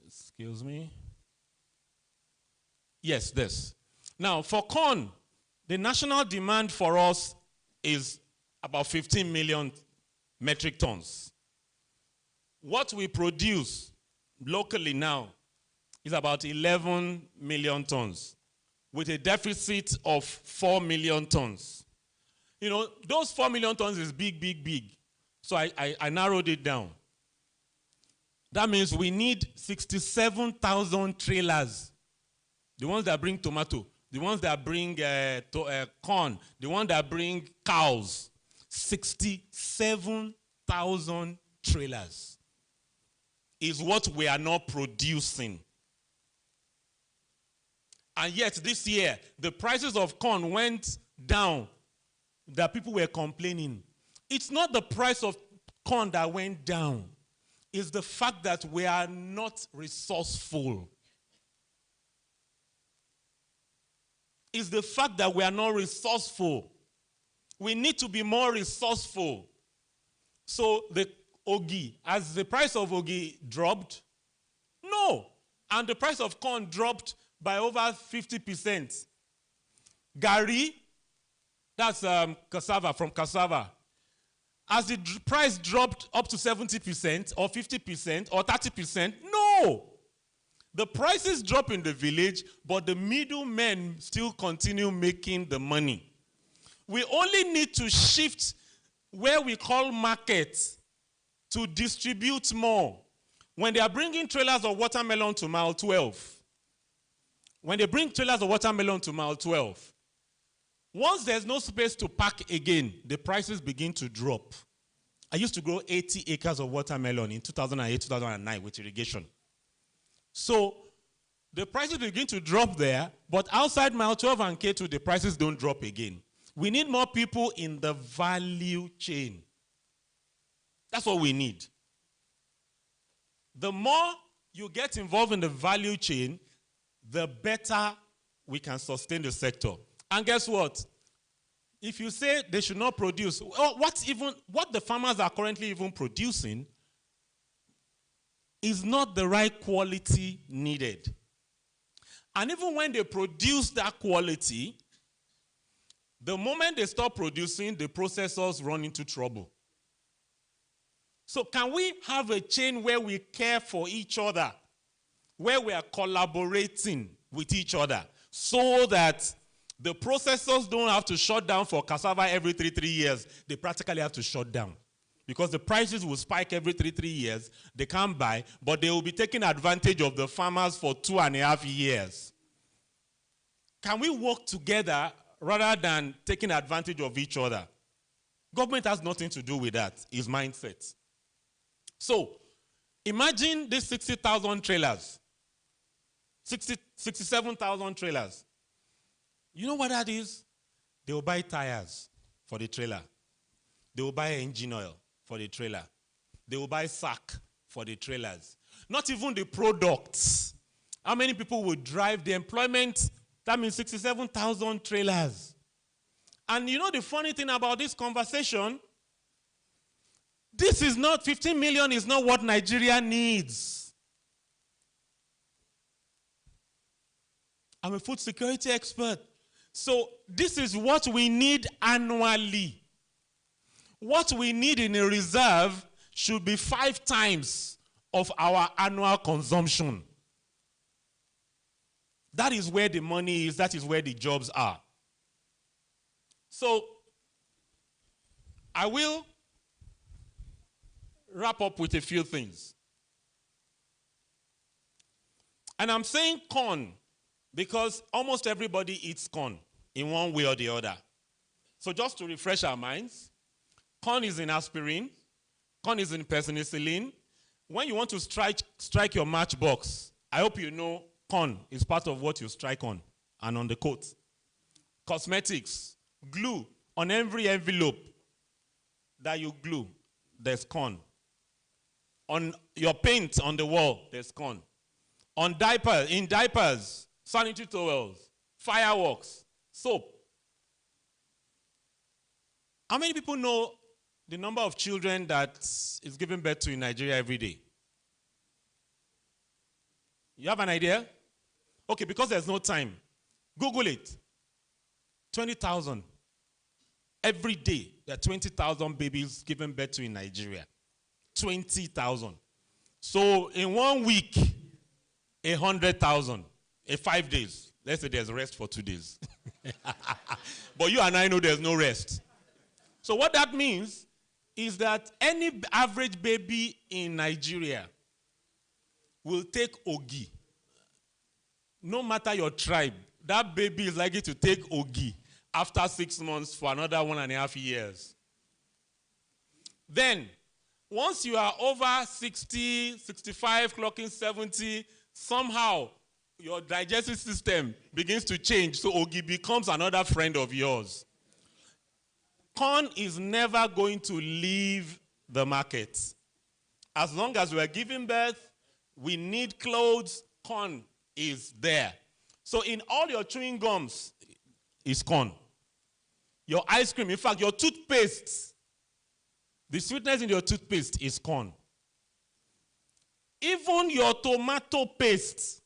Excuse me. Yes, this. Now, for corn, the national demand for us is about 15 million metric tons. What we produce locally now is about 11 million tons with a deficit of 4 million tons. You know, those 4 million tons is big, big, big. So I narrowed it down. That means we need 67,000 trailers. The ones that bring tomato, the ones that bring corn, the ones that bring cows. 67,000 trailers is what we are not producing. And yet this year, the prices of corn went down, that people were complaining. It's not the price of corn that went down. It's the fact that we are not resourceful. It's the fact that we are not resourceful. We need to be more resourceful. So the ogi, has the price of ogi dropped? No. And the price of corn dropped by over 50%. Gari, that's cassava, from cassava. Has the price dropped up to 70% or 50% or 30%? No. The prices drop in the village, but the middlemen still continue making the money. We only need to shift where we call market to distribute more. When they are bringing trailers of watermelon to mile 12, when they bring trailers of watermelon to mile 12, once there's no space to pack again, the prices begin to drop. I used to grow 80 acres of watermelon in 2008, 2009 with irrigation. So the prices begin to drop there, but outside mile 12 and K2, the prices don't drop again. We need more people in the value chain. That's what we need. The more you get involved in the value chain, the better we can sustain the sector. And guess what? If you say they should not produce, what the farmers are currently even producing is not the right quality needed. And even when they produce that quality, the moment they stop producing, the processors run into trouble. So can we have a chain where we care for each other, where we are collaborating with each other, so that the processors don't have to shut down for cassava every 3 years. They practically have to shut down. Because the prices will spike every 3 years. They can't buy, but they will be taking advantage of the farmers for 2.5 years. Can we work together rather than taking advantage of each other? Government has nothing to do with that. It's mindset. So, imagine these 60,000 trailers. 67,000 trailers. You know what that is? They will buy tires for the trailer. They will buy engine oil for the trailer. They will buy sack for the trailers. Not even the products. How many people will drive the employment? That means 67,000 trailers. And you know the funny thing about this conversation? This is not, 15 million is not what Nigeria needs. I'm a food security expert. So this is what we need annually. What we need in a reserve should be 5 times of our annual consumption. That is where the money is. That is where the jobs are. So I will wrap up with a few things. And I'm saying corn because almost everybody eats corn in one way or the other. So just to refresh our minds, corn is in aspirin, corn is in penicillin. When you want to strike your matchbox, I hope you know corn is part of what you strike on and on the coat. Cosmetics, glue on every envelope that you glue, there's corn. On your paint on the wall, there's corn. In diapers, sanitary towels, fireworks, soap. How many people know the number of children that is given birth to in Nigeria every day? You have an idea? Okay, because there's no time. Google it. 20,000. Every day, there are 20,000 babies given birth to in Nigeria. 20,000. So in 1 week, 100,000. In 5 days. Let's say there's rest for 2 days. But you and I know there's no rest. So what that means is that any average baby in Nigeria will take Ogi. No matter your tribe, that baby is likely to take Ogi after 6 months for another 1.5 years. Then, once you are over 60, 65, clocking 70, somehow your digestive system begins to change, so Ogi becomes another friend of yours. Corn is never going to leave the market. As long as we are giving birth, we need clothes, corn is there. So in all your chewing gums is corn. Your ice cream, in fact, your toothpaste, the sweetness in your toothpaste is corn. Even your tomato paste.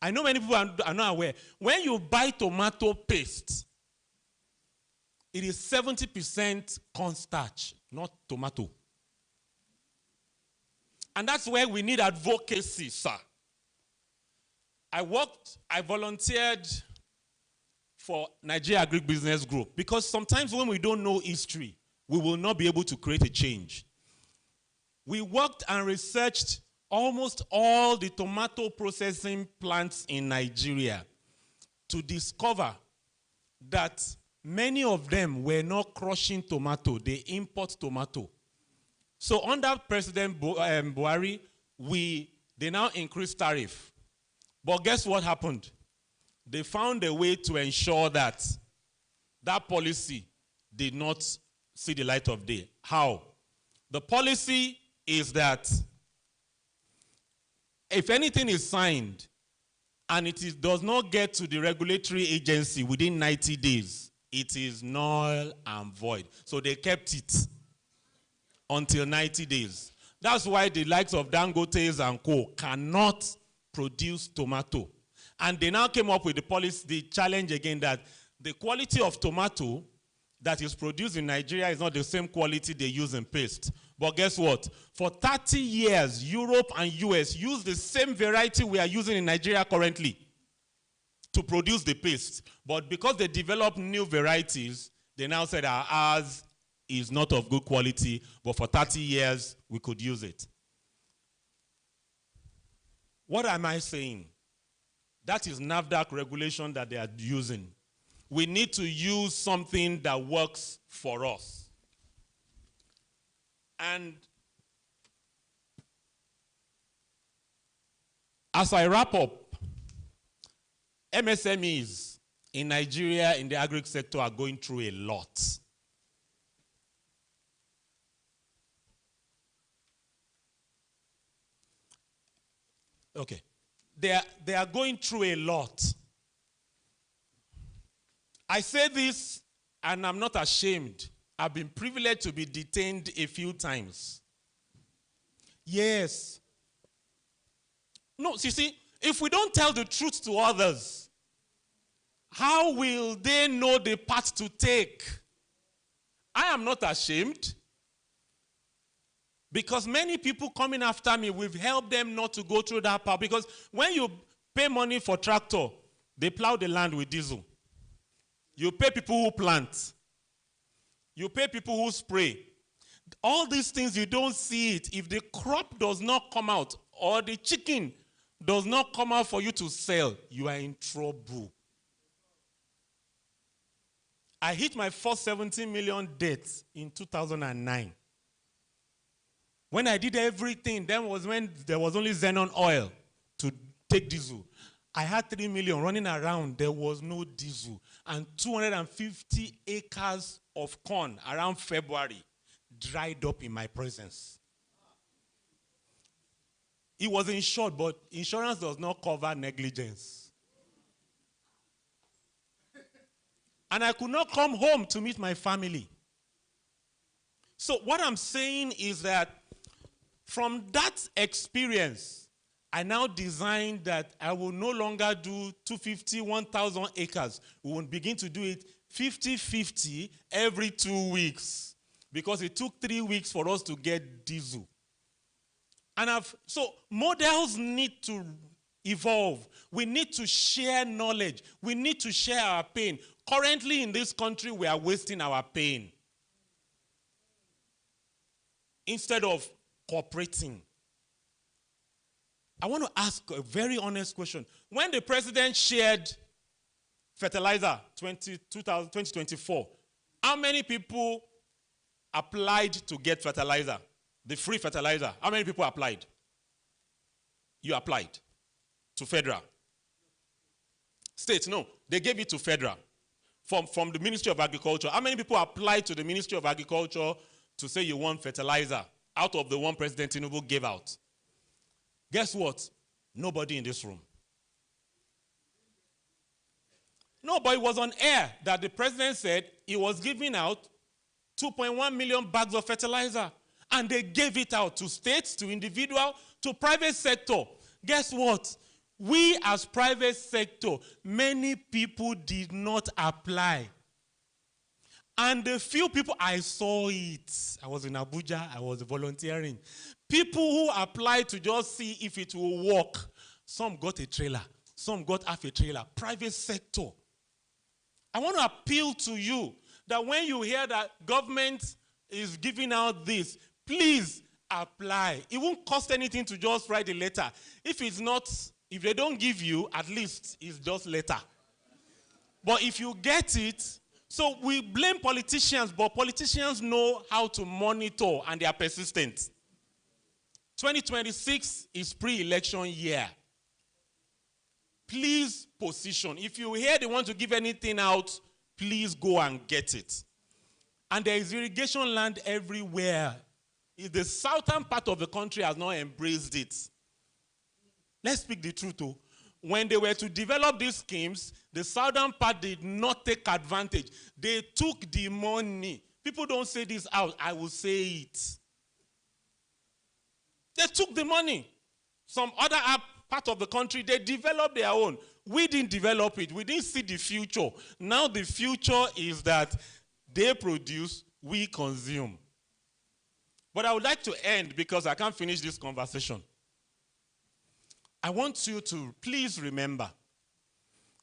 I know many people are not aware. When you buy tomato paste, it is 70% cornstarch, not tomato. And that's where we need advocacy, sir. I volunteered for Nigeria Agribusiness Group, because sometimes when we don't know history, we will not be able to create a change. We worked and researched almost all the tomato processing plants in Nigeria to discover that many of them were not crushing tomato, they import tomato. So under President Buhari, they now increased tariff. But guess what happened? They found a way to ensure that that policy did not see the light of day. How? The policy is that if anything is signed and does not get to the regulatory agency within 90 days, it is null and void. So they kept it until 90 days. That's why the likes of Dangote's and Co. cannot produce tomato. And they now came up with the policy, the challenge again, that the quality of tomato that is produced in Nigeria is not the same quality they use in paste. But guess what? For 30 years, Europe and US use the same variety we are using in Nigeria currently to produce the paste. But because they developed new varieties, they now said ours is not of good quality, but for 30 years, we could use it. What am I saying? That is NAFDAC regulation that they are using. We need to use something that works for us. And as I wrap up, MSMEs in Nigeria in the agri sector are going through a lot. Okay. They are going through a lot. I say this, and I'm not ashamed. I've been privileged to be detained a few times. Yes. No, you see, if we don't tell the truth to others, how will they know the path to take? I am not ashamed. Because many people coming after me, we've helped them not to go through that path. Because when you pay money for tractor, they plow the land with diesel. You pay people who plant. You pay people who spray. All these things, you don't see it. If the crop does not come out or the chicken does not come out for you to sell, you are in trouble. I hit my first 17 million debt in 2009. When I did everything, then was when there was only Xenon oil to take diesel. I had 3 million running around. There was no diesel. And 250 acres of corn around February dried up in my presence. It was insured, but insurance does not cover negligence. And I could not come home to meet my family. So what I'm saying is that from that experience, I now designed that I will no longer do 250, 1,000 acres. We will begin to do it 50-50 every 2 weeks, because it took 3 weeks for us to get diesel. And so models need to evolve. We need to share knowledge. We need to share our pain. Currently in this country, we are wasting our pain instead of cooperating. I want to ask a very honest question. When the president shared fertilizer 2024, how many people applied to get fertilizer, the free fertilizer? How many people applied? You applied to federal. State, no, they gave it to federal from the Ministry of Agriculture. How many people applied to the Ministry of Agriculture to say you want fertilizer out of the one President Tinubu gave out? Guess what? Nobody in this room. No, but it was on air that the president said he was giving out 2.1 million bags of fertilizer. And they gave it out to states, to individual, to private sector. Guess what? We as private sector, many people did not apply. And the few people, I saw it. I was in Abuja, I was volunteering. People who applied to just see if it will work. Some got a trailer, some got half a trailer. Private sector. I want to appeal to you that when you hear that government is giving out this, please apply. It won't cost anything to just write a letter. If they don't give you, at least it's just letter. But if you get it, so we blame politicians, but politicians know how to monitor and they are persistent. 2026 is pre-election year. Please position. If you hear they want to give anything out, please go and get it. And there is irrigation land everywhere. The southern part of the country has not embraced it. Let's speak the truth, though. When they were to develop these schemes, the southern part did not take advantage. They took the money. People don't say this out. I will say it. They took the money. Some other part of the country, they developed their own. We didn't develop it. We didn't see the future. Now the future is that they produce, we consume. But I would like to end because I can't finish this conversation. I want you to please remember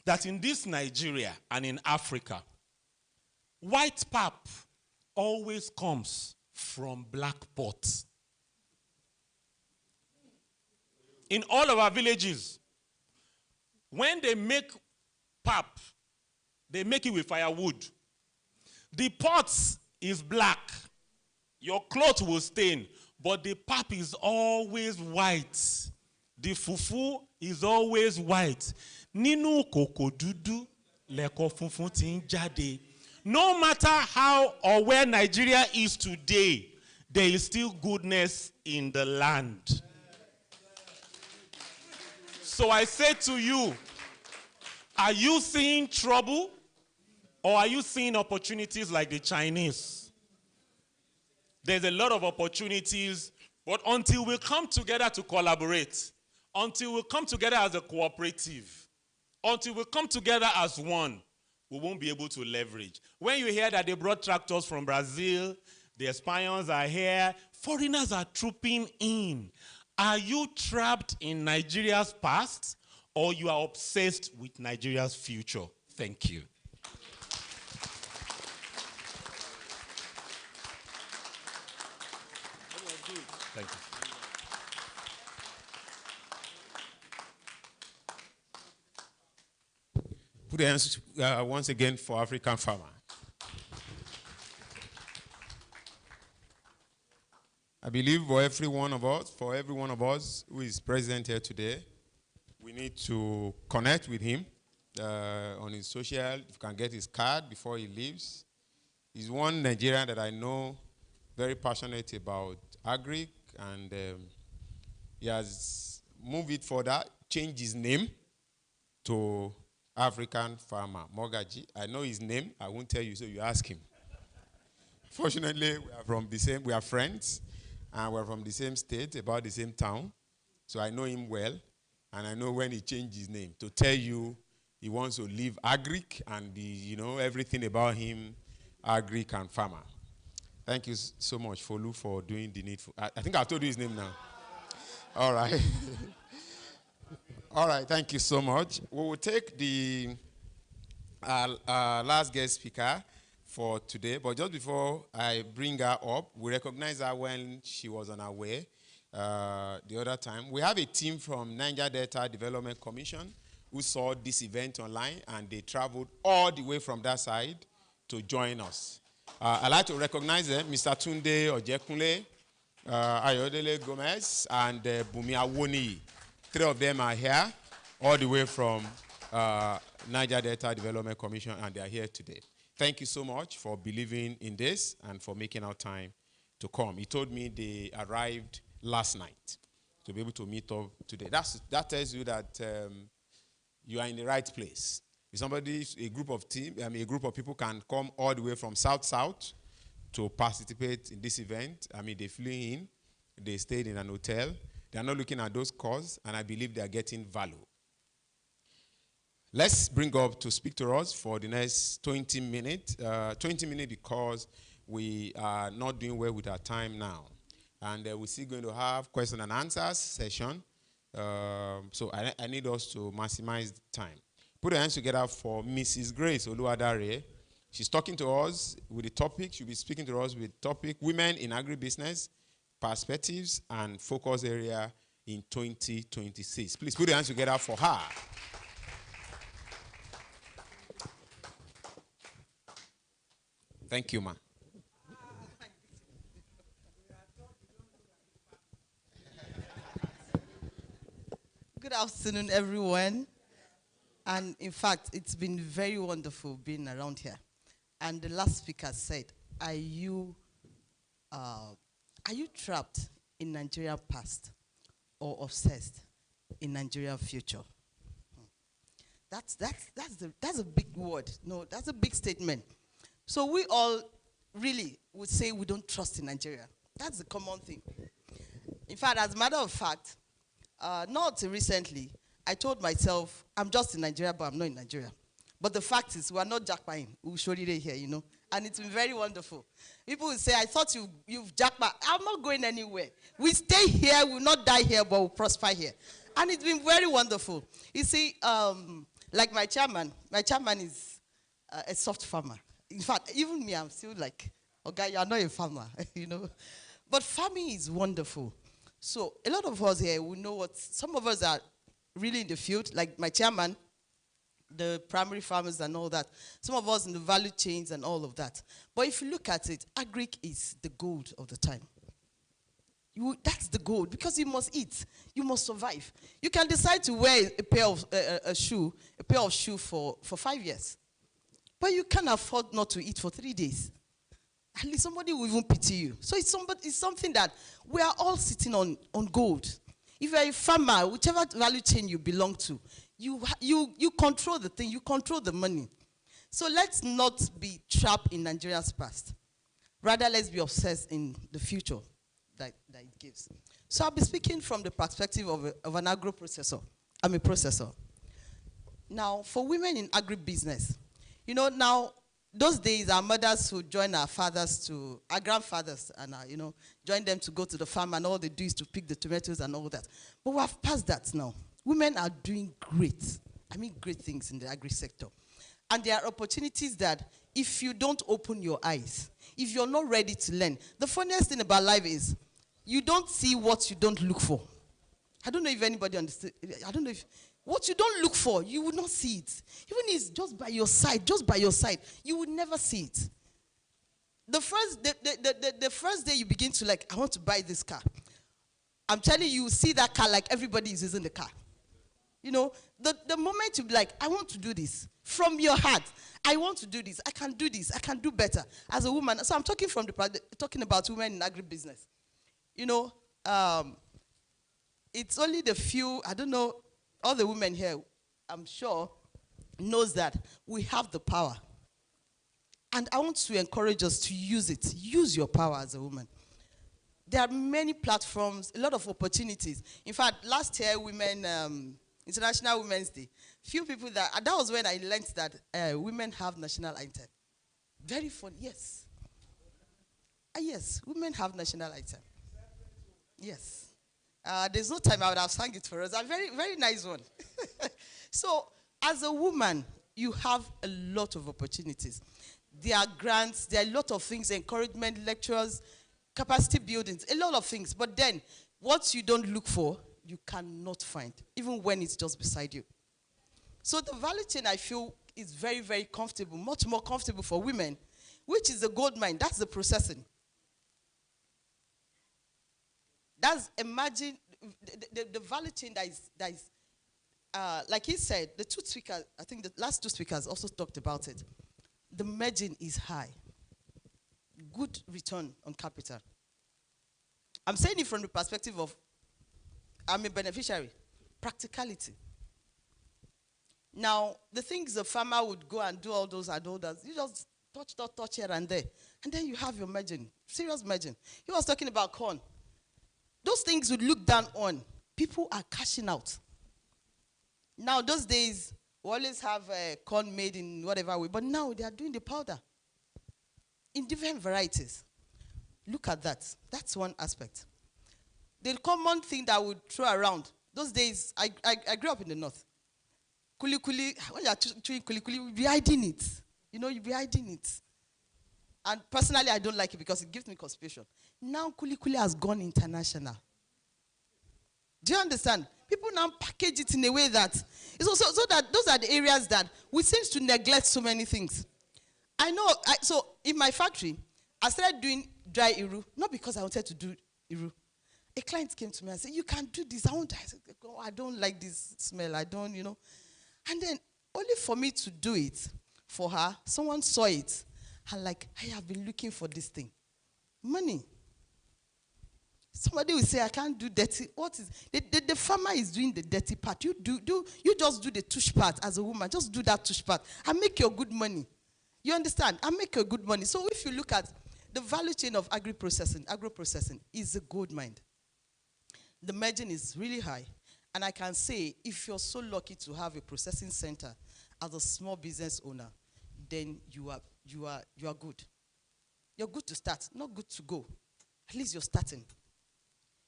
that in this Nigeria and in Africa, white pap always comes from black pots. In all of our villages, when they make pap, they make it with firewood. The pot is black. Your cloth will stain, but the pap is always white. The fufu is always white. Ninu koko dudu leko funfun tin jade. No matter how or where Nigeria is today, there is still goodness in the land. So I say to you, are you seeing trouble or are you seeing opportunities like the Chinese? There's a lot of opportunities, but until we come together to collaborate, until we come together as a cooperative, until we come together as one, we won't be able to leverage. When you hear that they brought tractors from Brazil, the Spaniards are here, foreigners are trooping in. Are you trapped in Nigeria's past or you are obsessed with Nigeria's future? Thank you. Thank you. Put the hands once again for African farmer. I believe for every one of us who is present here today, we need to connect with him on his social. If you can get his card before he leaves. He's one Nigerian that I know very passionate about agri, and he has moved it further, changed his name to African Farmer Mogaji. I know his name. I won't tell you, so you ask him. Fortunately, we are friends, and we're from the same state, about the same town. So I know him well, and I know when he changed his name to tell you he wants to leave agric and everything about him, agric and farmer. Thank you so much, Folu, for doing the needful. I think I told you his name now. All right. All right, thank you so much. We will take the last guest speaker for today, but just before I bring her up, we recognize her when she was on her way the other time. We have a team from Niger Delta Development Commission who saw this event online, and they traveled all the way from that side to join us. I'd like to recognize them, Mr. Tunde Ojekunle, Ayodele Gomez, and Bumi Awoni. 3 of them are here, all the way from Niger Delta Development Commission, and they are here today. Thank you so much for believing in this and for making our time to come. He told me they arrived last night to be able to meet up today. That tells you that you are in the right place. If a group of people can come all the way from south to participate in this event. They flew in, they stayed in an hotel. They are not looking at those costs, and I believe they are getting value. Let's bring up to speak to us for the next 20 minutes. 20 minutes because we are not doing well with our time now. And we're still going to have question and answers session. So I need us to maximize the time. Put your hands together for Mrs. Grace Oluwadare. She's talking to us with the topic. She'll be speaking to us with the topic, Women in Agribusiness, Perspectives and Focus Area in 2026. Please put your hands together for her. Thank you, ma. Good afternoon, everyone. And in fact, it's been very wonderful being around here. And the last speaker said, are you trapped in Nigerian past or obsessed in Nigerian future? That's a big word. No, that's a big statement. So we all really would say we don't trust in Nigeria. That's the common thing. In fact, as a matter of fact, not recently, I told myself, I'm just in Nigeria, but I'm not in Nigeria. But the fact is, we are not jackpotting. We'll show you here, you know. And it's been very wonderful. People will say, I thought you've jackpot. I'm not going anywhere. We stay here, we'll not die here, but we'll prosper here. And it's been very wonderful. You see, like my chairman is a soft farmer. In fact, even me, I'm still like, okay, you're not a farmer, you know. But farming is wonderful. So a lot of us here, we know what, some of us are really in the field, like my chairman, the primary farmers and all that. Some of us in the value chains and all of that. But if you look at it, agric is the gold of the time. That's the gold, because you must eat, you must survive. You can decide to wear a pair of shoe for 5 years. But you can't afford not to eat for 3 days. At least somebody will even pity you. So it's something that we are all sitting on gold. If you're a farmer, whichever value chain you belong to, you control the thing, you control the money. So let's not be trapped in Nigeria's past. Rather, let's be obsessed in the future that it gives. So I'll be speaking from the perspective of an agro-processor. I'm a processor. Now, for women in agribusiness, you know, now, those days, our mothers would join our grandfathers, and join them to go to the farm, and all they do is to pick the tomatoes and all that. But we have passed that now. Women are doing great things in the agri sector. And there are opportunities that if you don't open your eyes, if you're not ready to learn, the funniest thing about life is you don't see what you don't look for. I don't know if anybody understands. I don't know if what you don't look for, you will not see it. Even if it's just by your side, you will never see it. The first day you begin to I want to buy this car. I'm telling you, you see that car like everybody is using the car. You know, the moment you be like, I want to do this, from your heart, I want to do this, I can do this, I can do better as a woman. So I'm talking about women in agribusiness. You know, it's only the few, I don't know, all the women here, I'm sure, knows that we have the power. And I want to encourage us to use it. Use your power as a woman. There are many platforms, a lot of opportunities. In fact, last year, International Women's Day, few people that was when I learned that women have national anthem. Very fun, yes. Yes, women have national anthem. Yes. There's no time I would have sang it for us. A very, very nice one. So, as a woman, you have a lot of opportunities. There are grants, there are a lot of things, encouragement, lectures, capacity buildings, a lot of things. But then, what you don't look for, you cannot find, even when it's just beside you. So the value chain, I feel, is very, very comfortable, much more comfortable for women, which is the gold mine. That's the processing. That's, imagine, the value chain that is like he said, the two speakers, I think the last two speakers also talked about it. The margin is high. Good return on capital. I'm saying it from the perspective of, I'm a beneficiary. Practicality. Now, the things the farmer would go and do all those and all that, you just touch here and there. And then you have your margin, serious margin. He was talking about corn. Those things would look down on. People are cashing out. Now, those days, we always have corn made in whatever way, but now they are doing the powder in different varieties. Look at that. That's one aspect. The common thing that I would throw around, those days, I grew up in the north. kuli, when you are chewing kuli, you'll be hiding it. You know, you'll be hiding it. And personally, I don't like it because it gives me constipation. Now kuli has gone international. Do you understand? People now package it in a way that, so that those are the areas that we seem to neglect so many things. I know, so in my factory, I started doing dry iru, not because I wanted to do iru. A client came to me and said, you can do this. I said, oh, I don't like this smell. I don't, you know. And then only for me to do it for her, someone saw it. And like, I have been looking for this thing. Money. Somebody will say, I can't do dirty. What is the farmer is doing the dirty part. You just do the tush part as a woman. Just do that tush part and make your good money. You understand? And make your good money. So if you look at the value chain of agro-processing is a gold mine. The margin is really high. And I can say, if you're so lucky to have a processing center as a small business owner, then you are good. You're good to start, not good to go. At least you're starting.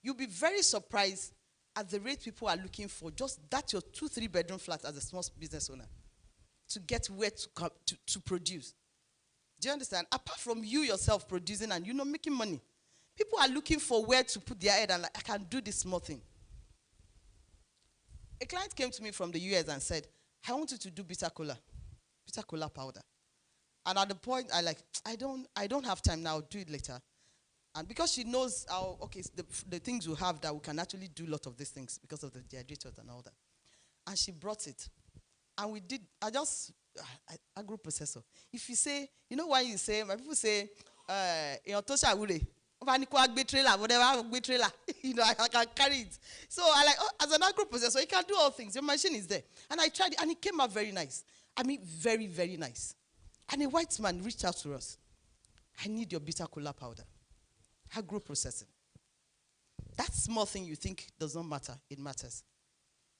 You'll be very surprised at the rate people are looking for just that your 2-3 bedroom flat as a small business owner to get where to produce. Do you understand? Apart from you yourself producing and making money, people are looking for where to put their head and like, I can do this small thing. A client came to me from the US and said, I want you to do bitter cola powder. And at the point, I don't have time now, I'll do it later. And because she knows how, okay, the things we have that we can actually do a lot of these things because of the dehydrators and all that. And she brought it. And we did, agro-processor. If you say, you know why you say, my people say, whatever, trailer, I can carry it. So as an agro-processor, you can do all things. Your machine is there. And I tried it, and it came out very nice. I mean, very, very nice. And a white man reached out to us. I need your bitter cola powder. Agro-processing. That small thing you think does not matter, it matters.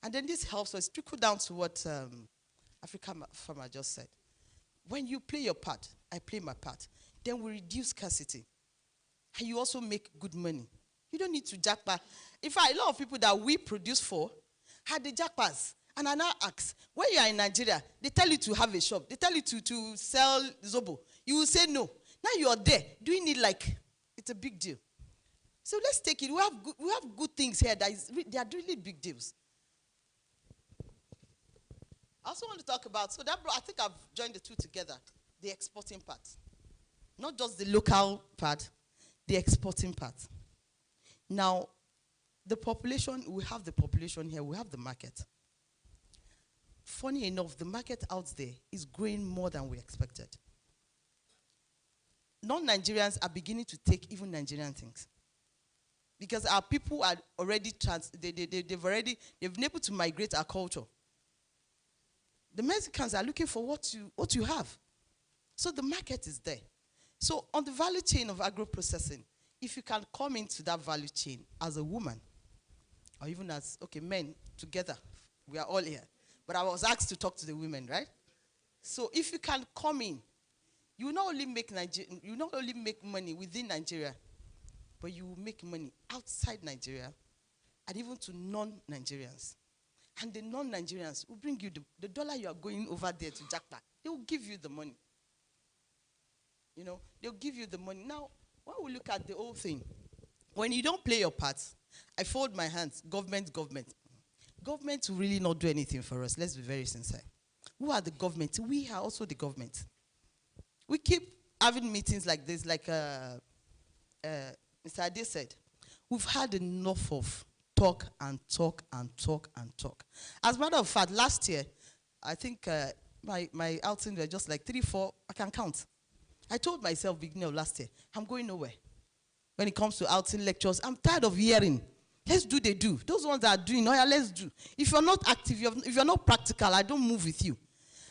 And then this helps us trickle down to what African farmer just said. When you play your part, I play my part, then we reduce scarcity. And you also make good money. You don't need to jackpot. In fact, a lot of people that we produce for had the jackpots. And I now ask, when you are in Nigeria, they tell you to have a shop. They tell you to sell Zobo. You will say no. Now you are there doing it like it's a big deal. So let's take it. We have good things here they are really big deals. I also want to talk about, I think I've joined the two together, the exporting part. Not just the local part, the exporting part. Now, the population, we have the population here, we have the market. Funny enough, the market out there is growing more than we expected. Non-Nigerians are beginning to take even Nigerian things. Because our people are already, they've been able to migrate our culture. The Mexicans are looking for what you have. So the market is there. So on the value chain of agro-processing, if you can come into that value chain as a woman, or even as, men together, we are all here. But I was asked to talk to the women, right? So if you can come in, you will not only make money within Nigeria, but you will make money outside Nigeria and even to non-Nigerians. And the non-Nigerians will bring you the dollar you are going over there to jackpot. They will give you the money. They'll give you the money. Now, when we look at the whole thing, when you don't play your part, I fold my hands, government. Government will really not do anything for us. Let's be very sincere. Who are the government? We are also the government. We keep having meetings like this, like Mr. Ade said. We've had enough of talk. As a matter of fact, last year, I think my outings were just like 3, 4, I can count. I told myself beginning of last year, I'm going nowhere. When it comes to outing lectures, I'm tired of hearing. Let's do, they do. Those ones that are doing, let's do. If you're not active, if you're not practical, I don't move with you.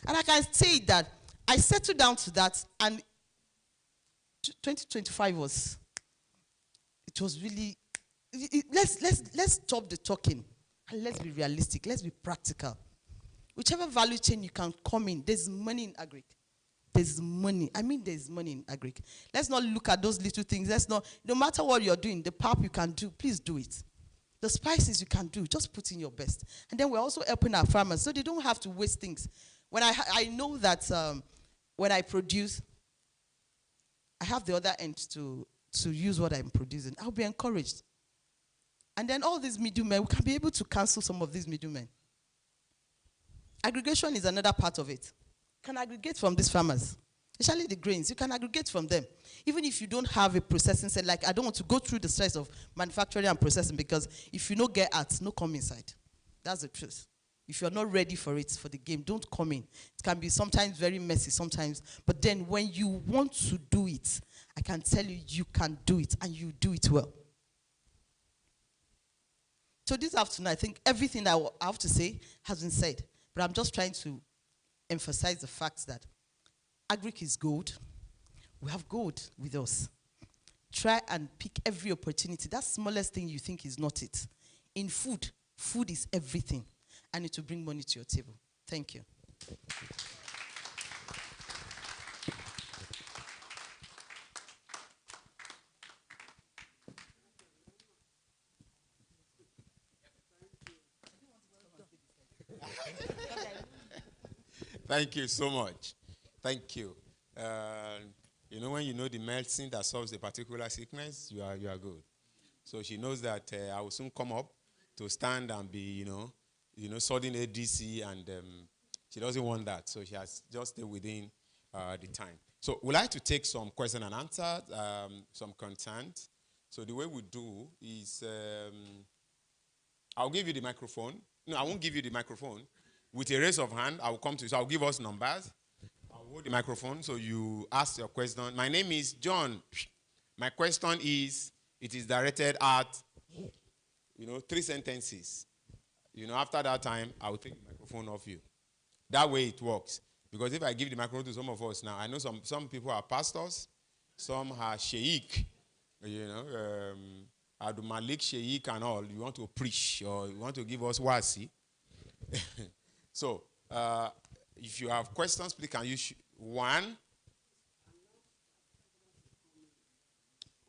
And I can say that I settled down to that, and 2025 was really, let's stop the talking, and let's be realistic, let's be practical. Whichever value chain you can come in, there's money in agric. There's money. I mean, there's money in agric. Let's not look at those little things. No matter what you're doing, the part you can do, please do it. The spices you can do, just put in your best. And then we're also helping our farmers so they don't have to waste things. When I know that when I produce, I have the other end to use what I'm producing. I'll be encouraged. And then all these middlemen, we can be able to cancel some of these middlemen. Aggregation is another part of it. You can aggregate from these farmers, especially the grains. You can aggregate from them. Even if you don't have a processing set, like I don't want to go through the stress of manufacturing and processing, because if you don't get at, no come inside. That's the truth. If you're not ready for it, for the game, don't come in. It can be sometimes very messy, sometimes. But then when you want to do it, I can tell you, you can do it, and you do it well. So this afternoon, I think everything that I have to say has been said. But I'm just trying to emphasize the fact that Agric is gold. We have gold with us. Try and pick every opportunity. That smallest thing you think is not it. In food, food is everything. And it will bring money to your table. Thank you. Thank you so much. Thank you. You know, when you know the medicine that solves a particular sickness, you are good. So she knows that I will soon come up to stand and be, you know, sorting ADC, and she doesn't want that. So she has just stayed within the time. So we'd like to take some question and answer, some content. So the way we do is I'll give you the microphone. No, I won't give you the microphone. With a raise of hand, I will come to you. So I'll give us numbers. I'll hold the microphone so you ask your question. My name is John. My question is, it is directed at, 3 sentences. After that time, I will take the microphone off you. That way it works. Because if I give the microphone to some of us now, I know some people are pastors, some are sheikh, Abdul Malik Sheikh and all. You want to preach or you want to give us wasi. So, if you have questions, please can you one?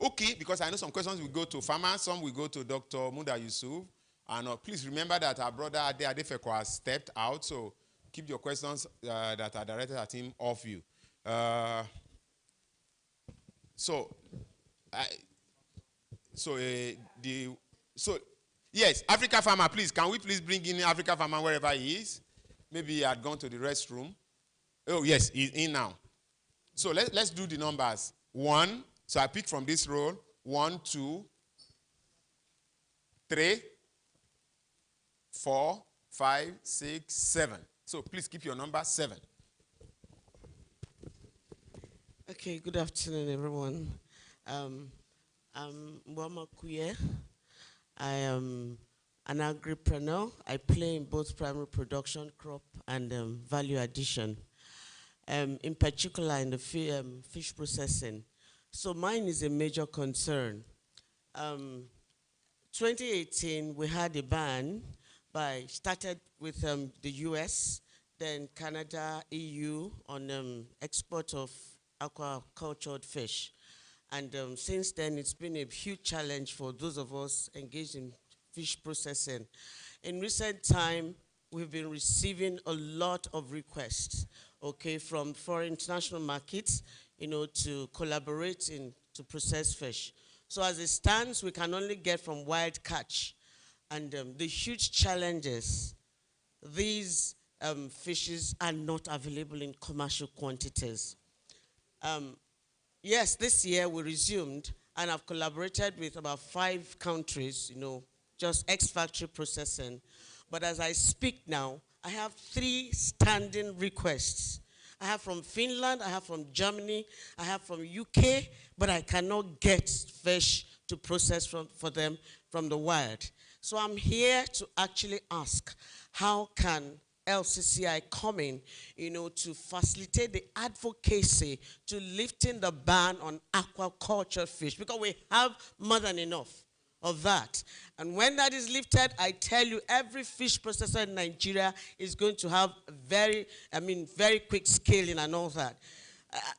Okay, because I know some questions will go to farmers, some will go to Dr. Muda Yusuf. And please remember that our brother Ade Adefeko has stepped out, so keep your questions that are directed at him off you. Yes, Africa farmer, please. Can we please bring in Africa farmer wherever he is? Maybe he had gone to the restroom. Oh, yes, he's in now. So let's do the numbers. 1, so I pick from this row. 1, 2, 3, 4, 5, 6, 7. So please keep your number 7. Okay, good afternoon, everyone. I'm Mboma Kuye. I am an agripreneur. I play in both primary production, crop, and value addition. In particular, in the fish processing. So mine is a major concern. 2018, we had a ban started with the US, then Canada, EU on export of aquacultured fish. And since then, it's been a huge challenge for those of us engaged in fish processing. In recent time, we've been receiving a lot of requests, from foreign international markets, to collaborate to process fish. So as it stands, we can only get from wild catch. And the huge challenges, these fishes are not available in commercial quantities. Yes, this year we resumed, and I've collaborated with about 5 countries, just ex-factory processing. But as I speak now, I have 3 standing requests. I have from Finland, I have from Germany, I have from UK, but I cannot get fish to process for them from the wild. So I'm here to actually ask, how can LCCI come in, to facilitate the advocacy to lifting the ban on aquaculture fish, because we have more than enough of that. And when that is lifted, I tell you, every fish processor in Nigeria is going to have very quick scaling and all that.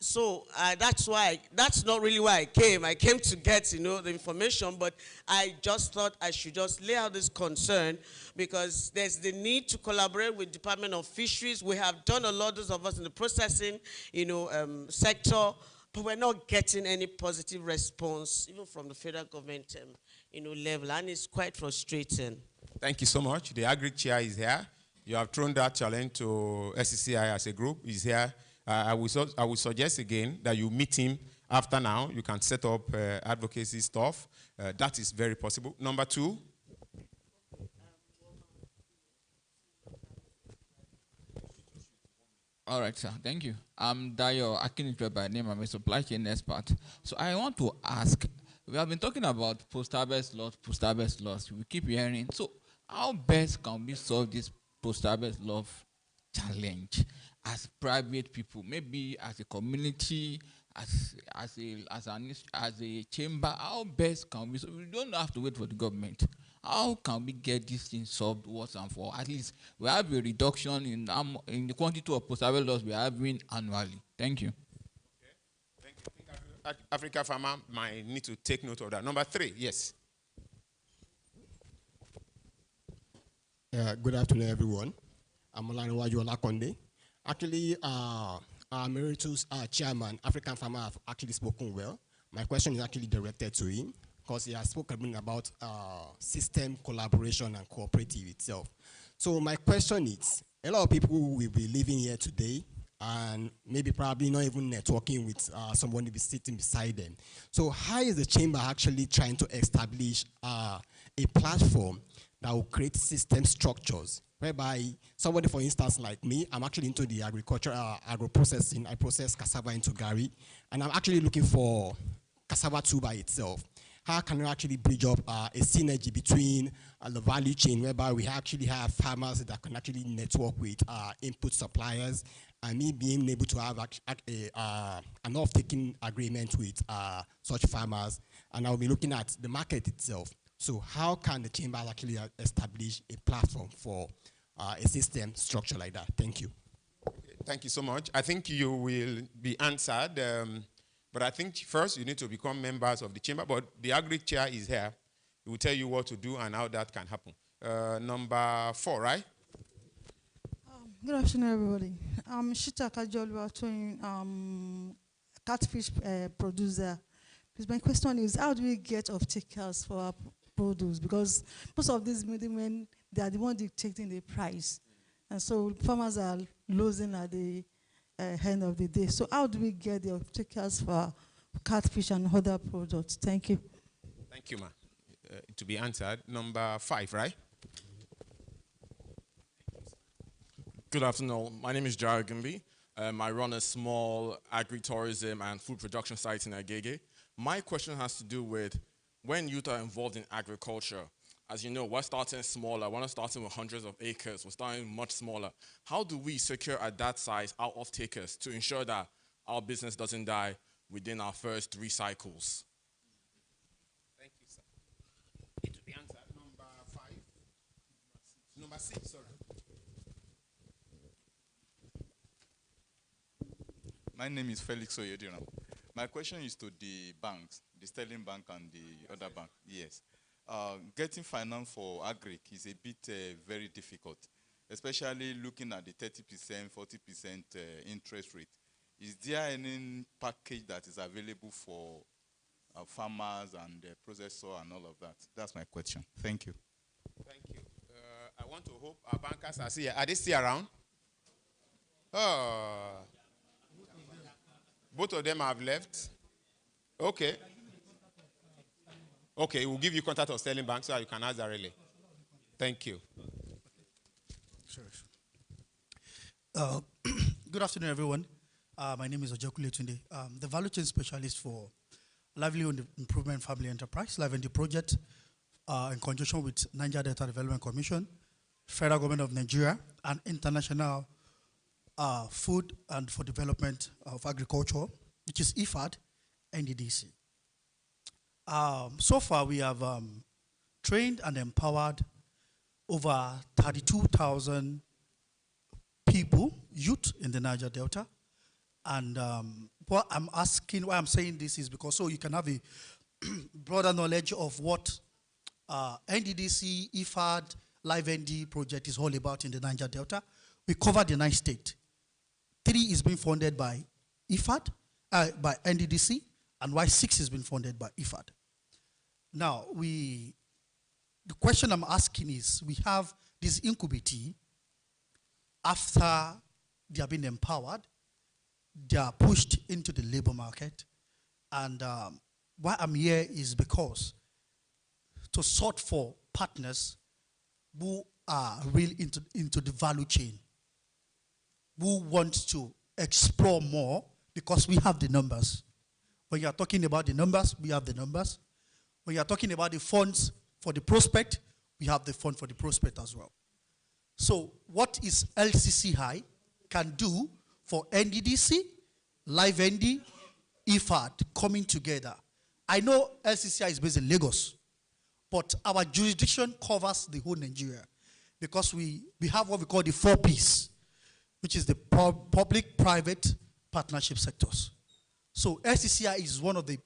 That's not really why I came. I came to get, the information, but I just thought I should just lay out this concern because there's the need to collaborate with Department of Fisheries. We have done a lot, those of us in the processing, sector, but we're not getting any positive response, even from the federal government, level, and it's quite frustrating. Thank you so much. The Agri Chair is here. You have thrown that challenge to SCCI as a group. He's here. I will suggest again that you meet him after now. You can set up advocacy stuff. That is very possible. Number 2. All right, sir. Thank you. I'm Dayo Akinitwe by name. I'm a supply chain expert. So I want to ask, we have been talking about post-harvest loss. We keep hearing. So how best can we solve this post-harvest loss challenge as private people, maybe as a community, as a chamber? How best can we? So we don't have to wait for the government. How can we get this thing solved once and for all? At least we have a reduction in the quantity of post-harvest loss we are having annually. Thank you. Okay. Thank you. Africa farmer might need to take note of that. Number 3, yes. Good afternoon, everyone. I'm Olaniwaju Olakonde. Actually, our emeritus chairman, African Farmer, have actually spoken well. My question is actually directed to him because he has spoken about system collaboration and cooperative itself. So my question is, a lot of people will be living here today and maybe probably not even networking with someone to be sitting beside them. So how is the chamber actually trying to establish a platform that will create system structures whereby somebody, for instance, like me, I'm actually into the agriculture, agro-processing. I process cassava into gari, and I'm actually looking for cassava tuber itself. How can we actually bridge up a synergy between the value chain, whereby we actually have farmers that can actually network with input suppliers, and me being able to have an off-taking agreement with such farmers, and I'll be looking at the market itself. So how can the chamber actually establish a platform for a system structure like that? Thank you. Thank you so much. I think you will be answered, but I think first you need to become members of the chamber, but the Agri Chair is here. He will tell you what to do and how that can happen. Number 4, right? Good afternoon, everybody. I'm Shita Kajolu, catfish producer. Because my question is, how do we get off-takers for our produce? Because most of these middlemen, they are the ones dictating the price. And so farmers are losing at the end of the day. So how do we get the off-takers for catfish and other products? Thank you. Thank you, ma. To be answered. Number 5, right? Good afternoon. My name is Jara Gumbi. I run a small agri-tourism and food production site in Agege. My question has to do with when youth are involved in agriculture. As you know, we're starting smaller. We're not starting with hundreds of acres. We're starting much smaller. How do we secure at that size our off-takers to ensure that our business doesn't die within our first 3 cycles? Thank you, sir. It will be answered. Number 5. Number 6, sorry. My name is Felix Oyediran. My question is to the banks, the Sterling Bank and the other bank. Yes. Getting finance for agric is a bit very difficult, especially looking at the 30%, 40% interest rate. Is there any package that is available for farmers and processors and all of that? That's my question. Thank you. Thank you. I want to hope our bankers are still here. Are they still around? Oh. Both of them have left. Okay. Okay, we'll give you contact of Sterling Bank so you can ask directly. Thank you. Sure. Good afternoon, everyone. My name is Ojakule Tunde. The value chain specialist for Livelihood Improvement Family Enterprise, Live ND Project, in conjunction with Niger Delta Development Commission, Federal Government of Nigeria, and International Food and for Development of Agriculture, which is IFAD, NDDC. So far, we have trained and empowered over 32,000 people, youth in the Niger Delta, And what I'm asking, why I'm saying this is because so you can have a broader knowledge of what NDDC, IFAD, Live ND project is all about in the Niger Delta. We cover the 9 states. 3 is being funded by IFAD, by NDDC, and why 6 is being funded by IFAD. Now, the question I'm asking is, we have this incubatee. After they have been empowered, they are pushed into the labor market. And why I'm here is because to sort for partners who are really into the value chain, who want to explore more, because we have the numbers. When you are talking about the numbers, we have the numbers. When you are talking about the funds for the prospect, we have the fund for the prospect as well. So what is LCCI can do for NDDC, Live ND, IFAD coming together? I know LCCI is based in Lagos, but our jurisdiction covers the whole Nigeria because we have what we call the 4 Ps, which is the public, private, partnership sectors. So LCCI is one of the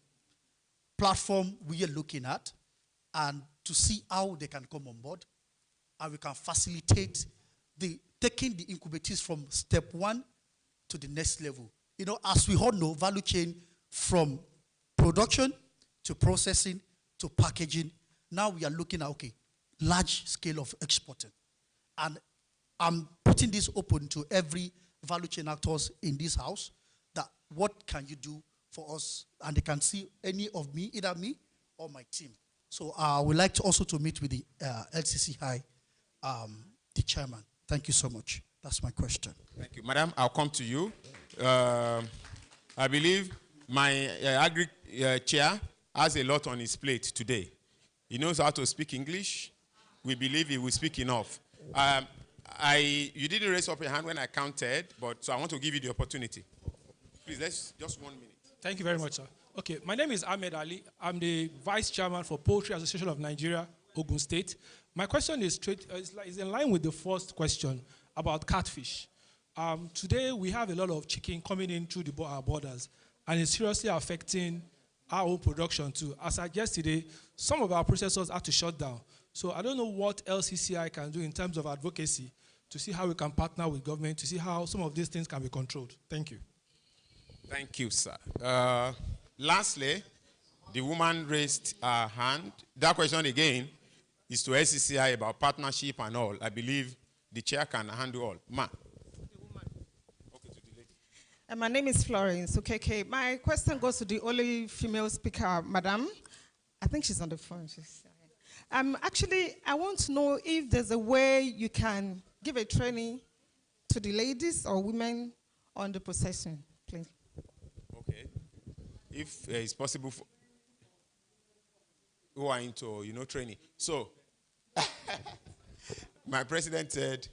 platforms we are looking at and to see how they can come on board and we can facilitate taking the incubators from step 1 to the next level. You know, as we all know, value chain from production to processing to packaging. Now we are looking at, okay, large scale of exporting. And I'm putting this open to every value chain actors in this house that what can you do for us? And they can see any of me, either me or my team. So I would like to also to meet with the LCCI, the chairman. Thank you so much. That's my question. Thank you. Madam, I'll come to you. I believe my agri chair has a lot on his plate today. He knows how to speak English. We believe he will speak enough. You didn't raise up your hand when I counted, but so I want to give you the opportunity. Please, let's just 1 minute. Thank you very much, sir. Okay, my name is Ahmed Ali. I'm the vice chairman for Poultry Association of Nigeria, Ogun State. My question is in line with the first question about catfish. Today, we have a lot of chicken coming in through our borders, and it's seriously affecting our own production too. As of yesterday, some of our processors had to shut down. So I don't know what LCCI can do in terms of advocacy to see how we can partner with government, to see how some of these things can be controlled. Thank you. Thank you, sir. Lastly, the woman raised her hand. That question again is to LCCI about partnership and all. I believe the chair can handle all. Ma. My name is Florence. Okay. My question goes to the only female speaker, madam. I think she's on the phone. Actually, I want to know if there's a way you can give a training to the ladies or women on the processing, please. Okay. If it's possible for who are into, training. So, my president said,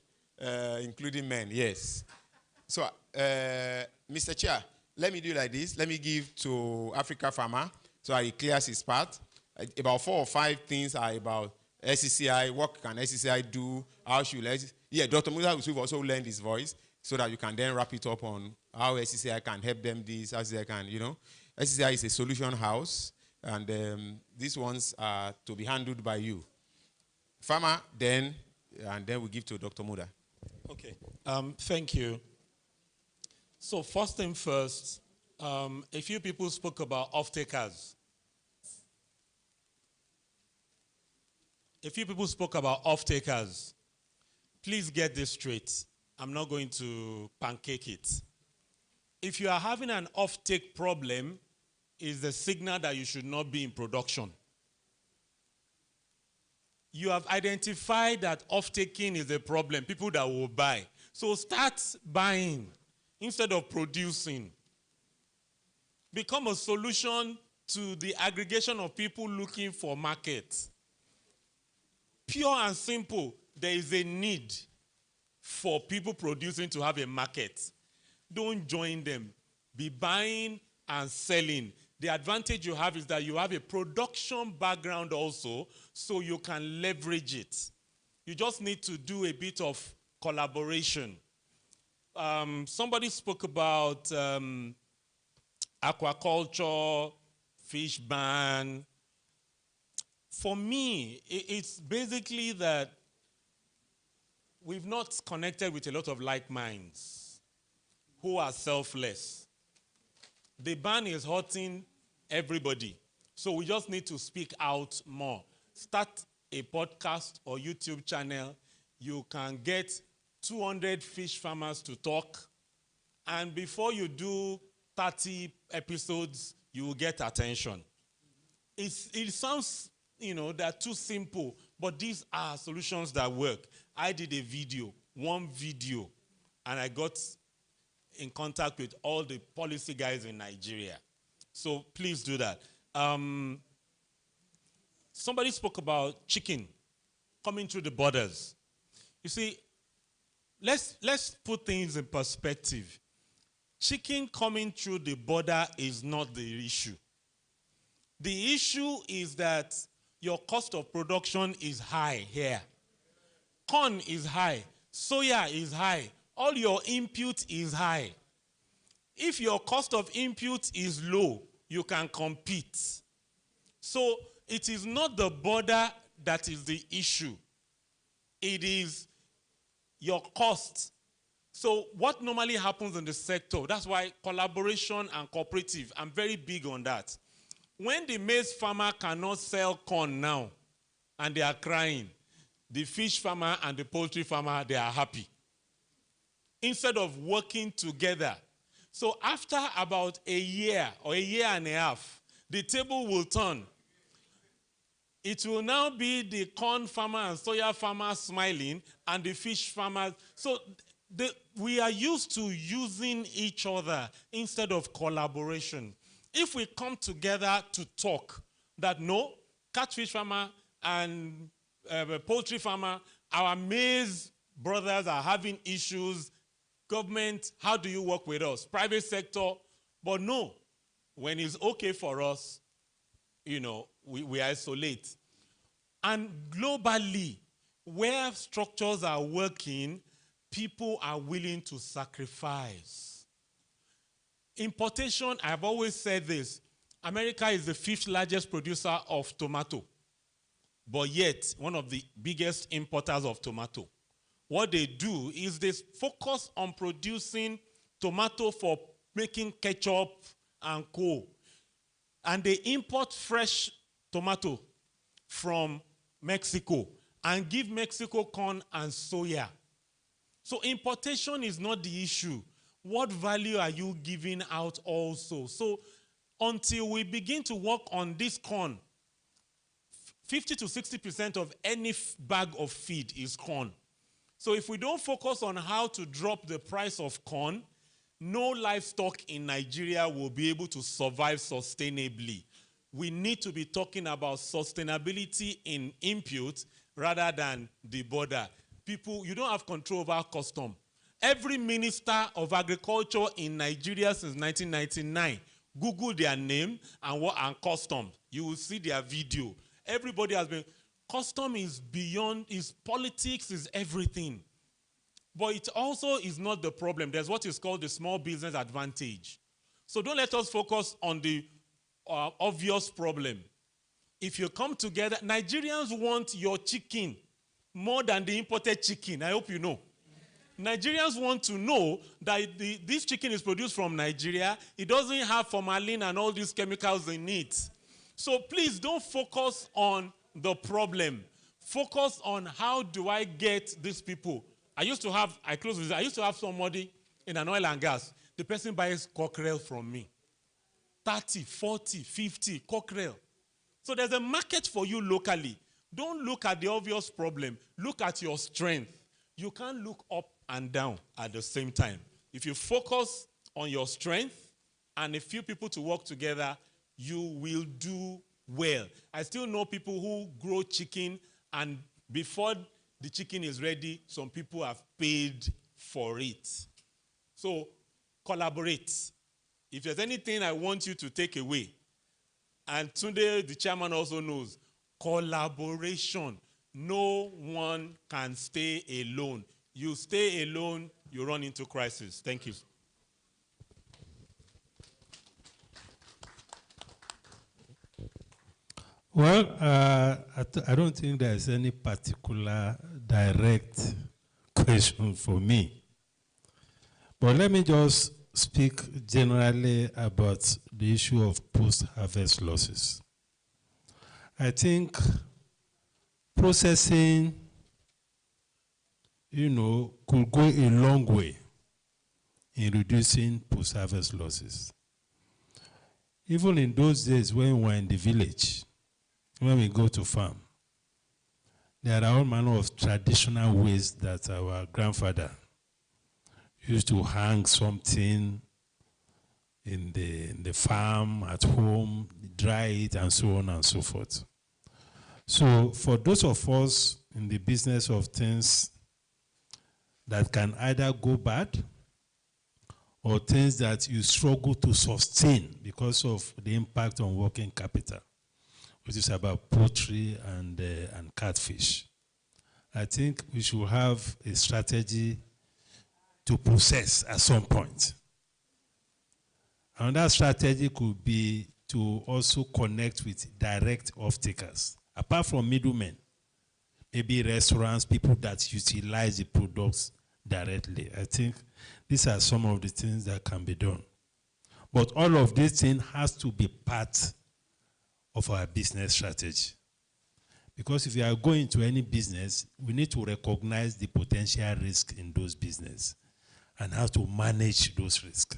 including men, yes. So, Mr. Chair, let me do like this. Let me give to Africa Farmer so he clears his part. About 4 or 5 things are about SCCI. What can SCCI do? How should Dr. Musa will also lend his voice so that you can then wrap it up on how SCCI can help them this, how SCCI can, SCCI is a solution house, and these ones are to be handled by you. Farmer, and then we give to Dr. Muda. Okay, thank you. So first thing first, a few people spoke about off-takers. Please get this straight. I'm not going to pancake it. If you are having an off-take problem, it's the signal that you should not be in production. You have identified that off-taking is a problem, people that will buy. So start buying instead of producing. Become a solution to the aggregation of people looking for markets. Pure and simple, there is a need for people producing to have a market. Don't join them. Be buying and selling. The advantage you have is that you have a production background also, so you can leverage it. You just need to do a bit of collaboration. somebody spoke about aquaculture, fish ban. For me, it's basically that we've not connected with a lot of like minds who are selfless. The ban is hurting everybody. So we just need to speak out more. Start a podcast or YouTube channel. You can get 200 fish farmers to talk. And before you do 30 episodes, you will get attention. It sounds, they're too simple, but these are solutions that work. I did one video, and I got in contact with all the policy guys in Nigeria. So please do that. Somebody spoke about chicken coming through the borders. You see, let's put things in perspective. Chicken coming through the border is not the issue. The issue is that your cost of production is high here. Corn is high. Soya is high. All your input is high. If your cost of input is low, you can compete. So it is not the border that is the issue. It is your cost. So what normally happens in the sector, that's why collaboration and cooperative, I'm very big on that. When the maize farmer cannot sell corn now, and they are crying, the fish farmer and the poultry farmer, they are happy. Instead of working together. So after about a year or a year and a half, the table will turn. It will now be the corn farmer and soya farmer smiling and the fish farmers. So we are used to using each other instead of collaboration. If we come together to talk that no, catfish farmer and poultry farmer, our maize brothers are having issues. Government, how do you work with us? Private sector, but no. When it's okay for us, we isolate. And globally, where structures are working, people are willing to sacrifice. Importation, I've always said this, America is the 5th largest producer of tomato, but yet one of the biggest importers of tomato. What they do is they focus on producing tomato for making ketchup and co. And they import fresh tomato from Mexico and give Mexico corn and soya. So importation is not the issue. What value are you giving out also? So until we begin to work on this corn, 50 to 60% of any bag of feed is corn. So if we don't focus on how to drop the price of corn, no livestock in Nigeria will be able to survive sustainably. We need to be talking about sustainability in input rather than the border. People, you don't have control over custom. Every minister of agriculture in Nigeria since 1999, Google their name and custom. You will see their video. Everybody has been... Custom is beyond, is politics, is everything. But it also is not the problem. There's what is called the small business advantage. So don't let us focus on the obvious problem. If you come together, Nigerians want your chicken more than the imported chicken. I hope you know. Nigerians want to know that this chicken is produced from Nigeria. It doesn't have formalin and all these chemicals in it. So please don't focus on the problem. Focus on how do I get these people. I used to have somebody in an oil and gas. The person buys cockerel from me. 30, 40, 50 cockerel. So there's a market for you locally. Don't look at the obvious problem. Look at your strength. You can't look up and down at the same time. If you focus on your strength and a few people to work together, you will do well. I still know people who grow chicken, and before the chicken is ready, some people have paid for it. So collaborate. If there's anything I want you to take away, and today the chairman also knows, collaboration. No one can stay alone. You stay alone, you run into crisis. Thank you. Well, I don't think there's any particular direct question for me. But let me just speak generally about the issue of post-harvest losses. I think processing, could go a long way in reducing post-harvest losses. Even in those days when we were in the village, when we go to farm, there are all manner of traditional ways that our grandfather used to hang something in the farm, at home, dry it, and so on and so forth. So for those of us in the business of things that can either go bad or things that you struggle to sustain because of the impact on working capital, which is about poultry and catfish, I think we should have a strategy to process at some point. Another strategy could be to also connect with direct off-takers. Apart from middlemen, maybe restaurants, people that utilize the products directly. I think these are some of the things that can be done. But all of these things has to be part of our business strategy. Because if you are going to any business, we need to recognize the potential risk in those businesses and how to manage those risks.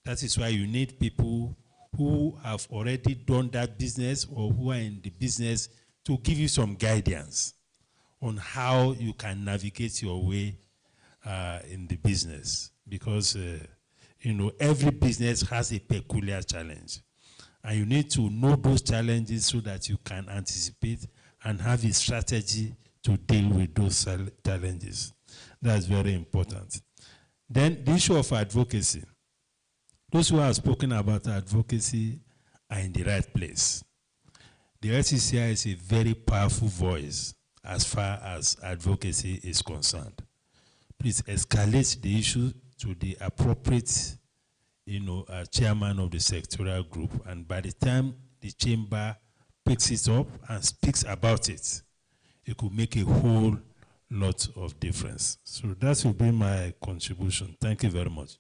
That is why you need people who have already done that business or who are in the business to give you some guidance on how you can navigate your way in the business. Because every business has a peculiar challenge. And you need to know those challenges so that you can anticipate and have a strategy to deal with those challenges. That's very important. Then the issue of advocacy. Those who have spoken about advocacy are in the right place. The LCCI is a very powerful voice as far as advocacy is concerned. Please escalate the issue to the appropriate chairman of the sectorial group, and by the time the chamber picks it up and speaks about it, it could make a whole lot of difference. So that will be my contribution. Thank you very much.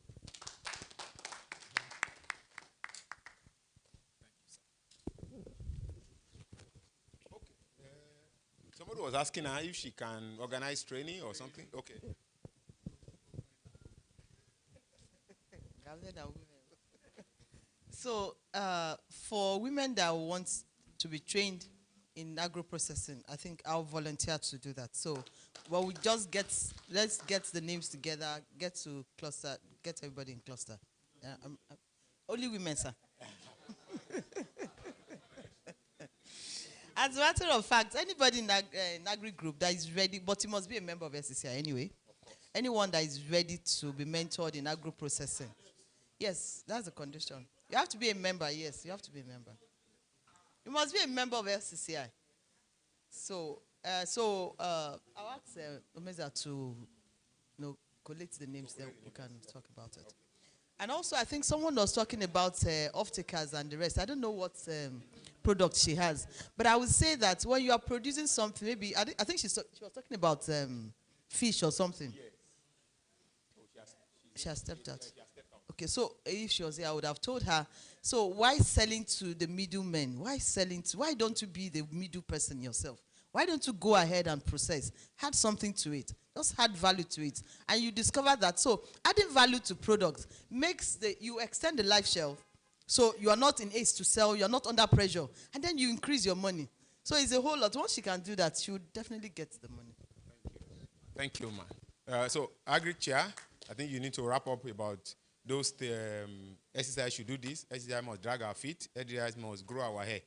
Somebody was asking her if she can organize training or something. Okay. So for women that want to be trained in agro-processing, I think I'll volunteer to do that. So well, let's get the names together, get to cluster, get everybody in cluster. Only women, sir. As a matter of fact, anybody in agri group that is ready, but you must be a member of SCCI anyway. Anyone that is ready to be mentored in agro-processing. Yes, that's the condition. You have to be a member, yes, you have to be a member. You must be a member of LCCI. So, I'll ask Omeza to collect the names, then we can talk about it. And also, I think someone was talking about off-takers and the rest. I don't know what product she has. But I would say that when you are producing something, maybe, I think she was talking about fish or something. Yes. She has stepped out. Okay, so if she was here, I would have told her, so why selling to the middlemen? Why don't you be the middle person yourself? Why don't you go ahead and process? Add something to it. Just add value to it. And you discover that. So adding value to products makes you extend the life shelf. So you are not in haste to sell. You are not under pressure. And then you increase your money. So it's a whole lot. Once she can do that, she will definitely get the money. Thank you, man. So, Agri Chair, I think you need to wrap up about those SCCI should do this. SCCI must drag our feet. SCCI must grow our hair.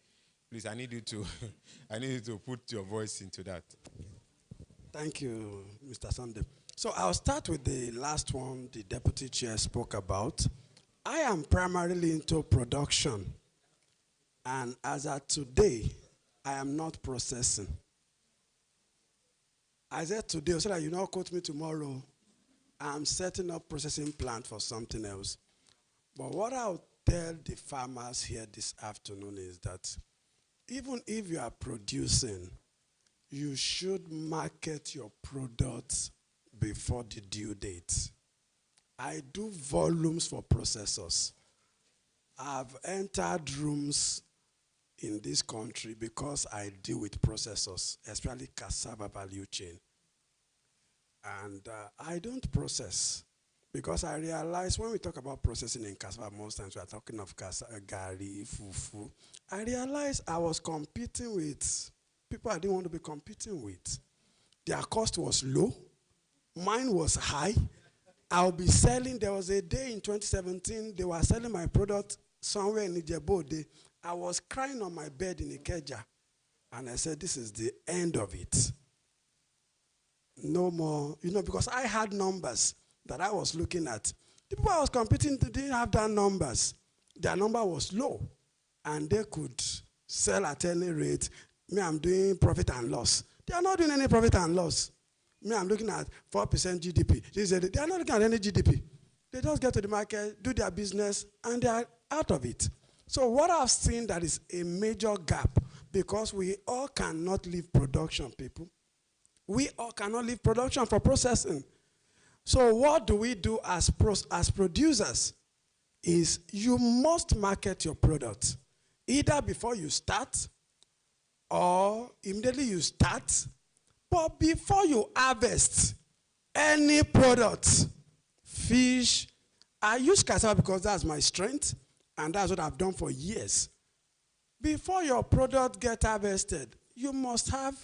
Please, I need you to put your voice into that. Thank you, Mr. Sunday. So I'll start with the last one the Deputy Chair spoke about. I am primarily into production. And as of today, I am not processing. I said today, so that you not quote me tomorrow. I'm setting up processing plant for something else. But what I'll tell the farmers here this afternoon is that even if you are producing, you should market your products before the due date. I do volumes for processors. I've entered rooms in this country because I deal with processors, especially cassava value chain. And I don't process because I realize when we talk about processing in cassava, most times we are talking of cassava, gari, fufu. I realized I was competing with people I didn't want to be competing with. Their cost was low. Mine was high. I'll be selling, there was a day in 2017, they were selling my product somewhere in Ijebode. I was crying on my bed in Ikeja. And I said, this is the end of it. No more, because I had numbers that I was looking at. The people I was competing to didn't have that numbers. Their number was low. And they could sell at any rate. Me, I'm doing profit and loss. They are not doing any profit and loss. Me, I'm looking at 4% GDP. They are not looking at any GDP. They just get to the market, do their business, and they are out of it. So what I've seen that is a major gap, because we all cannot leave production, people. We all cannot leave production for processing. So what do we do as producers is you must market your product, either before you start or immediately you start. But before you harvest any product, fish, I use cassava because that's my strength, and that's what I've done for years. Before your product gets harvested, you must have,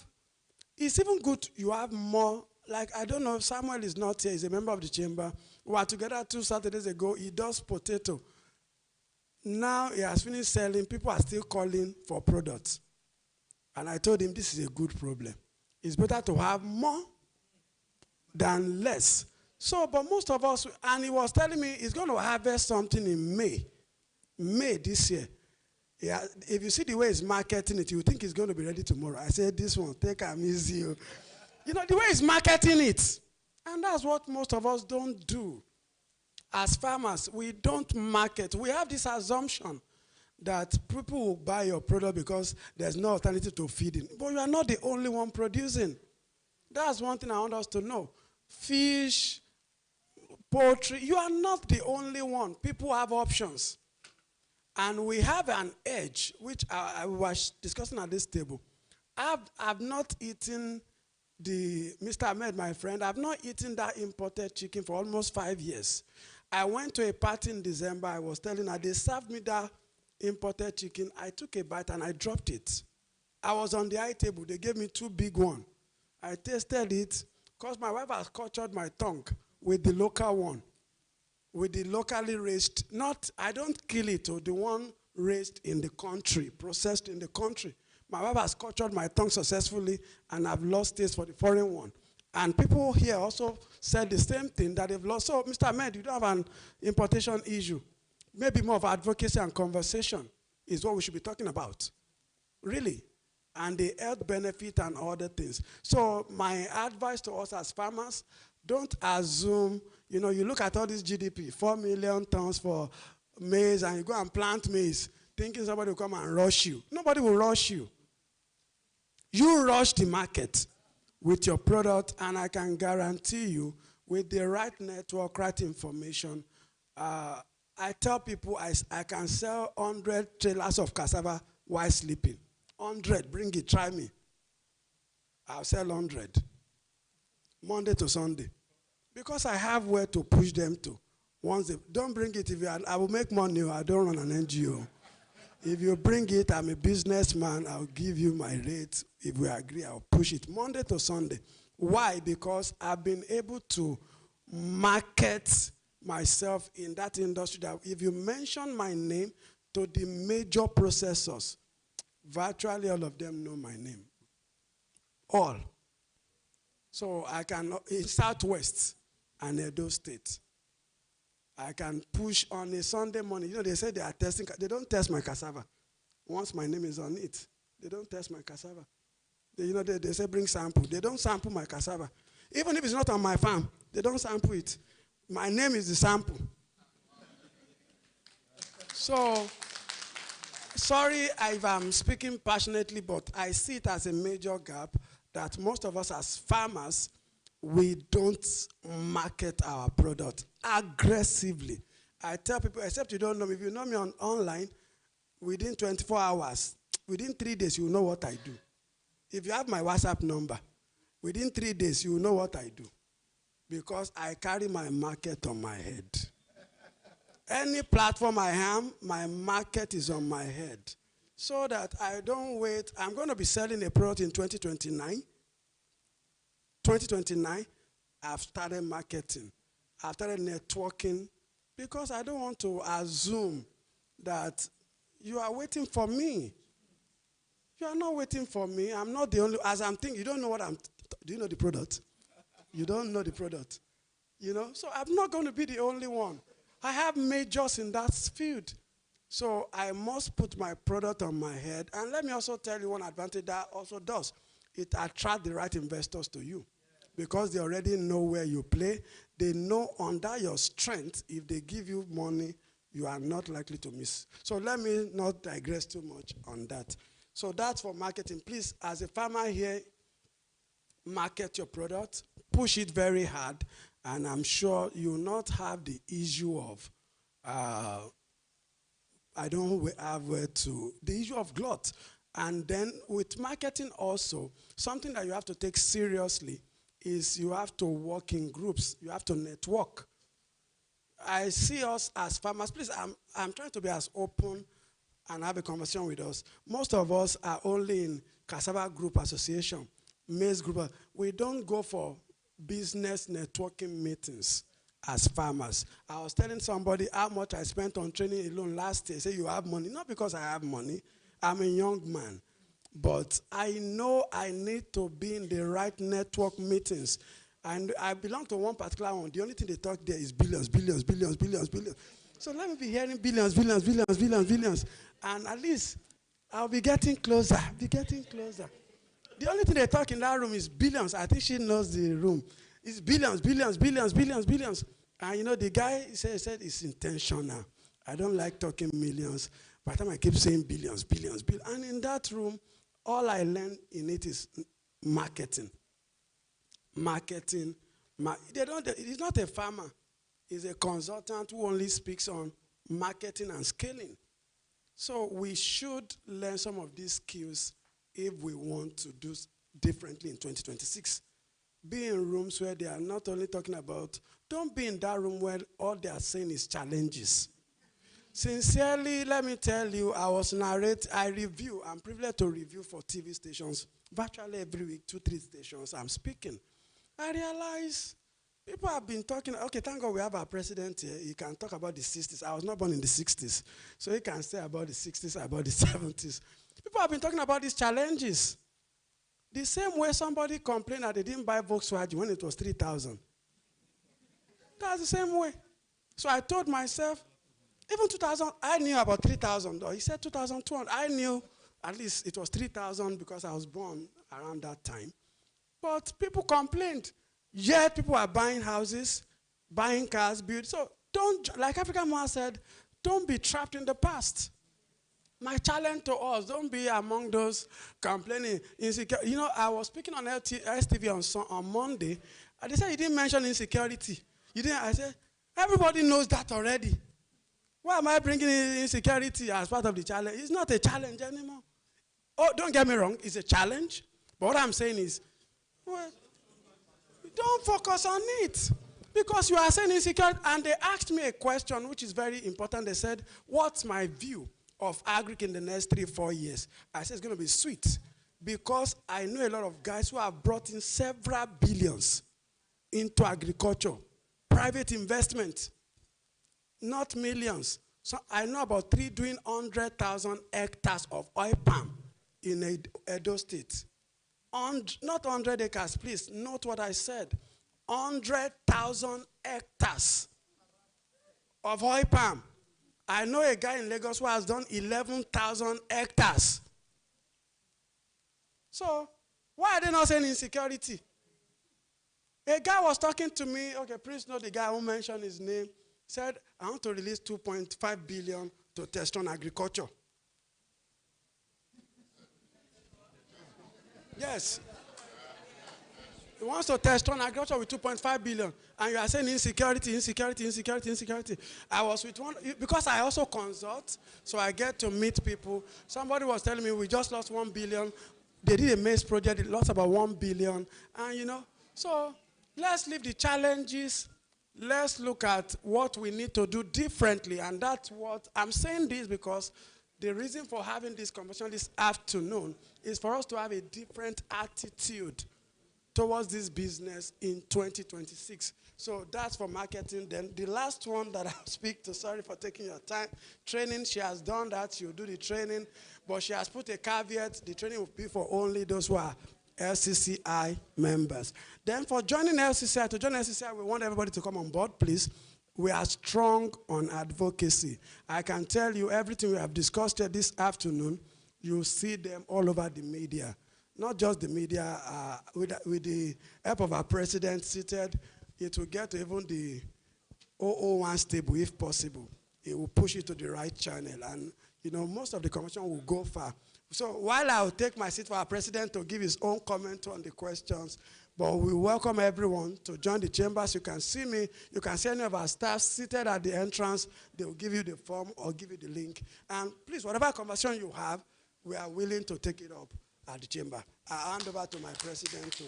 it's even good you have more, like, I don't know if Samuel is not here, he's a member of the chamber. We were together 2 Saturdays ago, he does potato. Now he has finished selling, people are still calling for products. And I told him this is a good problem. It's better to have more than less. So, but most of us, and he was telling me he's going to harvest something in May this year. Yeah, if you see the way he's marketing it, you think it's going to be ready tomorrow. I said, this one, take him easy. The way he's marketing it. And that's what most of us don't do. As farmers, we don't market. We have this assumption that people will buy your product because there's no alternative to feeding. But you are not the only one producing. That's one thing I want us to know. Fish, poultry, you are not the only one. People have options. And we have an edge, which I was discussing at this table. I've not eaten Mr. Ahmed, my friend, I've not eaten that imported chicken for almost 5 years. I went to a party in December. I was telling her, they served me that imported chicken. I took a bite and I dropped it. I was on the high table. They gave me 2 big ones. I tasted it because my wife has cultured my tongue with the local one, with the locally raised. I don't kill it, or the one raised in the country, processed in the country. My wife has cultured my tongue successfully, and I've lost taste for the foreign one. And people here also said the same thing, that they've lost. So, Mr. Ahmed, you don't have an importation issue. Maybe more of advocacy and conversation is what we should be talking about. Really. And the health benefit and other things. So my advice to us as farmers, don't assume, you look at all this GDP, 4 million tons for maize, and you go and plant maize, thinking somebody will come and rush you. Nobody will rush you. You rush the market with your product, and I can guarantee you, with the right network, right information, I tell people I can sell 100 trailers of cassava while sleeping. 100, bring it, try me. I'll sell 100. Monday to Sunday. Because I have where to push them to. Once they don't bring it, I will make money. I don't run an NGO. If you bring it, I'm a businessman. I'll give you my rate. If we agree, I'll push it Monday to Sunday. Why? Because I've been able to market myself in that industry that if you mention my name to the major processors, virtually all of them know my name. All. So I can, in Southwest and Edo State, I can push on a Sunday morning. They say they are testing, they don't test my cassava. Once my name is on it, they don't test my cassava. They say bring sample. They don't sample my cassava. Even if it's not on my farm, they don't sample it. My name is the sample. So, sorry if I'm speaking passionately, but I see it as a major gap that most of us as farmers, we don't market our product aggressively. I tell people, except you don't know me, if you know me online, within 24 hours, within 3 days, you know what I do. If you have my WhatsApp number, within 3 days, you know what I do. Because I carry my market on my head. Any platform I am, my market is on my head. So that I don't wait. I'm going to be selling a product in 2029. 2029, I've started marketing. I've started networking because I don't want to assume that you are waiting for me. You are not waiting for me. I'm not the only, as I'm thinking, you don't know what do you know the product? You don't know the product. You know, so I'm not going to be the only one. I have majors in that field. So I must put my product on my head. And let me also tell you one advantage that also does. It attracts the right investors to you because they already know where you play. They know under your strength, if they give you money, you are not likely to miss. So let me not digress too much on that. So that's for marketing. Please, as a farmer here, market your product, push it very hard, and I'm sure you will not have the issue of, I don't have where to, the issue of glut. And then with marketing also, something that you have to take seriously is you have to work in groups. You have to network. I see us as farmers. Please, I'm trying to be as open and have a conversation with us. Most of us are only in Cassava Group Association, Maize Group. We don't go for business networking meetings as farmers. I was telling somebody how much I spent on training alone last year. Say, you have money. Not because I have money. I'm a young man. But I know I need to be in the right network meetings. And I belong to one particular one. The only thing they talk there is billions, billions, billions, billions, billions. So let me be hearing billions, billions, billions, billions, billions. And at least I'll be getting closer, The only thing they talk in that room is billions. I think she knows the room. It's billions, billions, billions, billions, billions. And you know, the guy said it's intentional. I don't like talking millions. By the time I keep saying billions, billions, billions. And in that room, all I learned in it is marketing. Marketing. He's not a farmer. He's a consultant who only speaks on marketing and scaling. So we should learn some of these skills if we want to do differently in 2026. Be in rooms where they are not only talking about, don't be in that room where all they are saying is challenges. Sincerely, let me tell you, I'm privileged to review for TV stations virtually every week, 2-3 stations. I'm speaking. I realize people have been talking, okay, thank God we have our president here. He can talk about the 60s. I was not born in the 60s. So he can say about the 60s, about the 70s. People have been talking about these challenges. The same way somebody complained that they didn't buy Volkswagen when it was 3,000. That's the same way. So I told myself, even 2,000, I knew about 3,000. He said 2,200. I knew at least it was 3,000 because I was born around that time. But people complained. Yet people are buying houses, buying cars, build. So don't, like African Man said, don't be trapped in the past. My challenge to us, don't be among those complaining insecure. You know, I was speaking on STV on Monday, and they said you didn't mention insecurity. You didn't. I said, everybody knows that already. Why am I bringing in insecurity as part of the challenge? It's not a challenge anymore. Oh, don't get me wrong, it's a challenge. But what I'm saying is, well, don't focus on it. Because you are saying insecurity. And they asked me a question which is very important. They said, what's my view of agric in the next 3-4 years? I said it's going to be sweet. Because I know a lot of guys who have brought in several billions into agriculture. Private investment. Not millions. So I know about 3 doing 100,000 hectares of oil palm in Edo State. Not 100 acres, please. Note what I said. 100,000 hectares of oil palm. I know a guy in Lagos who has done 11,000 hectares. So, why are they not saying insecurity? A guy was talking to me, okay, please know the guy who mentioned his name, said, I want to release 2.5 billion to test on agriculture. Yes. He wants to test on agriculture with 2.5 billion. And you are saying insecurity, insecurity, insecurity, insecurity. I was with one, because I also consult, so I get to meet people. Somebody was telling me we just lost 1 billion. They did a maize project, it lost about 1 billion. And you know, so let's leave the challenges. Let's look at what we need to do differently. And that's what I'm saying this because the reason for having this conversation this afternoon is for us to have a different attitude towards this business in 2026. So that's for marketing. Then the last one that I'll speak to, sorry for taking your time, training, she has done that, she'll do the training, but she has put a caveat, the training will be for only those who are LCCI members. Then for joining LCCI, to join LCCI, we want everybody to come on board, please. We are strong on advocacy. I can tell you everything we have discussed here this afternoon, you'll see them all over the media. Not just the media, with the help of our president seated, it will get to even the 001 stable if possible. It will push it to the right channel. And, you know, most of the conversation will go far. So while I'll take my seat for our president to give his own comment on the questions, but we welcome everyone to join the chambers. You can see me. You can see any of our staff seated at the entrance. They will give you the form or give you the link. And please, whatever conversation you have, we are willing to take it up at the chamber. I hand over to my president to.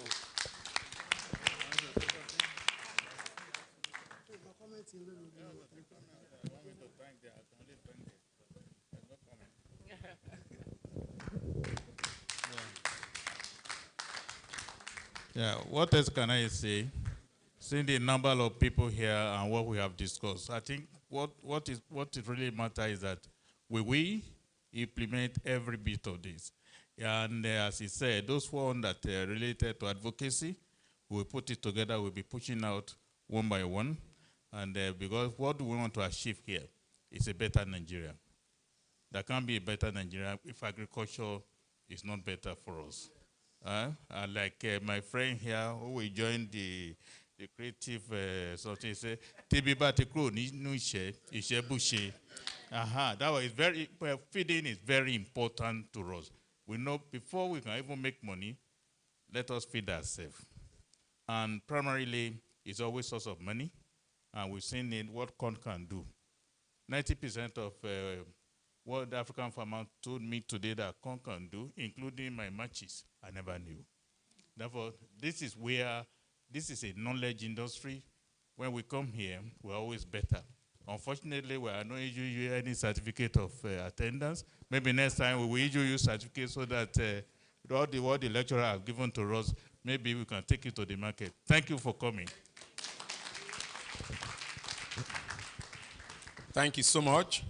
Yeah, what else can I say? Seeing the number of people here and what we have discussed, I think what it really matters is that we implement every bit of this. And as he said, those one that are related to advocacy, we'll put it together, we'll be pushing out one by one. And because what we want to achieve here is a better Nigeria. There can't be a better Nigeria if agriculture is not better for us. Like my friend here, who will join the creative something, say, that was feeding is very important to us. We know before we can even make money, let us feed ourselves. And primarily, it's always source of money, and we've seen what corn can do. 90% of what the African farmer told me today that corn can do, including my matches, I never knew. Therefore, this is a knowledge industry. When we come here, we're always better. Unfortunately, we are not issue you any certificate of attendance. Maybe next time we will issue you certificate so that what the lecturer has given to us, maybe we can take it to the market. Thank you for coming. Thank you so much.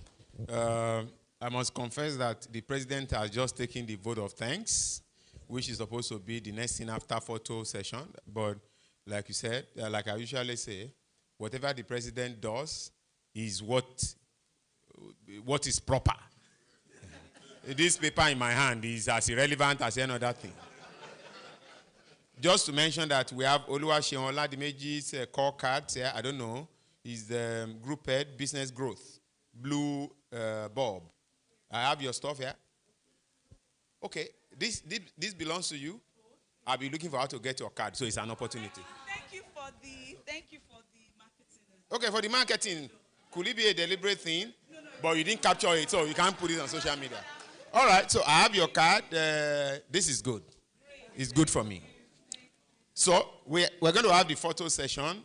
I must confess that the president has just taken the vote of thanks, which is supposed to be the next thing after photo session. But like you said, like I usually say, whatever the president does is what is proper. This paper in my hand is as irrelevant as any other thing. Just to mention that we have Oluwaseun Oladimeji's call card here. I don't know. He's the group head, business growth, blue bulb. I have your stuff here. Okay, this belongs to you. I'll be looking for how to get your card, so it's an opportunity. Thank you for the marketing. Okay, for the marketing, could it be a deliberate thing? No. But you didn't capture it, so you can't put it on social media. All right, so I have your card. This is good. It's good for me. So we're going to have the photo session.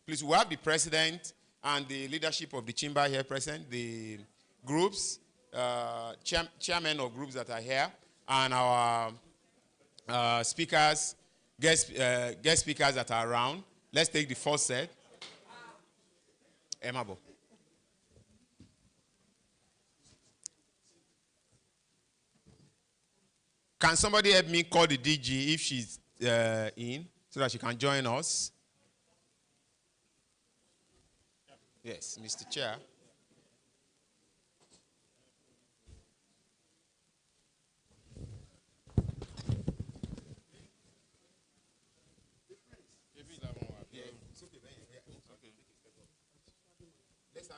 Please, we'll have the president and the leadership of the chamber here present, the groups, chairmen of groups that are here, and our speakers, guest speakers that are around. Let's take the first set. Emabo. Can somebody help me call the DG if she's in, so that she can join us? Yes, Mr. Chair.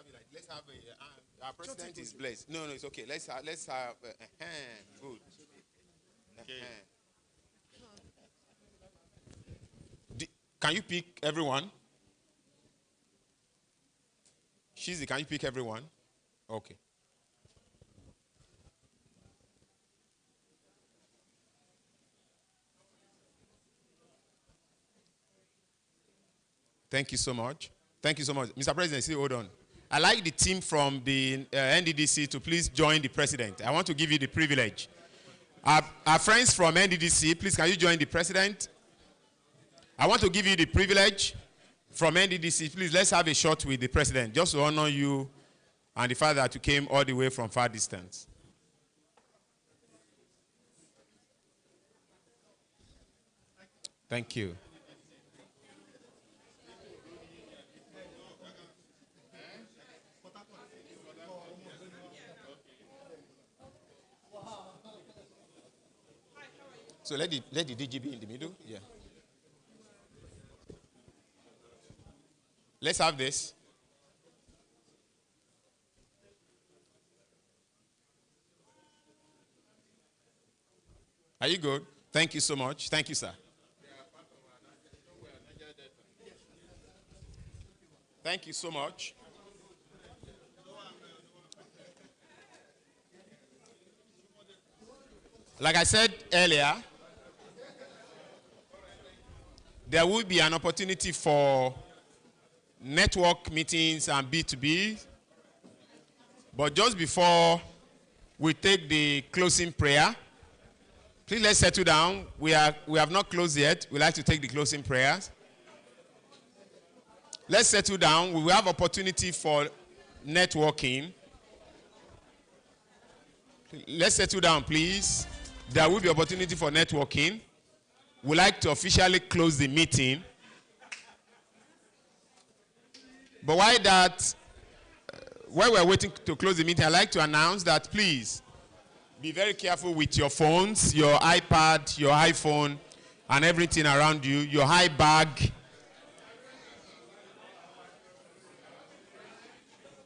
have it like, let's have our president is blessed. No, it's okay. Let's have good. Can you pick everyone? Shizi, can you pick everyone? Okay. Thank you so much. Thank you so much. Mr. President, see, hold on. I'd like the team from the NDDC to please join the president. I want to give you the privilege. Our friends from NDDC, please can you join the president? I want to give you the privilege from NDDC. Please, let's have a shot with the president, just to honor you and the fact that you came all the way from far distance. Thank you. So let the DG be in the middle. Yeah. Let's have this. Are you good? Thank you so much. Thank you, sir. Thank you so much. Like I said earlier, there will be an opportunity for network meetings and B2B. But just before we take the closing prayer, please let's settle down. We have not closed yet. We'd like to take the closing prayers. Let's settle down. We will have opportunity for networking. Let's settle down, please. There will be opportunity for networking. We'd like to officially close the meeting. But while we're waiting to close the meeting, I'd like to announce that please be very careful with your phones, your iPad, your iPhone, and everything around you, your high bag.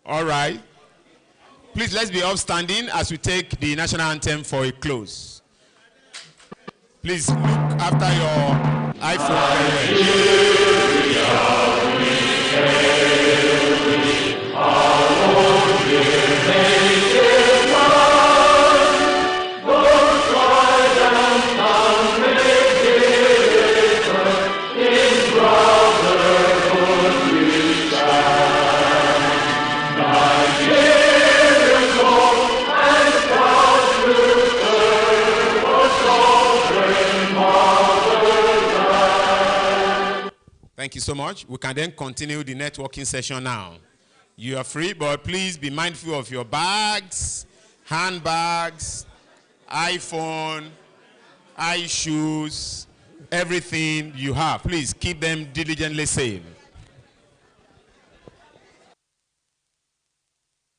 All right. Please, let's be upstanding as we take the national anthem for a close. Please look after your iPhone. Thank you so much. We can then continue the networking session now. You are free, but please be mindful of your bags, handbags, iPhone, shoes, everything you have. Please keep them diligently safe.